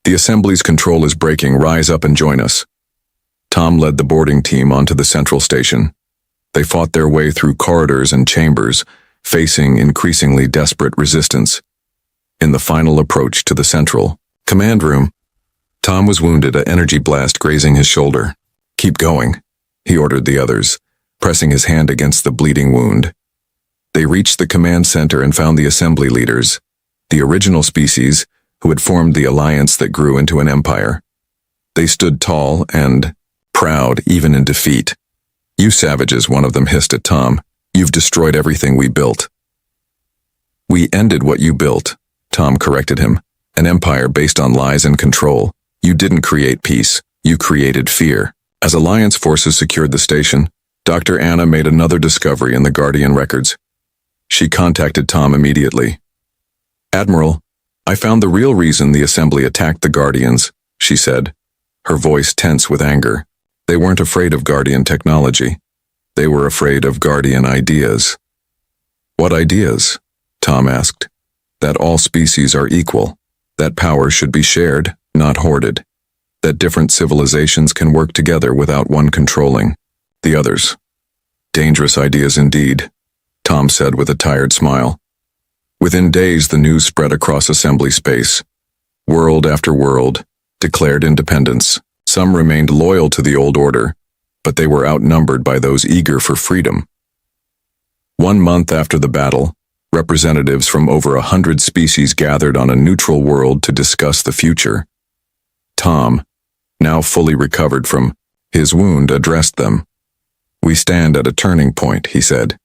The Assembly's control is breaking. Rise up and join us." Tom led the boarding team onto the central station. They fought their way through corridors and chambers, facing increasingly desperate resistance. In the final approach to the central command room, Tom was wounded, an energy blast grazing his shoulder. "Keep going," he ordered the others, pressing his hand against the bleeding wound. They reached the command center and found the Assembly leaders, the original species who had formed the alliance that grew into an empire. They stood tall and proud even in defeat. "You savages," one of them hissed at Tom. "You've destroyed everything we built." "We ended what you built," Tom corrected him. An empire based on lies and control. You didn't create peace. You created fear. As Alliance forces secured the station, Dr. Anna made another discovery in the Guardian records. She contacted Tom immediately. "Admiral, I found the real reason the Assembly attacked the Guardians," she said, her voice tense with anger. They weren't afraid of Guardian technology. They were afraid of Guardian ideas. "What ideas?" Tom asked. "That all species are equal. That power should be shared, not hoarded. That different civilizations can work together without one controlling the others." "Dangerous ideas indeed," Tom said with a tired smile. Within days, the news spread across Assembly space. World after world declared independence. Some remained loyal to the old order, but they were outnumbered by those eager for freedom. 1 month after the battle, representatives from over 100 species gathered on a neutral world to discuss the future. Tom, now fully recovered from his wound, addressed them. "We stand at a turning point," he said.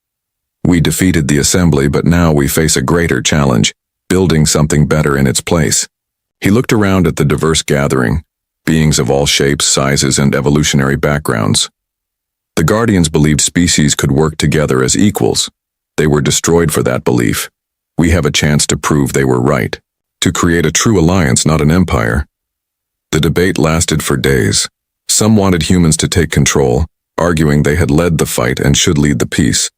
"We defeated the Assembly, but now we face a greater challenge, building something better in its place." He looked around at the diverse gathering, beings of all shapes, sizes, and evolutionary backgrounds. The Guardians believed species could work together as equals. They were destroyed for that belief. We have a chance to prove they were right, to create a true alliance, not an empire. The debate lasted for days. Some wanted humans to take control, arguing they had led the fight and should lead the peace.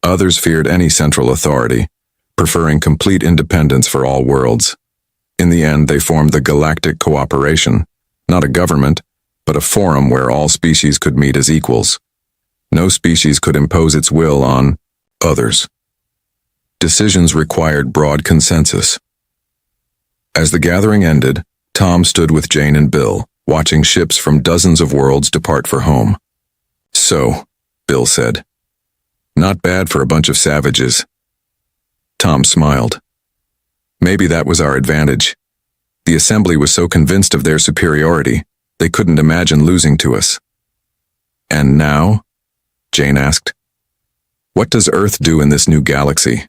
Others feared any central authority, preferring complete independence for all worlds. In the end, they formed the Galactic Cooperation, not a government, but a forum where all species could meet as equals. No species could impose its will on others. Decisions required broad consensus. As the gathering ended, Tom stood with Jane and Bill, watching ships from dozens of worlds depart for home. "So," Bill said, "not bad for a bunch of savages." Tom smiled. "Maybe that was our advantage. The Assembly was so convinced of their superiority, they couldn't imagine losing to us." "And now?" Jane asked. "What does Earth do in this new galaxy?"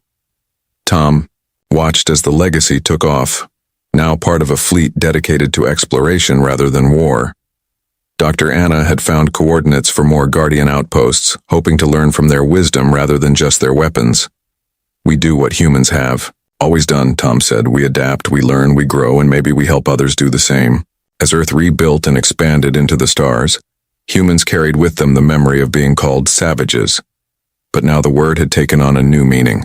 Tom watched as the Legacy took off, now part of a fleet dedicated to exploration rather than war. Dr. Anna had found coordinates for more Guardian outposts, hoping to learn from their wisdom rather than just their weapons. "We do what humans have always done," Tom said. "We adapt, we learn, we grow, and maybe we help others do the same." As Earth rebuilt and expanded into the stars, humans carried with them the memory of being called savages. But now the word had taken on a new meaning.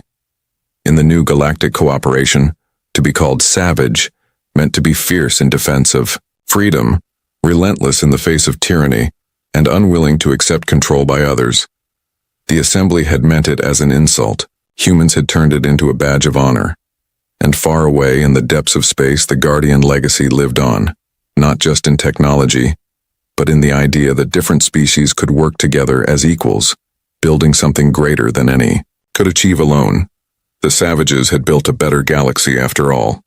In the new galactic cooperation, to be called savage meant to be fierce in defense of freedom, relentless in the face of tyranny, and unwilling to accept control by others. The Assembly had meant it as an insult. Humans had turned it into a badge of honor. And far away in the depths of space, the Guardian legacy lived on, not just in technology, but in the idea that different species could work together as equals, building something greater than any could achieve alone. The savages had built a better galaxy after all.